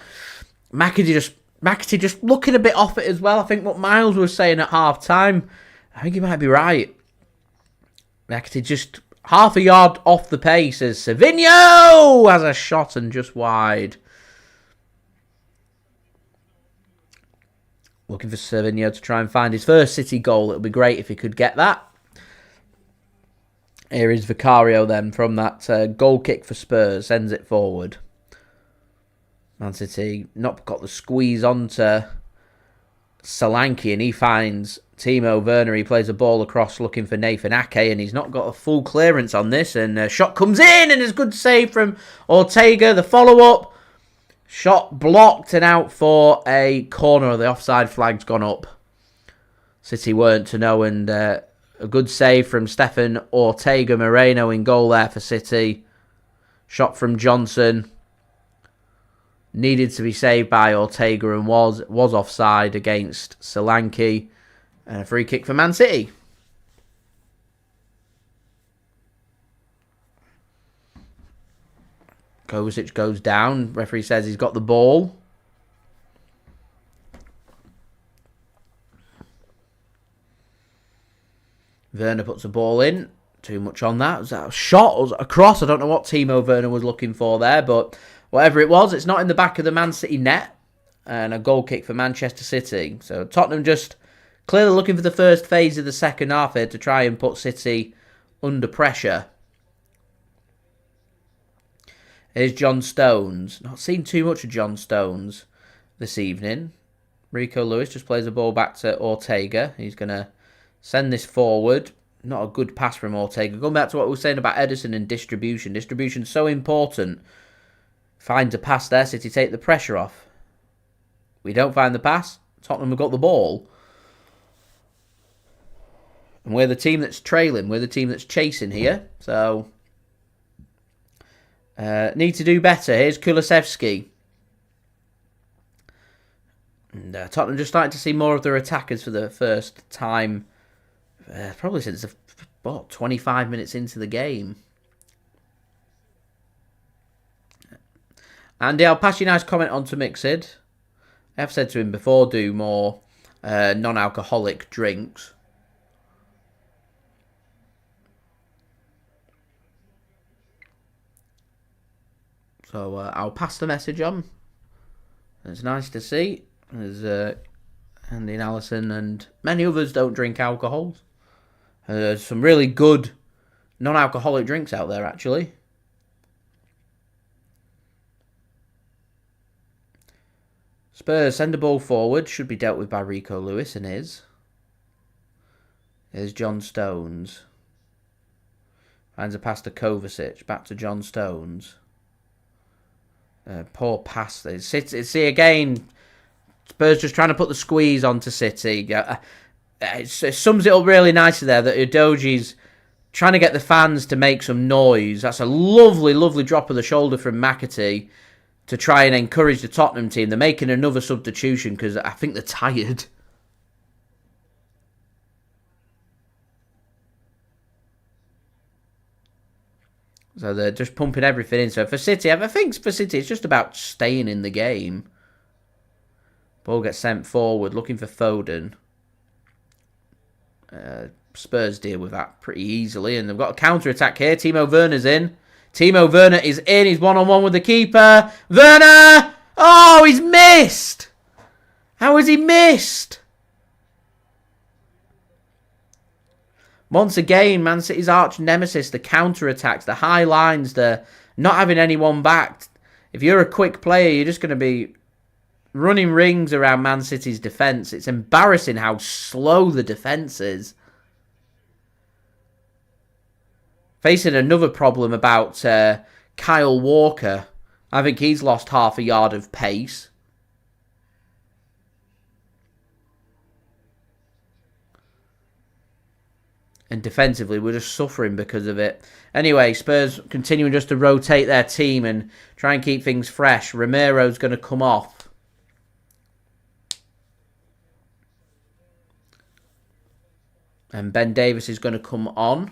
McAtee just looking a bit off it as well. I think what Miles was saying at half-time, I think he might be right. McAtee just half a yard off the pace as Savinho has a shot and just wide. Looking for Savinho to try and find his first City goal. It would be great if he could get that. Here is Vicario then from that goal kick for Spurs. Sends it forward. Man City not got the squeeze onto Solanke and he finds Timo Werner. He plays a ball across looking for Nathan Ake and he's not got a full clearance on this. And a shot comes in and it's a good save from Ortega. The follow-up. Shot blocked and out for a corner. The offside flag's gone up. City weren't to know and... a good save from Stefan Ortega-Moreno in goal there for City. Shot from Johnson. Needed to be saved by Ortega and was offside against Solanke. And a free kick for Man City. Kovacic goes down. Referee says he's got the ball. Werner puts the ball in. Too much on that. Was that a shot? Was it a cross? I don't know what Timo Werner was looking for there, but whatever it was, it's not in the back of the Man City net. And a goal kick for Manchester City. So Tottenham just clearly looking for the first phase of the second half here to try and put City under pressure. Here's John Stones. Not seen too much of John Stones this evening. Rico Lewis just plays the ball back to Ortega. He's going to send this forward. Not a good pass from Ortega. Going back to what we were saying about Ederson and distribution. Distribution's so important. Finds a pass there. City take the pressure off. We don't find the pass. Tottenham have got the ball. And we're the team that's trailing. We're the team that's chasing here. So Need to do better. Here's Kulusevski. And Tottenham just starting to see more of their attackers for the first time, probably since 25 minutes into the game. Andy, I'll pass you a nice comment on to Mixid. I have said to him before, do more non-alcoholic drinks. So I'll pass the message on. It's nice to see. There's Andy and Allison and many others don't drink alcohol. There's some really good non-alcoholic drinks out there, actually. Spurs send the ball forward. Should be dealt with by Rico Lewis and is. Here's John Stones. Finds a pass to Kovacic. Back to John Stones. Poor pass there. See again, Spurs just trying to put the squeeze onto City. It sums it up really nicely there that Udogi's trying to get the fans to make some noise. That's a lovely, lovely drop of the shoulder from McAtee to try and encourage the Tottenham team. They're making another substitution because I think they're tired. So they're just pumping everything in. So for City, I think for City, it's just about staying in the game. Ball gets sent forward, looking for Foden. Spurs deal with that pretty easily. And they've got a counter-attack here. Timo Werner's in. Timo Werner is in. He's one-on-one with the keeper. Werner! Oh, he's missed! How has he missed? Once again, Man City's arch nemesis, the counter-attacks, the high lines, the not having anyone back. If you're a quick player, you're just going to be running rings around Man City's defence. It's embarrassing how slow the defence is. Facing another problem about Kyle Walker. I think he's lost half a yard of pace. And defensively, we're just suffering because of it. Anyway, Spurs continuing just to rotate their team and try and keep things fresh. Romero's going to come off. And Ben Davies is going to come on.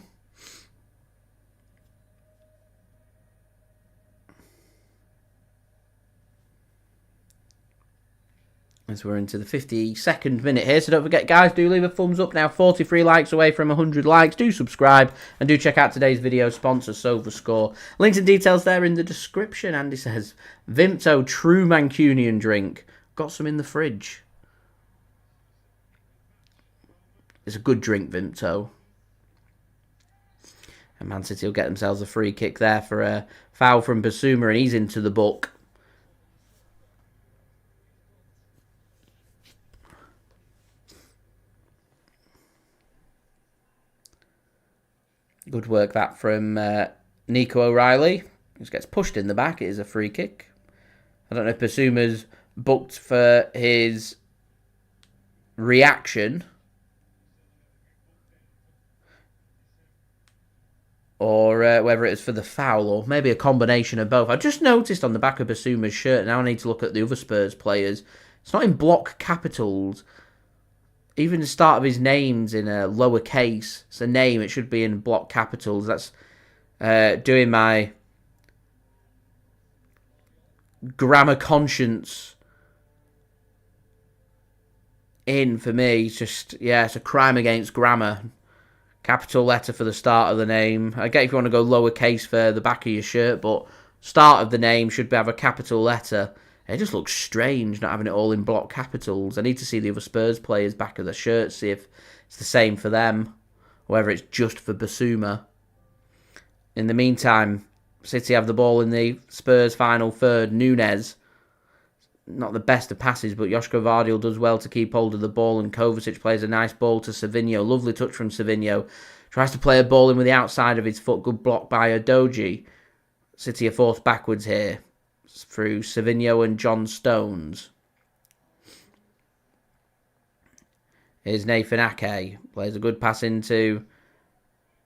As we're into the 52nd minute here. So don't forget, guys, do leave a thumbs up now. 43 likes away from 100 likes. Do subscribe and do check out today's video sponsor, SofaScore. Links and details there in the description. Andy says, Vimto True Mancunian drink. Got some in the fridge. It's a good drink, Vimto. And Man City will get themselves a free kick there for a foul from Basuma, and he's into the book. Good work that from Nico O'Reilly. Just gets pushed in the back. It is a free kick. I don't know if Basuma's booked for his reaction or whether it's for the foul or maybe a combination of both. I just noticed on the back of Basuma's shirt, now I need to look at the other Spurs players, it's not in block capitals. Even the start of his name's in a lowercase. It's a name, it should be in block capitals. That's doing my grammar conscience in for me. It's just, yeah, it's a crime against grammar. Capital letter for the start of the name. I get if you want to go lowercase for the back of your shirt, but start of the name should have a capital letter. It just looks strange not having it all in block capitals. I need to see the other Spurs players' back of the shirt, see if it's the same for them, or whether it's just for Basuma. In the meantime, City have the ball in the Spurs' final third. Nunes, not the best of passes, but Josko Gvardiol does well to keep hold of the ball, and Kovacic plays a nice ball to Savinho. Lovely touch from Savinho. Tries to play a ball in with the outside of his foot. Good block by Udogi. City are forced backwards here through Savinho and John Stones. Here's Nathan Ake. Plays a good pass into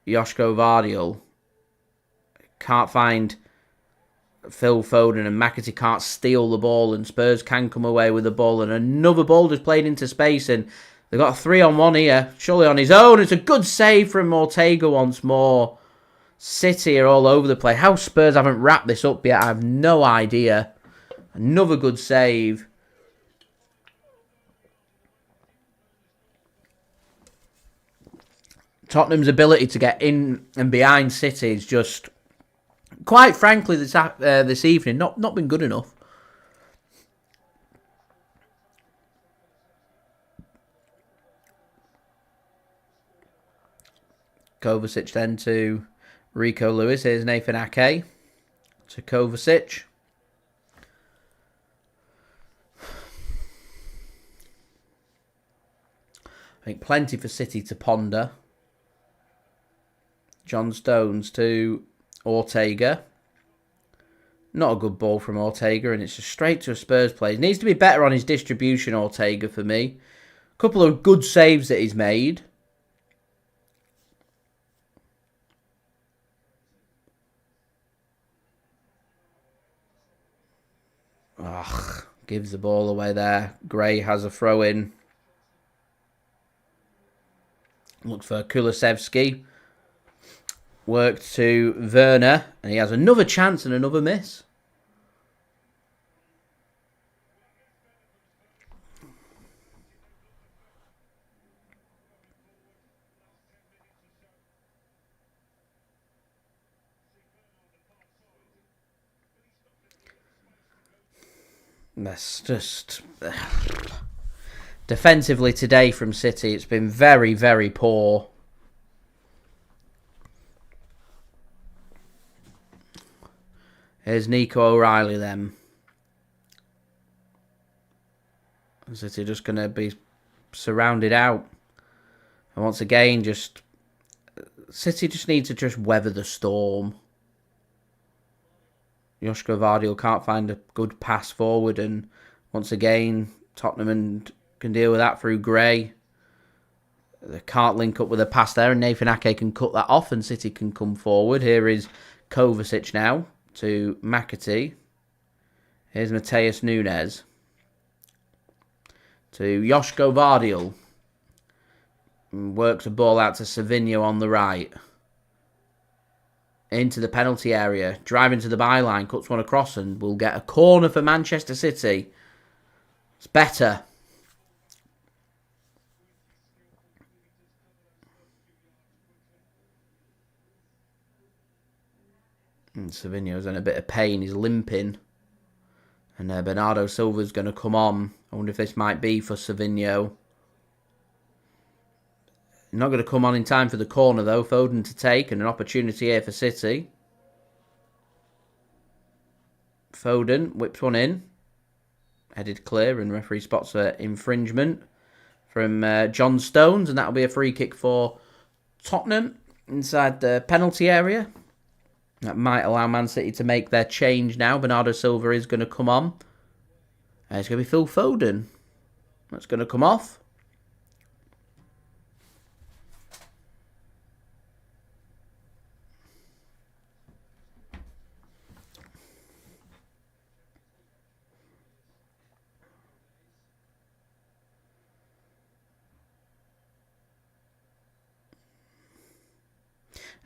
Josko Gvardiol. Can't find Phil Foden and McAtee can't steal the ball, and Spurs can come away with the ball, and another ball just played into space, and they've got a 3-on-1 here, surely on his own. It's a good save from Ortega once more. City are all over the place. How Spurs haven't wrapped this up yet, I have no idea. Another good save. Tottenham's ability to get in and behind City is just, quite frankly, this evening, not been good enough. Kovacic then to Rico Lewis. Here's Nathan Ake to Kovacic. I think plenty for City to ponder. John Stones to Ortega. Not a good ball from Ortega, and it's just straight to a Spurs player. He needs to be better on his distribution, Ortega, for me. A couple of good saves that he's made. Ugh, gives the ball away there. Gray has a throw in. Looks for Kulusevski. Worked to Werner. And he has another chance and another miss. That's just... Defensively today from City, it's been very, very poor. Here's Nico O'Reilly then. City just going to be surrounded out. And once again, City just need to just weather the storm. Josko Gvardiol can't find a good pass forward, and once again, Tottenham can deal with that through Gray. They can't link up with a pass there, and Nathan Ake can cut that off, and City can come forward. Here is Kovacic now to McAtee. Here's Matheus Nunes to Josko Gvardiol. Works a ball out to Savinho on the right. Into the penalty area. Driving to the byline. Cuts one across and will get a corner for Manchester City. It's better. And Savinho's in a bit of pain. He's limping. And Bernardo Silva's going to come on. I wonder if this might be for Savinho. Not going to come on in time for the corner though. Foden to take, and an opportunity here for City. Foden whips one in. Headed clear, and referee spots an infringement from John Stones, and that'll be a free kick for Tottenham inside the penalty area. That might allow Man City to make their change now. Bernardo Silva is going to come on. It's going to be Phil Foden. That's going to come off.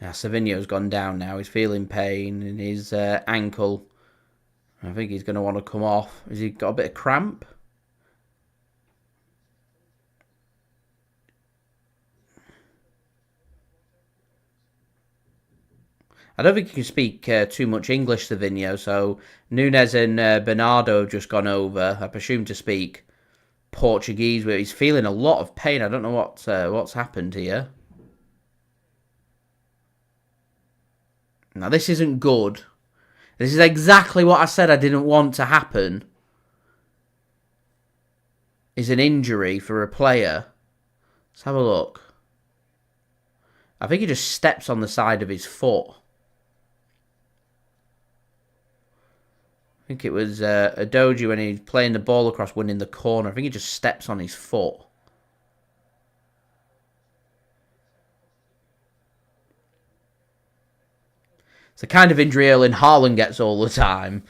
Now, Savinho's gone down now. He's feeling pain in his ankle. I think he's going to want to come off. Has he got a bit of cramp? I don't think he can speak too much English, Savinho. So, Nunes and Bernardo have just gone over, I presume, to speak Portuguese. Where he's feeling a lot of pain. I don't know what's happened here. Now, this isn't good. This is exactly what I said I didn't want to happen. Is an injury for a player. Let's have a look. I think he just steps on the side of his foot. I think it was Adoji when he's playing the ball across, winning the corner. I think he just steps on his foot. It's the kind of injury Erling Haaland gets all the time.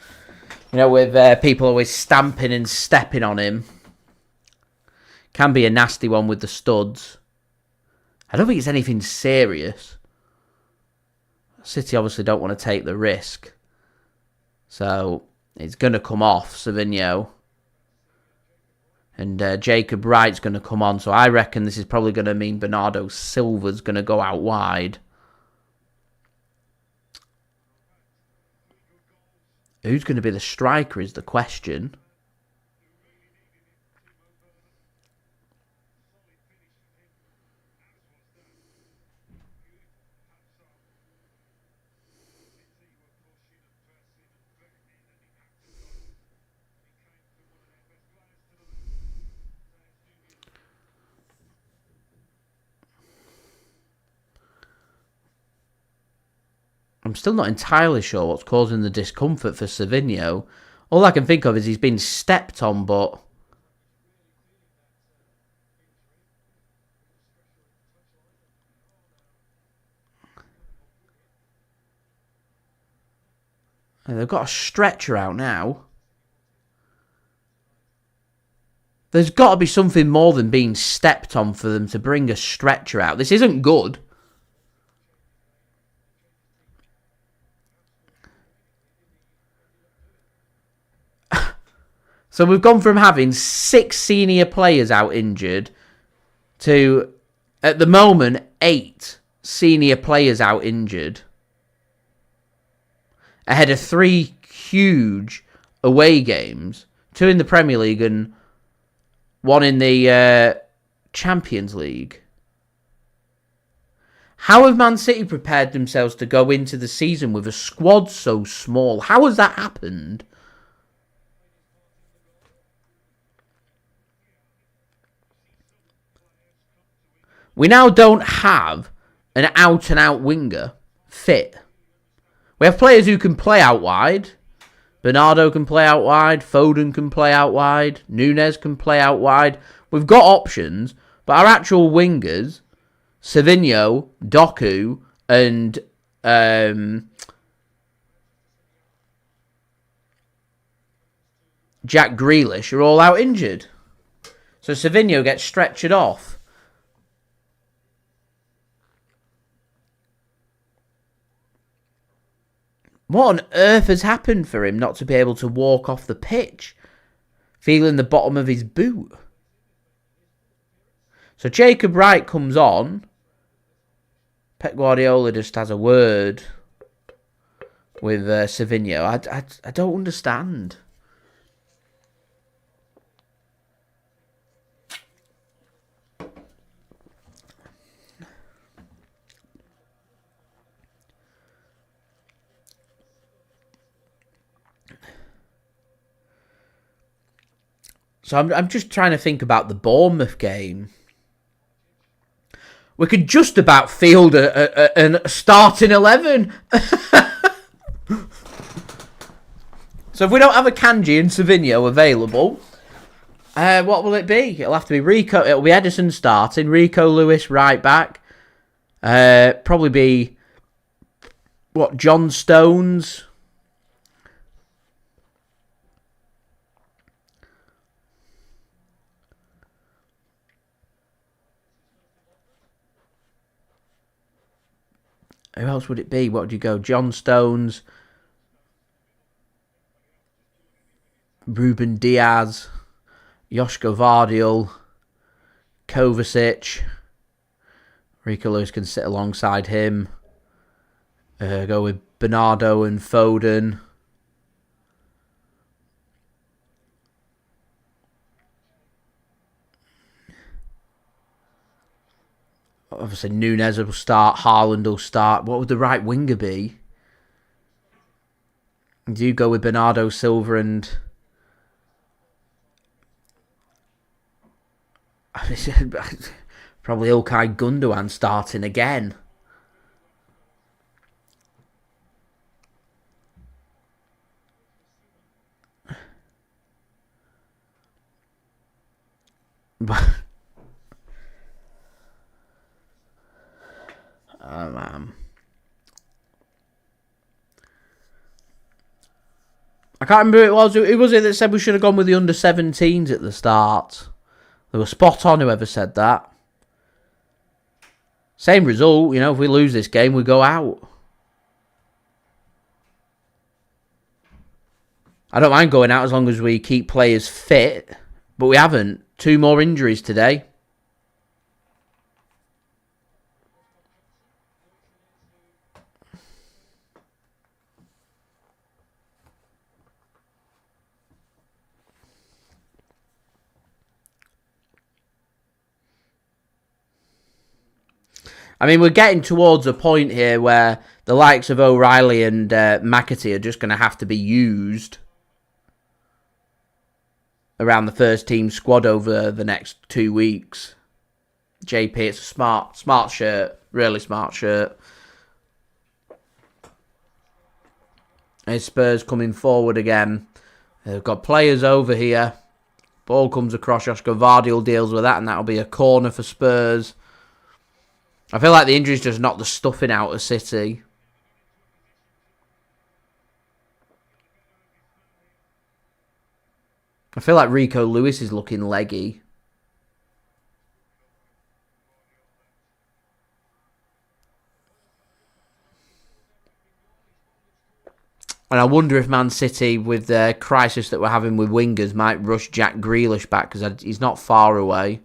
You know, with people always stamping and stepping on him. Can be a nasty one with the studs. I don't think it's anything serious. City obviously don't want to take the risk. So, it's going to come off, Savinho. And Jacob Wright's going to come on. So, I reckon this is probably going to mean Bernardo Silva's going to go out wide. Who's going to be the striker is the question. I'm still not entirely sure what's causing the discomfort for Savinho. All I can think of is he's been stepped on, but... They've got a stretcher out now. There's got to be something more than being stepped on for them to bring a stretcher out. This isn't good. So we've gone from having 6 senior players out injured to, at the moment, 8 senior players out injured. Ahead of 3 huge away games. 2 in the Premier League and 1 in the Champions League. How have Man City prepared themselves to go into the season with a squad so small? How has that happened? We now don't have an out-and-out winger fit. We have players who can play out wide. Bernardo can play out wide. Foden can play out wide. Nunes can play out wide. We've got options, but our actual wingers, Savinho, Doku, and Jack Grealish are all out injured. So Savinho gets stretchered off. What on earth has happened for him not to be able to walk off the pitch, feeling the bottom of his boot? So Jacob Wright comes on. Pep Guardiola just has a word with Savinho. I don't understand. So I'm just trying to think about the Bournemouth game. We could just about field a starting 11. So if we don't have Akanji and Savinho available, what will it be? It'll have to be Rico. It'll be Ederson starting. Rico Lewis right back. Probably be John Stones. Who else would it be? What would you go? John Stones, Ruben Dias, Josko Gvardiol, Kovacic. Rico Lewis can sit alongside him. Go with Bernardo and Foden. Obviously, Nunes will start. Haaland will start. What would the right winger be? Do you go with Bernardo Silva and... probably Ilkay Gundogan starting again. But... can't remember who it was. Who was it that said we should have gone with the under-17s at the start? They were spot on, whoever said that. Same result, you know, if we lose this game, we go out. I don't mind going out as long as we keep players fit, but we haven't. 2 more injuries today. I mean, we're getting towards a point here where the likes of O'Reilly and McAtee are just going to have to be used around the first team squad over the next 2 weeks. JP, it's a smart shirt. Really smart shirt. Here's Spurs coming forward again. They've got players over here. Ball comes across. Josko Gvardiol deals with that, and that'll be a corner for Spurs. I feel like the injuries just knocked the stuffing out of City. I feel like Rico Lewis is looking leggy. And I wonder if Man City, with the crisis that we're having with wingers, might rush Jack Grealish back because he's not far away.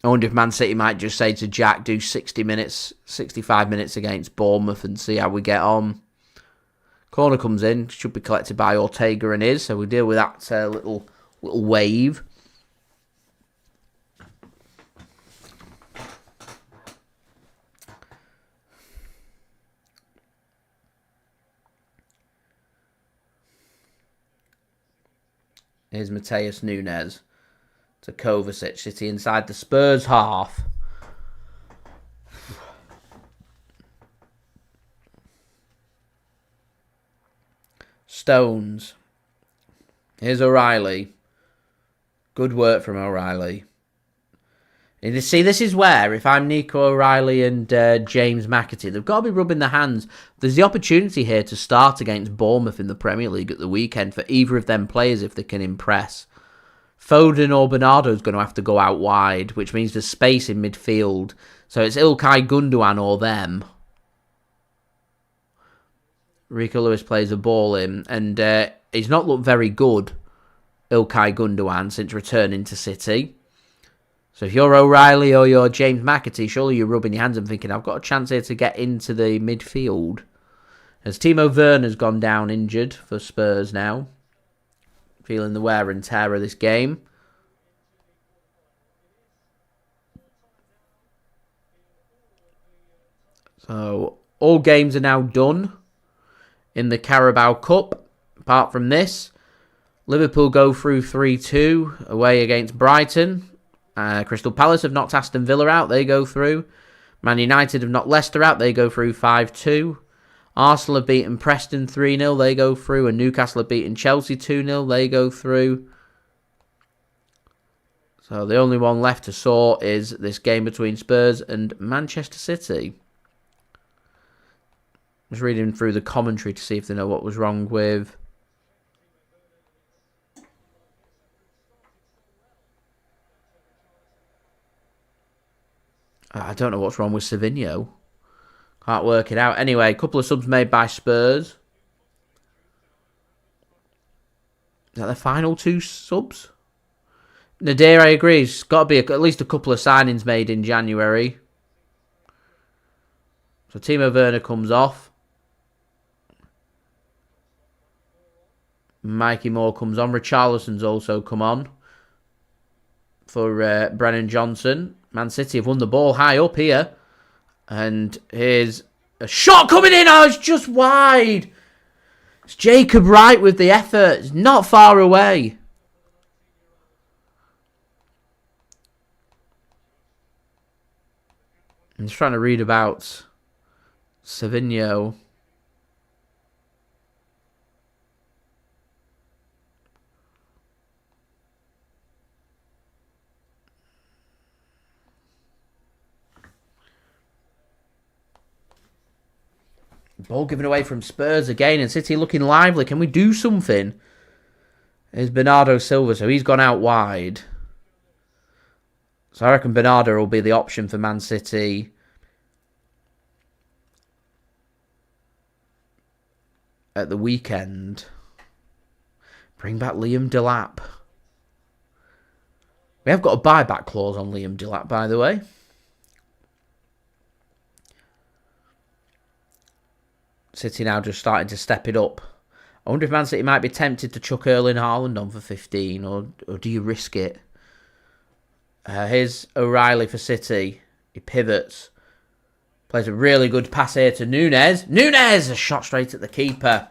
I wonder if Man City might just say to Jack, do 60 minutes, 65 minutes against Bournemouth and see how we get on. Corner comes in, should be collected by Ortega and is, so we deal with that little wave. Here's Matheus Nunes to Kovacic. City inside the Spurs half. Stones. Here's O'Reilly. Good work from O'Reilly. And see, this is where, if I'm Nico O'Reilly and James McAtee, they've got to be rubbing their hands. There's the opportunity here to start against Bournemouth in the Premier League at the weekend for either of them players if they can impress. Foden or Bernardo is going to have to go out wide, which means there's space in midfield. So it's Ilkay Gundogan or them. Rico Lewis plays a ball in, and he's not looked very good, Ilkay Gundogan, since returning to City. So if you're O'Reilly or you're James McAtee, surely you're rubbing your hands and thinking, I've got a chance here to get into the midfield. As Timo Werner's gone down injured for Spurs now. Feeling the wear and tear of this game. So all games are now done in the Carabao Cup. Apart from this, Liverpool go through 3-2 away against Brighton. Crystal Palace have knocked Aston Villa out. They go through. Man United have knocked Leicester out. They go through 5-2. Arsenal have beaten Preston 3-0. They go through. And Newcastle have beaten Chelsea 2-0. They go through. So the only one left to sort is this game between Spurs and Manchester City. Just reading through the commentary to see if they know what was wrong with... I don't know what's wrong with Savinho. Can't work it out. Anyway, a couple of subs made by Spurs. Is that the final 2 subs? Nadir, I agree. It's got to be at least a couple of signings made in January. So Timo Werner comes off. Mikey Moore comes on. Richarlison's also come on for Brennan Johnson. Man City have won the ball high up here. And here's a shot coming in. Oh, it's just wide. It's Jacob Wright with the effort. It's not far away. I'm just trying to read about Savinho. Ball given away from Spurs again, and City looking lively. Can we do something? Here's Bernardo Silva, so he's gone out wide. So I reckon Bernardo will be the option for Man City. At the weekend. Bring back Liam Delap. We have got a buyback clause on Liam Delap, by the way. City now just starting to step it up. I wonder if Man City might be tempted to chuck Erling Haaland on for 15, or do you risk it? Here's O'Reilly for City. He pivots. Plays a really good pass here to Nunes. Nunes! A shot straight at the keeper.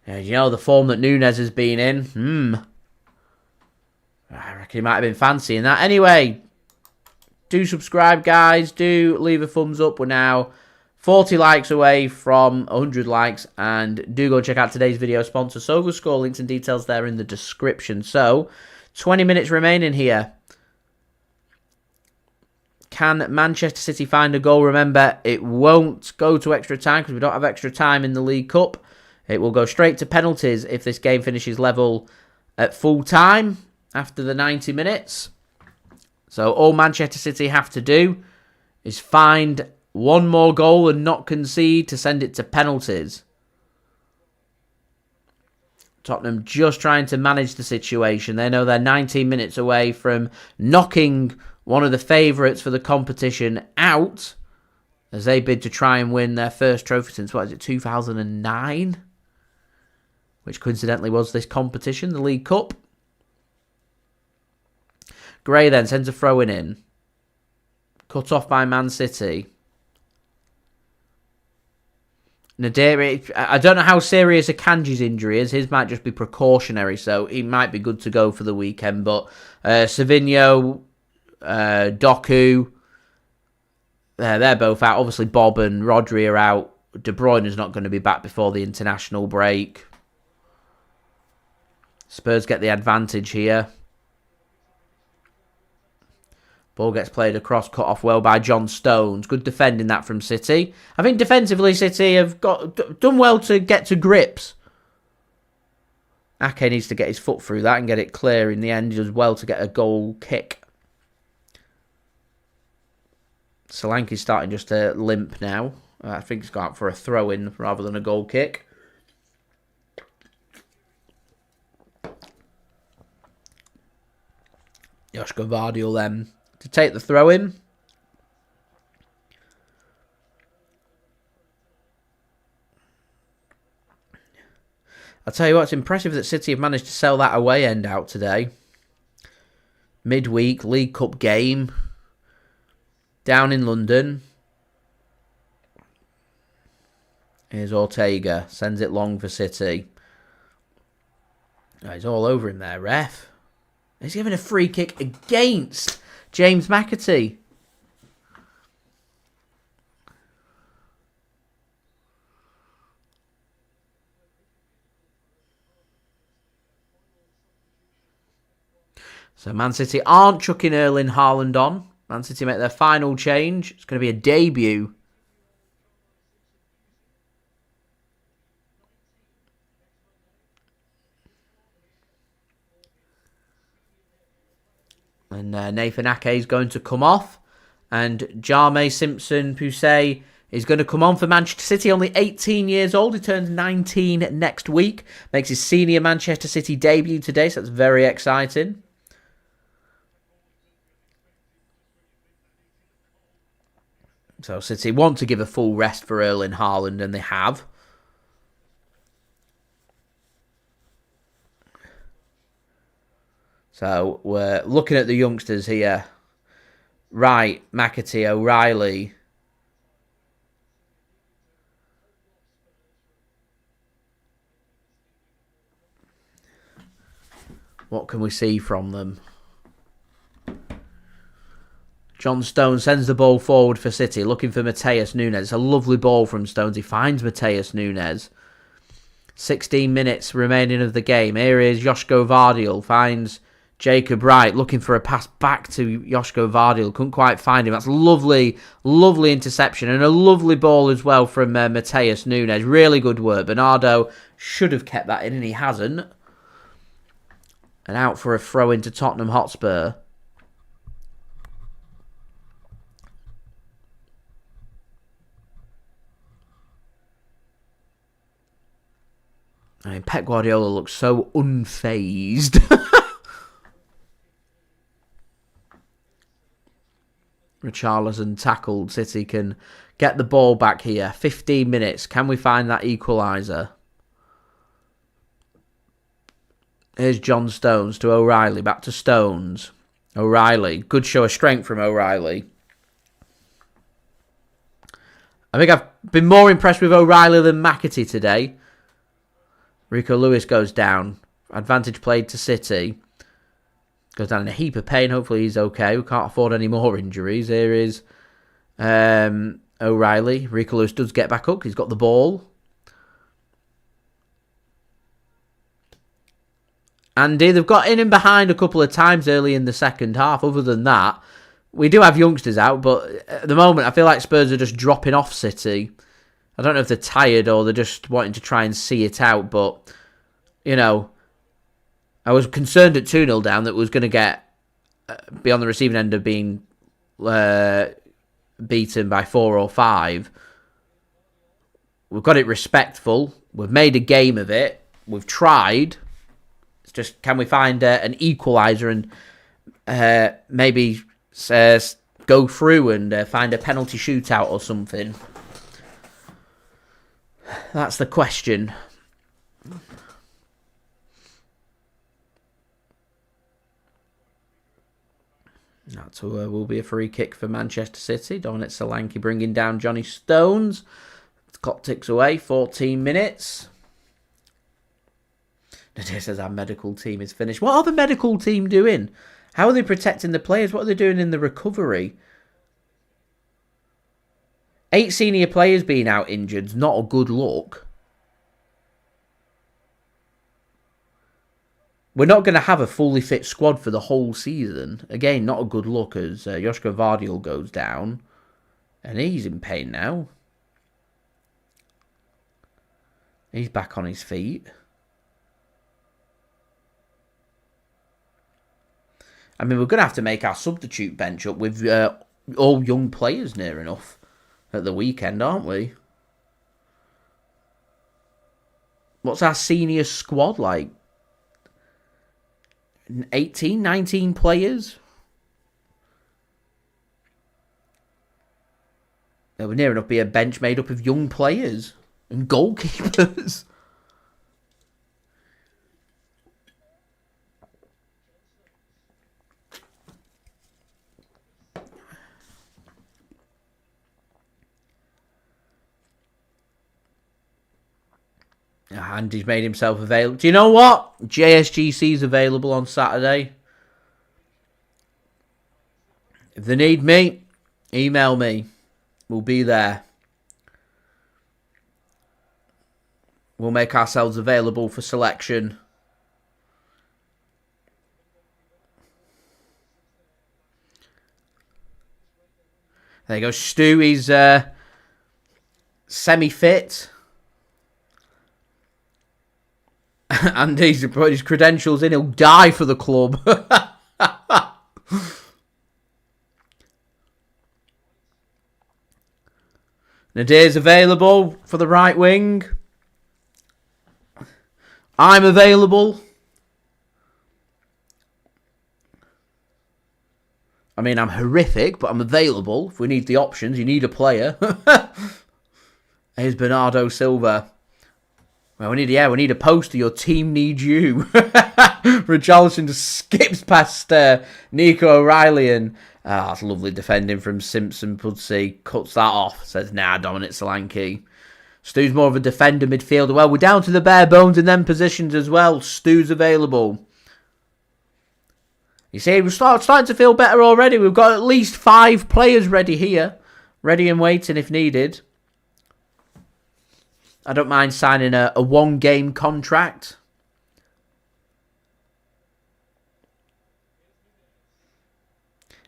Yeah, you know the form that Nunes has been in? I reckon he might have been fancying that. Anyway, do subscribe, guys. Do leave a thumbs up. We're now 40 likes away from 100 likes. And do go check out today's video sponsor, SofaScore. Links and details there in the description. So, 20 minutes remaining here. Can Manchester City find a goal? Remember, it won't go to extra time because we don't have extra time in the League Cup. It will go straight to penalties if this game finishes level at full time after the 90 minutes. So all Manchester City have to do is find one more goal and not concede to send it to penalties. Tottenham just trying to manage the situation. They know they're 19 minutes away from knocking one of the favourites for the competition out as they bid to try and win their first trophy since, 2009? Which coincidentally was this competition, the League Cup. Gray then sends a throw-in in. Cut off by Man City. Naderi, I don't know how serious Akanji's injury is. His might just be precautionary, so he might be good to go for the weekend. But Savinho, Doku, they're both out. Obviously, Bob and Rodri are out. De Bruyne is not going to be back before the international break. Spurs get the advantage here. Ball gets played across, cut off well by John Stones. Good defending that from City. I think defensively City have done well to get to grips. Ake needs to get his foot through that and get it clear in the end. He does well to get a goal kick. Solanke's starting just to limp now. I think he's gone out for a throw-in rather than a goal kick. Josko Gvardiol then to take the throw-in. I'll tell you what, it's impressive that City have managed to sell that away end out today. Midweek League Cup game down in London. Here's Ortega, sends it long for City. Oh, he's all over him there, ref. He's given a free kick against James McAtee. So Man City aren't chucking Erling Haaland on. Man City make their final change. It's going to be a debut. And Nathan Ake is going to come off. And Jarme Simpson-Poussey is going to come on for Manchester City. Only 18 years old. He turns 19 next week. Makes his senior Manchester City debut today. So that's very exciting. So City want to give a full rest for Erling Haaland, and they have. So we're looking at the youngsters here. Wright, McAtee, O'Reilly. What can we see from them? John Stones sends the ball forward for City, looking for Matheus Nunes. It's a lovely ball from Stones. He finds Matheus Nunes. 16 minutes remaining of the game. Here is Josko Gvardiol. Finds Jacob Wright looking for a pass back to Josko Gvardiol. Couldn't quite find him. That's lovely, lovely interception. And a lovely ball as well from Matheus Nunes. Really good work. Bernardo should have kept that in, and he hasn't. And out for a throw into Tottenham Hotspur. I mean, Pep Guardiola looks so unfazed. Richarlison tackled. City can get the ball back here. 15 minutes. Can we find that equaliser? Here's John Stones to O'Reilly. Back to Stones. O'Reilly. Good show of strength from O'Reilly. I think I've been more impressed with O'Reilly than McAtee today. Rico Lewis goes down. Advantage played to City. Goes down in a heap of pain. Hopefully he's okay. We can't afford any more injuries. Here is O'Reilly. Rico Lewis does get back up. He's got the ball. Andy, they've got in and behind a couple of times early in the second half. Other than that, we do have youngsters out. But at the moment, I feel like Spurs are just dropping off City. I don't know if they're tired or they're just wanting to try and see it out. But, you know, I was concerned at 2-0 down that we was going to be on the receiving end of being beaten by 4 or 5. We've got it respectful. We've made a game of it. We've tried. It's just, can we find an equaliser and maybe go through and find a penalty shootout or something? That's the question. That will be a free kick for Manchester City. Dominic Solanke bringing down Johnny Stones. The clock ticks away. 14 minutes. Nadir says our medical team is finished. What are the medical team doing? How are they protecting the players? What are they doing in the recovery? 8 senior players being out injured is not a good look. We're not going to have a fully fit squad for the whole season. Again, not a good look as Josko Gvardiol goes down. And he's in pain now. He's back on his feet. I mean, we're going to have to make our substitute bench up with all young players near enough at the weekend, aren't we? What's our senior squad like? 18, 19 players? There would near enough be a bench made up of young players and goalkeepers. Andy's made himself available. Do you know what? JSGC's available on Saturday. If they need me, email me. We'll be there. We'll make ourselves available for selection. There you go. Stu, he's semi-fit. And he's put his credentials in. He'll die for the club. Nadir's available for the right wing. I'm available. I mean, I'm horrific, but I'm available. If we need the options, you need a player. Here's Bernardo Silva. Well, we need a poster. Your team needs you. Richarlison just skips past Nico O'Reilly and that's lovely defending from Simpson. Pudsey cuts that off. Says, nah, Dominic Solanke. Stu's more of a defender midfielder. Well, we're down to the bare bones in them positions as well. Stu's available. You see, we're starting to feel better already. We've got at least 5 players ready here. Ready and waiting if needed. I don't mind signing a 1-game contract.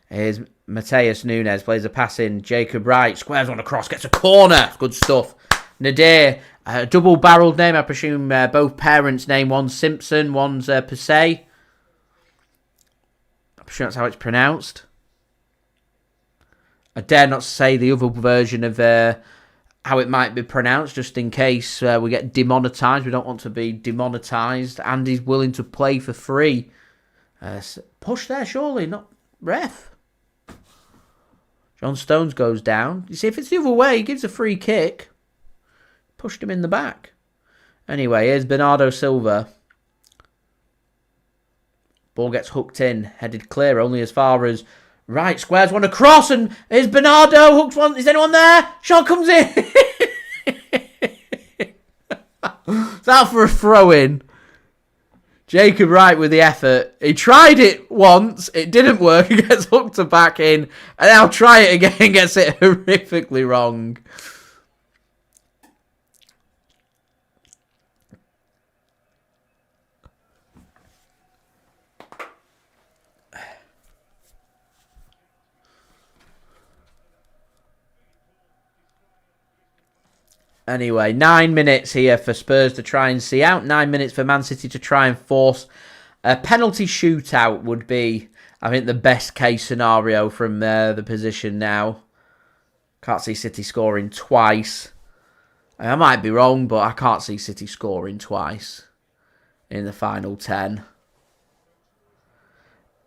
Here's Matheus Nunes, plays a pass in. Jacob Wright squares on a cross, gets a corner. Good stuff. Nadir, a double-barreled name. I presume both parents' name. One's Simpson, one's Persay. I'm sure that's how it's pronounced. I dare not say the other version of how it might be pronounced, just in case we get demonetised. We don't want to be demonetised. And he's willing to play for free. Push there, surely, not ref. John Stones goes down. You see, if it's the other way, he gives a free kick. Pushed him in the back. Anyway, here's Bernardo Silva. Ball gets hooked in, headed clear, only as far as Wright squares one across, and here's Bernardo, hooks one. Is anyone there? Shot comes in. It's out for a throw-in. Jacob Wright with the effort. He tried it once. It didn't work. He gets hooked to back in. And now try it again. Gets it horrifically wrong. Anyway, 9 minutes here for Spurs to try and see out. 9 minutes for Man City to try and force a penalty shootout would be, I think, the best case scenario from the position now. Can't see City scoring twice. I might be wrong, but I can't see City scoring twice in the final 10.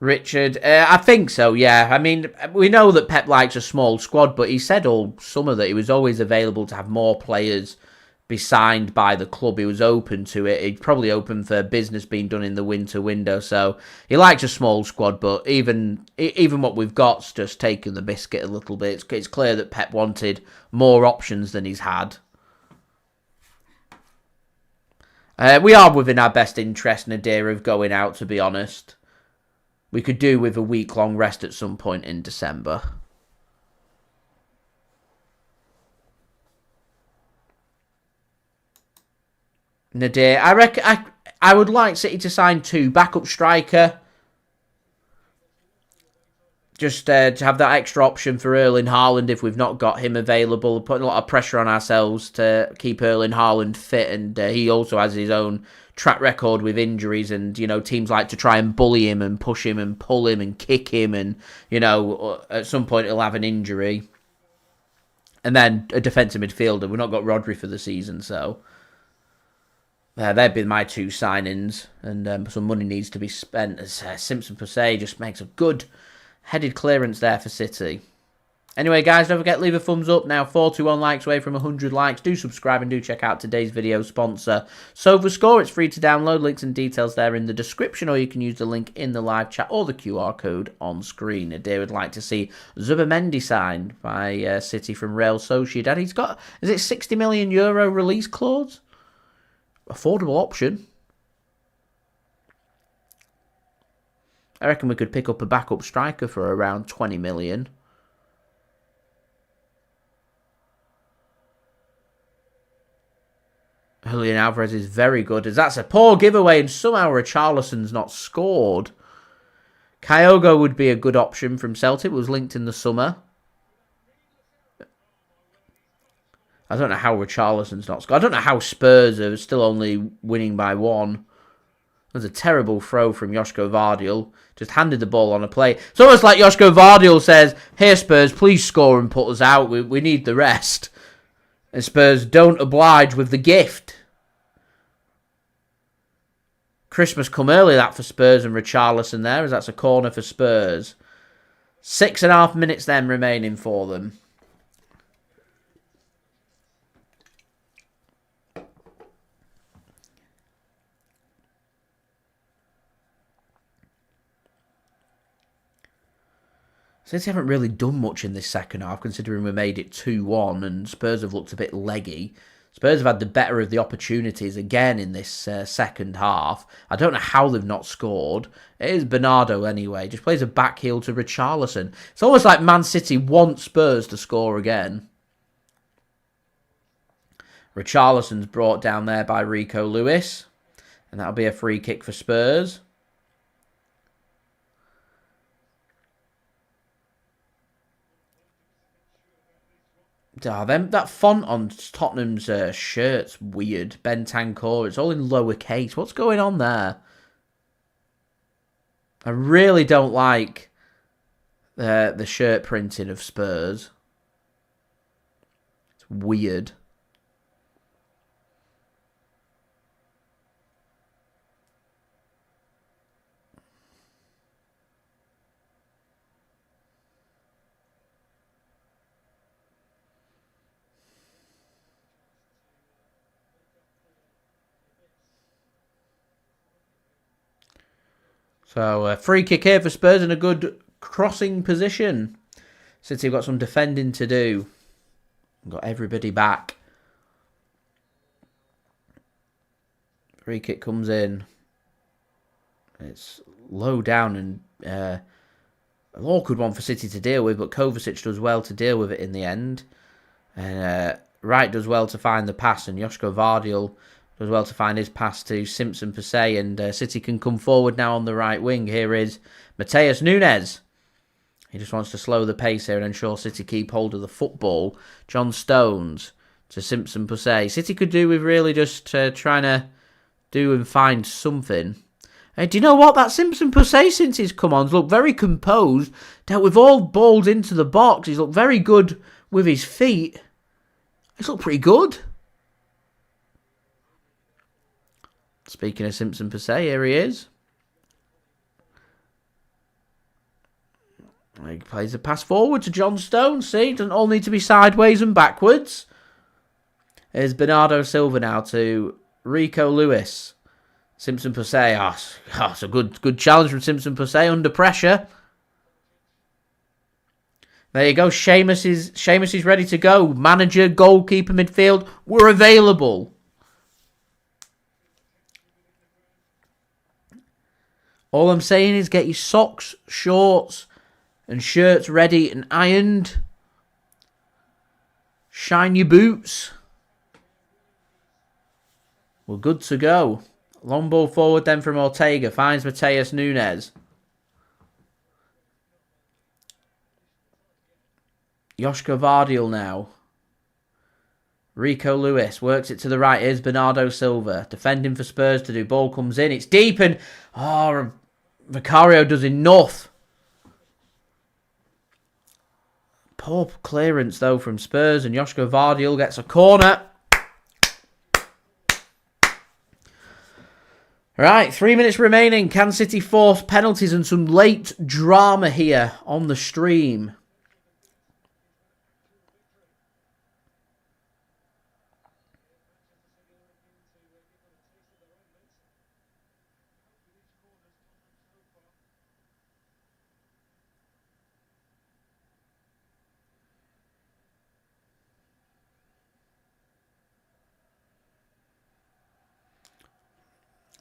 Richard, I think so, yeah. I mean, we know that Pep likes a small squad, but he said all summer that he was always available to have more players be signed by the club. He was open to it. He'd probably open for business being done in the winter window, so he likes a small squad, but even what we've got's just taken the biscuit a little bit. It's clear that Pep wanted more options than he's had. We are within our best interest, Nadir, of going out, to be honest. We could do with a week-long rest at some point in December. Nadir, I reckon I would like City to sign 2 backup striker. Just to have that extra option for Erling Haaland if we've not got him available. Putting a lot of pressure on ourselves to keep Erling Haaland fit, and he also has his own track record with injuries, and teams like to try and bully him and push him and pull him and kick him, and at some point he'll have an injury. And then a defensive midfielder. We've not got Rodri for the season, so they'd be my 2 signings, and some money needs to be spent, as Simpson per se just makes a good headed clearance there for City. Anyway, guys, don't forget, leave a thumbs up. Now 41 likes away from 100 likes. Do subscribe and do check out today's video sponsor, SofaScore. It's free to download. Links and details there in the description, or you can use the link in the live chat or the QR code on screen. Adair would like to see Zubimendi signed by City from Real Sociedad. He's got, is it €60 million release clause? Affordable option. I reckon we could pick up a backup striker for around 20 million. Julian Alvarez is very good, as that's a poor giveaway, and somehow Richarlison's not scored. Kyogo would be a good option from Celtic. It was linked in the summer. I don't know how Richarlison's not scored. I don't know how Spurs are still only winning by 1. There's a terrible throw from Josko Gvardiol. Just handed the ball on a play. It's almost like Josko Gvardiol says, "Here, Spurs, please score and put us out. We need the rest." And Spurs don't oblige with the gift. Christmas come early, that for Spurs and Richarlison there, as that's a corner for Spurs. 6.5 minutes then remaining for them. City haven't really done much in this second half, considering we made it 2-1 and Spurs have looked a bit leggy. Spurs have had the better of the opportunities again in this second half. I don't know how they've not scored. It is Bernardo anyway. Just plays a back heel to Richarlison. It's almost like Man City want Spurs to score again. Richarlison's brought down there by Rico Lewis. And that'll be a free kick for Spurs. That font on Tottenham's shirt's weird. Bentancur. It's all in lowercase. What's going on there? I really don't like the shirt printing of Spurs. It's weird. So, a free kick here for Spurs in a good crossing position. City have got some defending to do. Got everybody back. Free kick comes in. It's low down and an awkward one for City to deal with, but Kovacic does well to deal with it in the end. And Wright does well to find the pass, and Josko Gvardiol does well to find his pass to Simpson Persay, and City can come forward now on the right wing. Here is Matheus Nunes. He just wants to slow the pace here and ensure City keep hold of the football. John Stones to Simpson Persay. City could do with really just trying to do and find something. Hey, do you know what? That Simpson Persay, since he's come on, has looked very composed. Dealt with all balls into the box. He's looked very good with his feet. He's looked pretty good. Speaking of Simpson Persay, here he is. He plays the pass forward to John Stones. See, doesn't all need to be sideways and backwards. Here's Bernardo Silva now to Rico Lewis. Simpson Persay. Oh, it's a good challenge from Simpson Persay under pressure. There you go. Seamus is ready to go. Manager, goalkeeper, midfield, we're available. All I'm saying is get your socks, shorts, and shirts ready and ironed. Shine your boots. We're good to go. Long ball forward then from Ortega. Finds Matheus Nunes. Josko Gvardiol now. Rico Lewis works it to the right. Here's Bernardo Silva. Defending for Spurs to do. Ball comes in. It's deep and... Vicario does enough. Poor clearance though from Spurs, and Josko Gvardiol gets a corner. Right, 3 minutes remaining. Can City force penalties and some late drama here on the stream?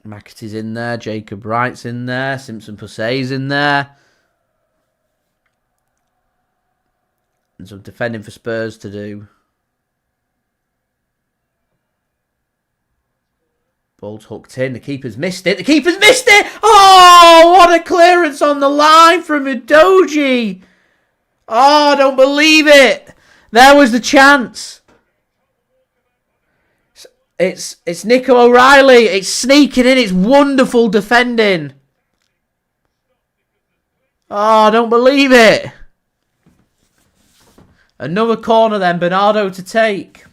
McAtee's in there, Jacob Wright's in there, Simpson Persay's in there. And some defending for Spurs to do. Ball's hooked in, the keeper's missed it, Oh, what a clearance on the line from Udogie. Oh, I don't believe it. There was the chance. It's Nico O'Reilly. It's sneaking in. It's wonderful defending. Oh, I don't believe it. Another corner then. Bernardo to take.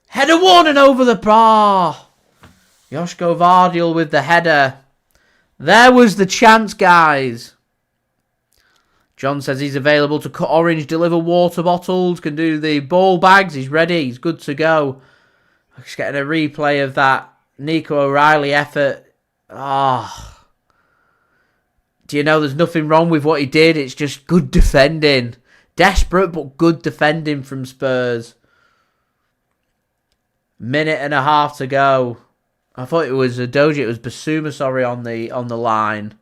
Header one and over the bar. Josko Gvardiol with the header. There was the chance, guys. John says he's available to cut orange, deliver water bottles, can do the ball bags. He's ready. He's good to go. Just getting a replay of that Nico O'Reilly effort. Ah. Do you know there's nothing wrong with what he did? It's just good defending. Desperate, but good defending from Spurs. Minute and a half to go. I thought it was Udogie. It was Basuma, sorry, on the line.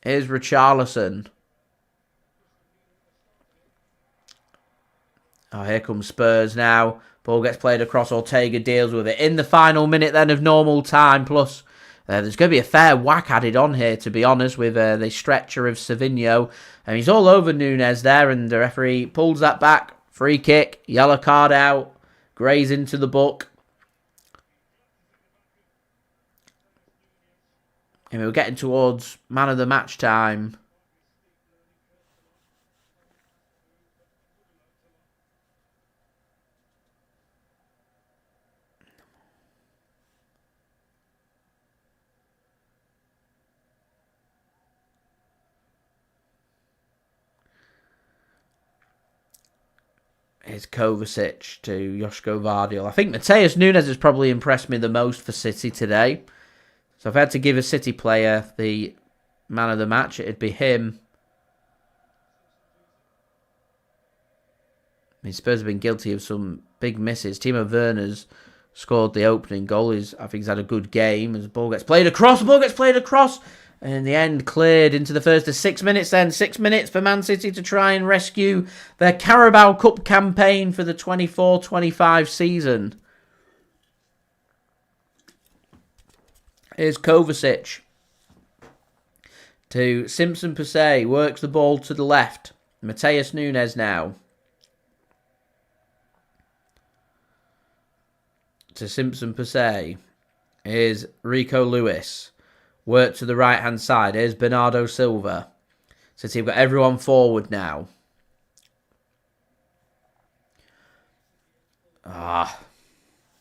Here's Richarlison. Oh, here comes Spurs now. Ball gets played across. Ortega deals with it. In the final minute then of normal time, plus There's going to be a fair whack added on here, to be honest, with the stretcher of Savinho. And he's all over Nunes there, and the referee pulls that back. Free kick, yellow card out, graze into the book. And we're getting towards man of the match time. Here's Kovacic to Josko Gvardiol. I think Matheus Nunes has probably impressed me the most for City today. So if I had to give a City player the man of the match, it'd be him. I mean, Spurs have been guilty of some big misses. Timo Werner's scored the opening goal. I think he's had a good game. As the ball gets played across, and in the end, cleared into the first of 6 minutes then. 6 minutes for Man City to try and rescue their Carabao Cup campaign for the 24-25 season. Here's Kovacic to Simpson Persay. Works the ball to the left. Matheus Nunes now. To Simpson Persay. Here's Rico Lewis. Work to the right-hand side. Here's Bernardo Silva. So you've got everyone forward now.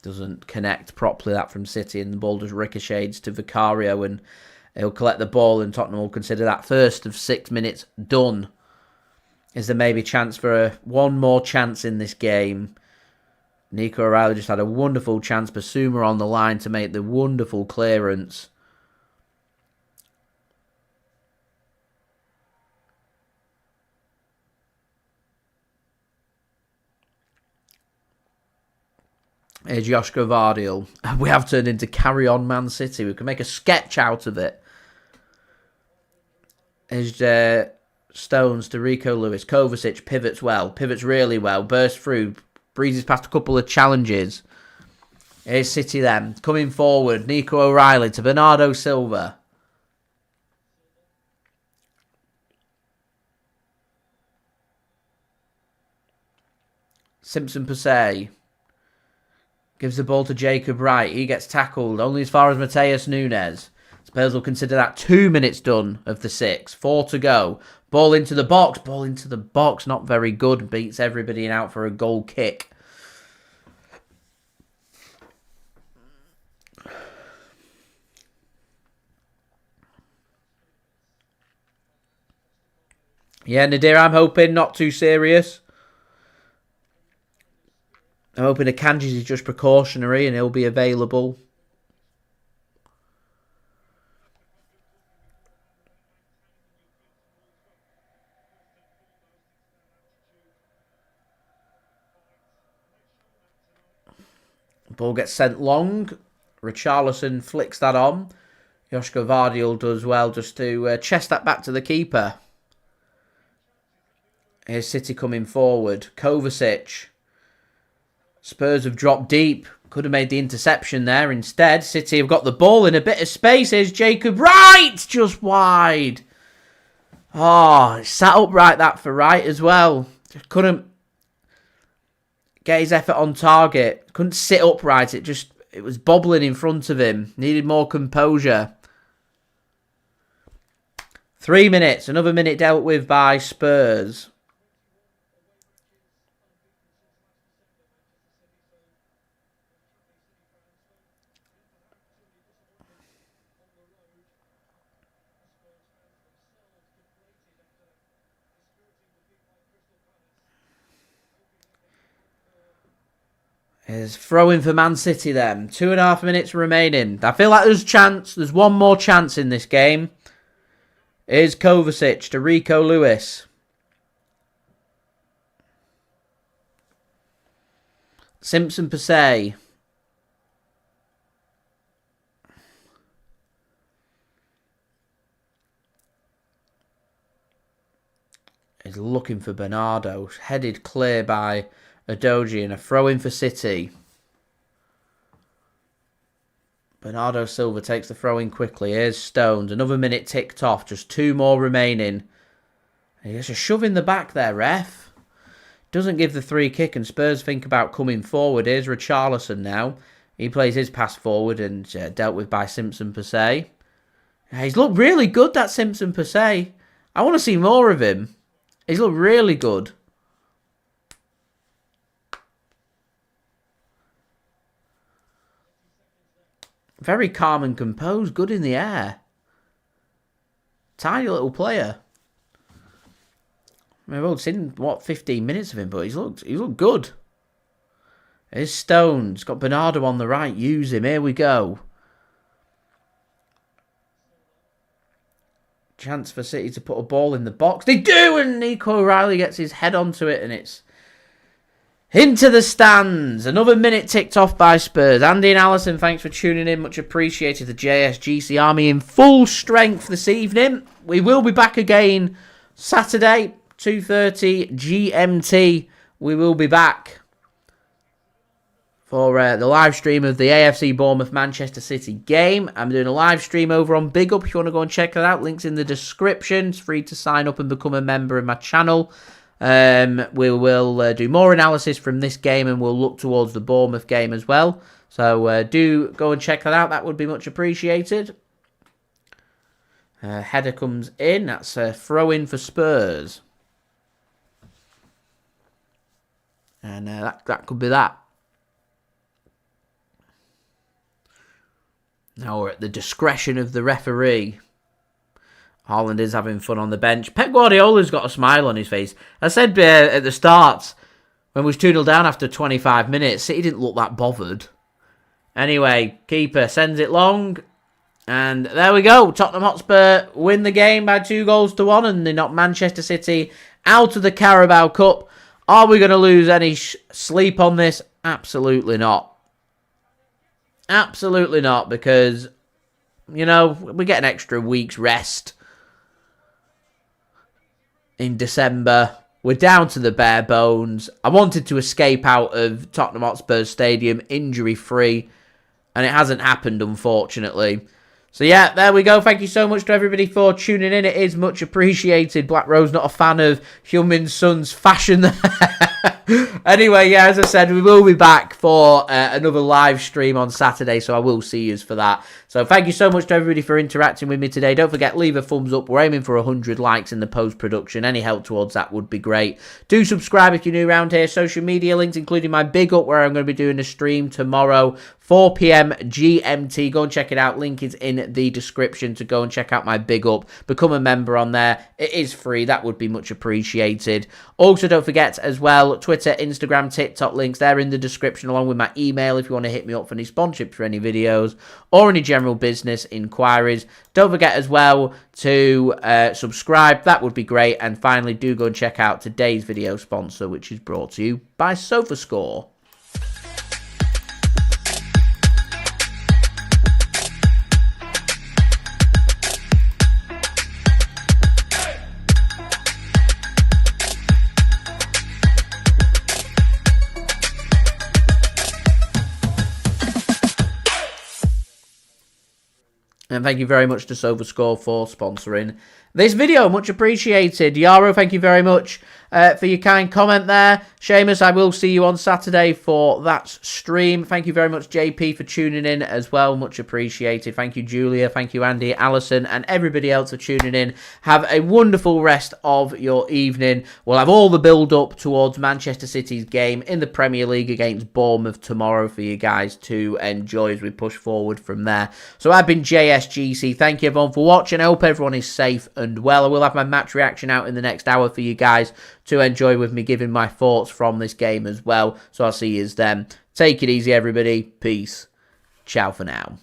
Doesn't connect properly, that from City, and the ball just ricochets to Vicario, and he'll collect the ball, and Tottenham will consider that first of 6 minutes done. Is there maybe chance for one more chance in this game? Nico O'Reilly just had a wonderful chance. Basuma on the line to make the wonderful clearance. Here's Josko Gvardiol. We have turned into Carry On Man City. We can make a sketch out of it. Here's Stones to Rico Lewis. Kovacic pivots well. Pivots really well. Bursts through. Breezes past a couple of challenges. Here's City then. Coming forward. Nico O'Reilly to Bernardo Silva. Simpson Persay. Gives the ball to Jacob Wright. He gets tackled only as far as Matheus Nunes. Spurs will consider that 2 minutes done of the 6. 4 to go. Ball into the box. Ball into the box. Not very good. Beats everybody out for a goal kick. Yeah, Nadir, I'm hoping not too serious. I'm hoping Akanji is just precautionary and he'll be available. Ball gets sent long. Richarlison flicks that on. Josko Gvardiol does well just to chest that back to the keeper. Here's City coming forward. Kovacic. Spurs have dropped deep. Could have made the interception there. Instead, City have got the ball in a bit of space. Here's Jacob Wright. Just wide. Oh, sat upright that for Wright as well. Just couldn't get his effort on target. Couldn't sit upright. It was bobbling in front of him. Needed more composure. 3 minutes. Another minute dealt with by Spurs. Is throwing for Man City then. 2.5 minutes remaining. I feel like there's chance. There's one more chance in this game. Here's Kovacic to Rico Lewis. Simpson Persay. Is looking for Bernardo. Headed clear by Adoji, and a throw in for City. Bernardo Silva takes the throw in quickly. Here's Stones. Another minute ticked off. Just 2 more remaining. He gets a shove in the back there, ref. Doesn't give the free kick, and Spurs think about coming forward. Here's Richarlison now. He plays his pass forward and dealt with by Simpson per se. He's looked really good, that Simpson per se. I want to see more of him. He's looked really good. Very calm and composed, good in the air. Tiny little player. We've only seen, 15 minutes of him, but he's looked good. Here's Stones. Got Bernardo on the right. Use him. Here we go. Chance for City to put a ball in the box. They do, and Nico O'Reilly gets his head onto it, and it's into the stands. Another minute ticked off by Spurs. Andy and Alison, thanks for tuning in. Much appreciated. The JSGC Army in full strength this evening. We will be back again Saturday, 2:30 GMT. We will be back for the live stream of the AFC Bournemouth Manchester City game. I'm doing a live stream over on Big Up. If you want to go and check that out, links in the description. It's free to sign up and become a member of my channel. We will do more analysis from this game, and we'll look towards the Bournemouth game as well. So do go and check that out. That would be much appreciated. Header comes in. That's a throw-in for Spurs. And that could be that. Now we're at the discretion of the referee. Haaland is having fun on the bench. Pep Guardiola's got a smile on his face. I said at the start, when we was 2-0 down after 25 minutes, City didn't look that bothered. Anyway, keeper sends it long. And there we go. Tottenham Hotspur win the game by 2-1, and they knock Manchester City out of the Carabao Cup. Are we going to lose any sleep on this? Absolutely not. Absolutely not, because, you know, we get an extra week's rest in December. We're down to the bare bones. I wanted to escape out of Tottenham Hotspur Stadium injury-free, and it hasn't happened, unfortunately. So, yeah, there we go. Thank you so much to everybody for tuning in. It is much appreciated. Black Rose not a fan of Heung Min Son's fashion there. Anyway, yeah, as I said, we will be back for another live stream on Saturday, so I will see you for that. So thank you so much to everybody for interacting with me today. Don't forget, leave a thumbs up. We're aiming for 100 likes in the post-production. Any help towards that would be great. Do subscribe if you're new around here. Social media links, including my Big Up, where I'm going to be doing a stream tomorrow, 4 p.m. GMT. Go and check it out. Link is in the description to go and check out my Big Up. Become a member on there. It is free. That would be much appreciated. Also, don't forget as well, Twitter, Instagram, TikTok links. They're in the description, along with my email if you want to hit me up for any sponsorship for any videos or any general business inquiries. Don't forget as well to subscribe. That would be great. And finally, do go and check out today's video sponsor, which is brought to you by SofaScore. And thank you very much to SofaScore for sponsoring this video. Much appreciated. Yaro, thank you very much for your kind comment there. Seamus, I will see you on Saturday for that stream. Thank you very much, JP, for tuning in as well. Much appreciated. Thank you, Julia. Thank you, Andy, Alison, and everybody else for tuning in. Have a wonderful rest of your evening. We'll have all the build-up towards Manchester City's game in the Premier League against Bournemouth tomorrow for you guys to enjoy as we push forward from there. So I've been JSGC. Thank you, everyone, for watching. I hope everyone is safe and well. I will have my match reaction out in the next hour for you guys to enjoy with me giving my thoughts from this game as well. So I'll see you then. Take it easy, everybody. Peace. Ciao for now.